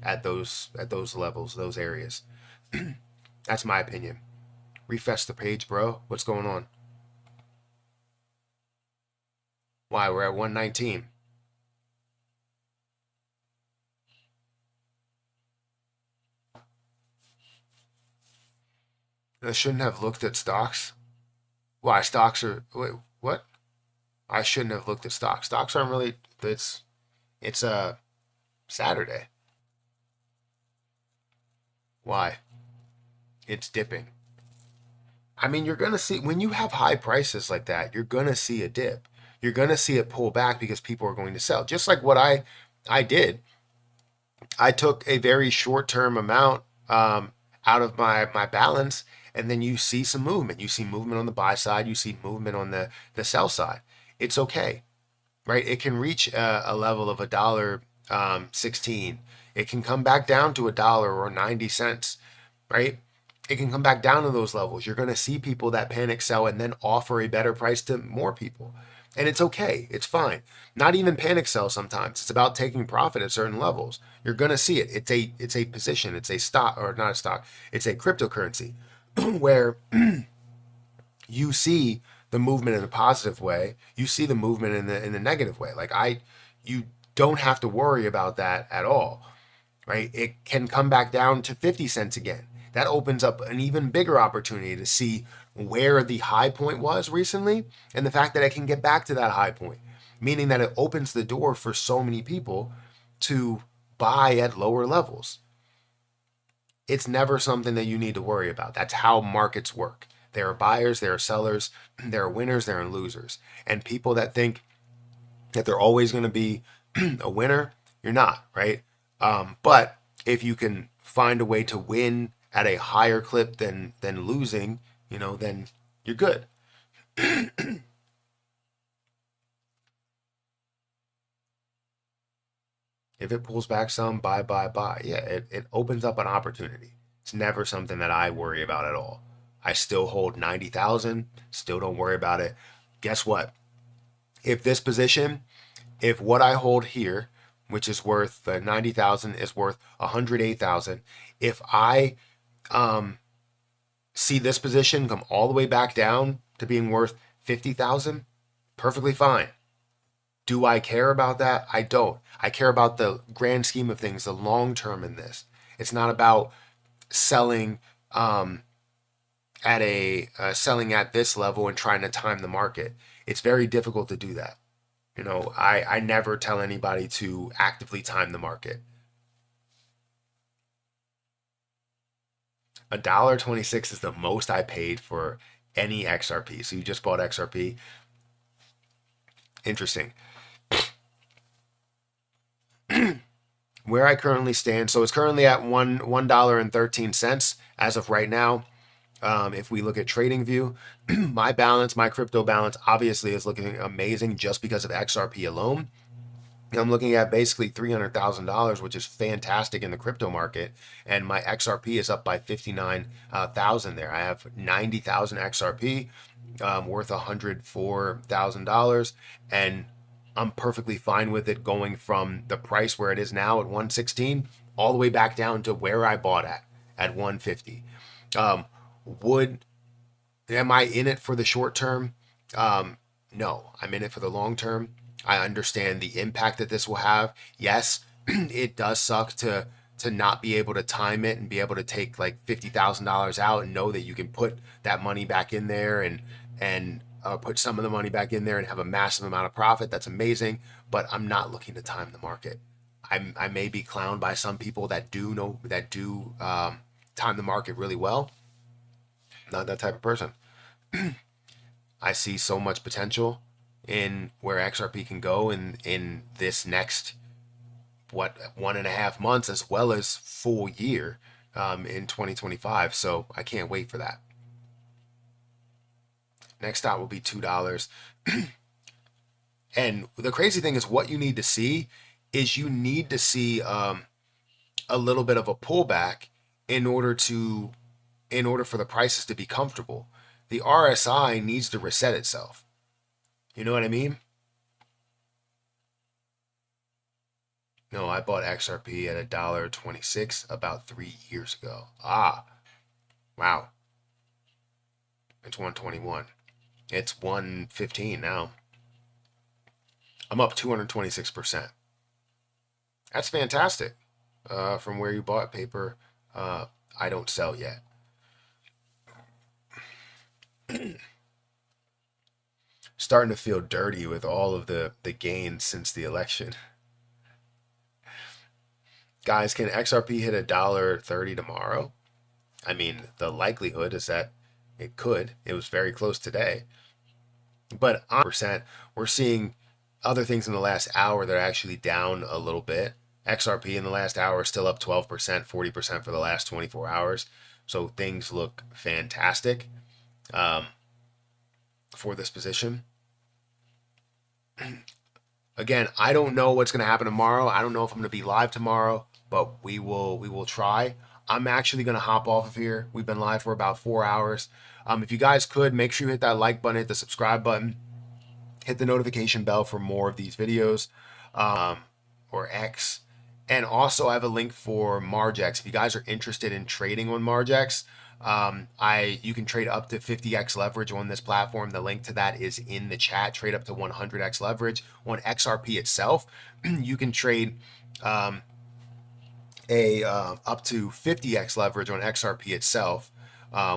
at those levels, those areas. That's my opinion. Refresh the page, bro. What's going on? Why? We're at 119. I shouldn't have looked at stocks. Why? Stocks are. Wait, what? I shouldn't have looked at stocks. Stocks aren't really. It's a Saturday. Why? It's dipping. I mean, you're going to see when you have high prices like that, you're going to see a dip. You're going to see it pull back because people are going to sell. Just like what I did. I took a very short-term amount out of my balance, and then you see some movement. You see movement on the buy side. You see movement on the sell side. It's okay, right? It can reach a level of $1.16. It can come back down to $1.90, right? It can come back down to those levels. You're going to see people that panic sell and then offer a better price to more people. And it's okay. It's fine. Not even panic sell sometimes. It's about taking profit at certain levels. You're going to see it. It's a position. It's a stock, or not a stock. It's a cryptocurrency where you see the movement in a positive way. You see the movement in the negative way. You don't have to worry about that at all, right? It can come back down to 50 cents again. That opens up an even bigger opportunity to see where the high point was recently, and the fact that I can get back to that high point, meaning that it opens the door for so many people to buy at lower levels. It's never something that you need to worry about. That's how markets work. There are buyers, there are sellers, there are winners, there are losers. And people that think that they're always going to be a winner, you're not, right? But if you can find a way to win at a higher clip than losing, then you're good. If it pulls back some, buy. Yeah, it opens up an opportunity. It's never something that I worry about at all. I still hold 90,000, still don't worry about it. Guess what? If this position, if what I hold here, which is worth 90,000, is worth 108,000, if I see this position come all the way back down to being worth 50,000, perfectly fine. Do I care about that? I don't. I care about the grand scheme of things, the long term in this. It's not about selling selling at this level and trying to time the market. It's very difficult to do that. I never tell anybody to actively time the market. $1.26 is the most I paid for any XRP. So you just bought XRP. Interesting. Where I currently stand, so it's currently at $1.13 as of right now. If we look at TradingView, my crypto balance obviously is looking amazing just because of XRP alone. I'm looking at basically $300,000, which is fantastic in the crypto market, and my XRP is up by 59,000 there. I have 90,000 XRP, worth $104,000, and I'm perfectly fine with it going from the price where it is now at 116 all the way back down to where I bought at 150. Am I in it for the short term? No, I'm in it for the long term. I understand the impact that this will have. Yes, it does suck to to not be able to time it and be able to take like $50,000 out and know that you can put that money back in there and put some of the money back in there and have a massive amount of profit. That's amazing, but I'm not looking to time the market. I may be clowned by some people that do time the market really well. Not that type of person. I see so much potential in where XRP can go in this next 1.5 months as well as full year in 2025. So I can't wait for that. Next stop will be $2. And the crazy thing is, what you need to see is you need to see a little bit of a pullback in order for the prices to be comfortable. The RSI needs to reset itself. You know what I mean? No, I bought XRP at $1.26 about 3 years ago. Ah, wow. It's 121. It's 115 now. I'm up 226%. That's fantastic. From where you bought paper, I don't sell yet. Starting to feel dirty with all of the gains since the election. Guys, can XRP hit $1.30 tomorrow? I mean, the likelihood is that it could. It was very close today. But on percent, we're seeing other things in the last hour that are actually down a little bit. XRP in the last hour is still up 12%, 40% for the last 24 hours. So things look fantastic for this position. Again, I don't know what's going to happen tomorrow. I don't know if I'm going to be live tomorrow, but we will try. I'm actually going to hop off of here. We've been live for about 4 hours. If you guys could, make sure you hit that like button, hit the subscribe button, hit the notification bell for more of these videos, or X. And also I have a link for MargX. If you guys are interested in trading on MargX, you can trade up to 50x leverage on this platform. The link to that is in the chat. Trade up to 100x leverage on XRP itself. You can trade up to 50x leverage on XRP itself,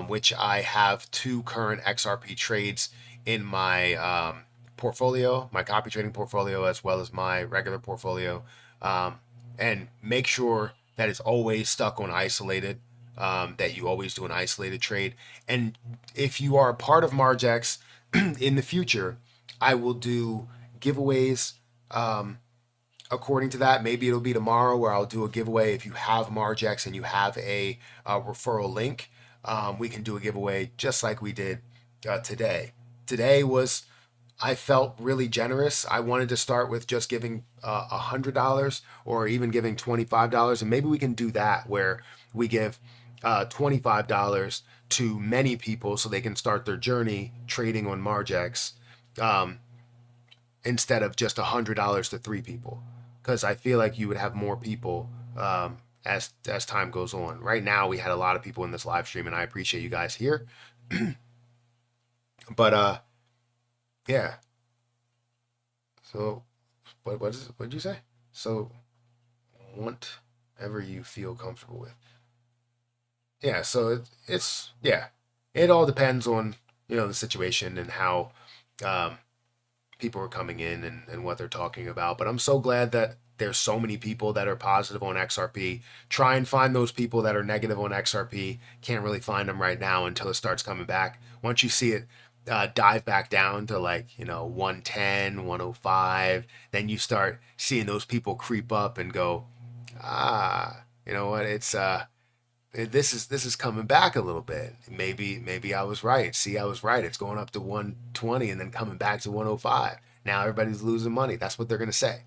which I have 2 current XRP trades in my portfolio, my copy trading portfolio, as well as my regular portfolio. And make sure that it's always stuck on isolated, that you always do an isolated trade. And if you are a part of MargX in the future, I will do giveaways according to that. Maybe it'll be tomorrow where I'll do a giveaway. If you have MargX and you have a referral link, we can do a giveaway just like we did today. Today was, I felt really generous. I wanted to start with just giving $100 or even giving $25. And maybe we can do that where we give $25 to many people so they can start their journey trading on MargX, instead of just $100 to 3 people. Because I feel like you would have more people as time goes on. Right now, we had a lot of people in this live stream, and I appreciate you guys here. But yeah. So, what did you say? So, whatever you feel comfortable with. Yeah. So it's yeah. It all depends on the situation and how people are coming in and what they're talking about. But I'm so glad that there's so many people that are positive on XRP. Try and find those people that are negative on XRP. Can't really find them right now until it starts coming back. Once you see it dive back down to 110, 105, then you start seeing those people creep up and go, you know what, it's this is coming back a little bit. Maybe I was right. See, I was right. It's going up to 120 and then coming back to 105. Now everybody's losing money. That's what they're going to say.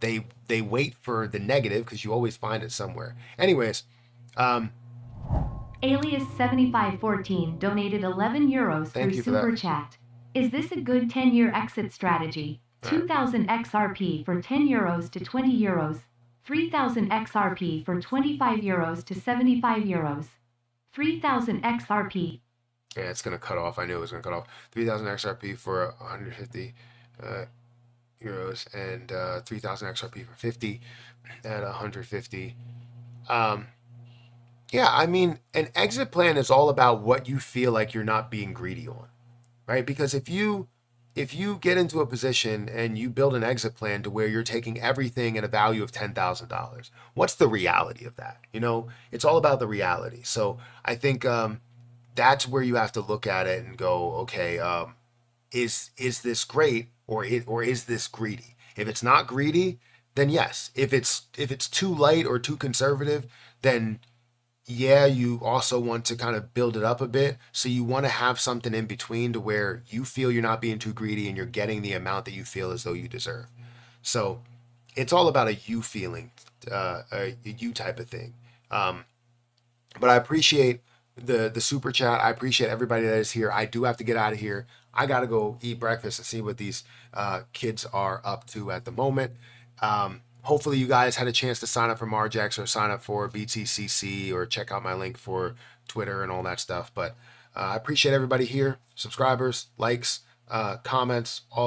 They wait for the negative because you always find it somewhere. Anyways, Alias 7514 donated 11 euros Thank through you for Super that. Chat. Is this a good 10-year exit strategy? 2000 XRP for 10 euros to 20 euros. 3000 XRP for 25 euros to 75 euros. 3000 XRP. Yeah, it's going to cut off. I knew it was going to cut off. 3,000 XRP for 150 euros and 3,000 XRP for 50 at 150. Yeah, I mean, an exit plan is all about what you feel like you're not being greedy on, right? Because if you get into a position and you build an exit plan to where you're taking everything at a value of $10,000, what's the reality of that? It's all about the reality. So I think that's where you have to look at it and go, okay, is this great, or is this greedy? If it's not greedy, then yes. If it's too light or too conservative, then yeah, you also want to kind of build it up a bit. So you want to have something in between to where you feel you're not being too greedy and you're getting the amount that you feel as though you deserve. So it's all about a you feeling, a you type of thing. Um, but I appreciate the super chat. I appreciate everybody that is here. I do have to get out of here. I got to go eat breakfast and see what these kids are up to at the moment. Hopefully, you guys had a chance to sign up for Margex or sign up for BTCC or check out my link for Twitter and all that stuff. But I appreciate everybody here, subscribers, likes, comments, all the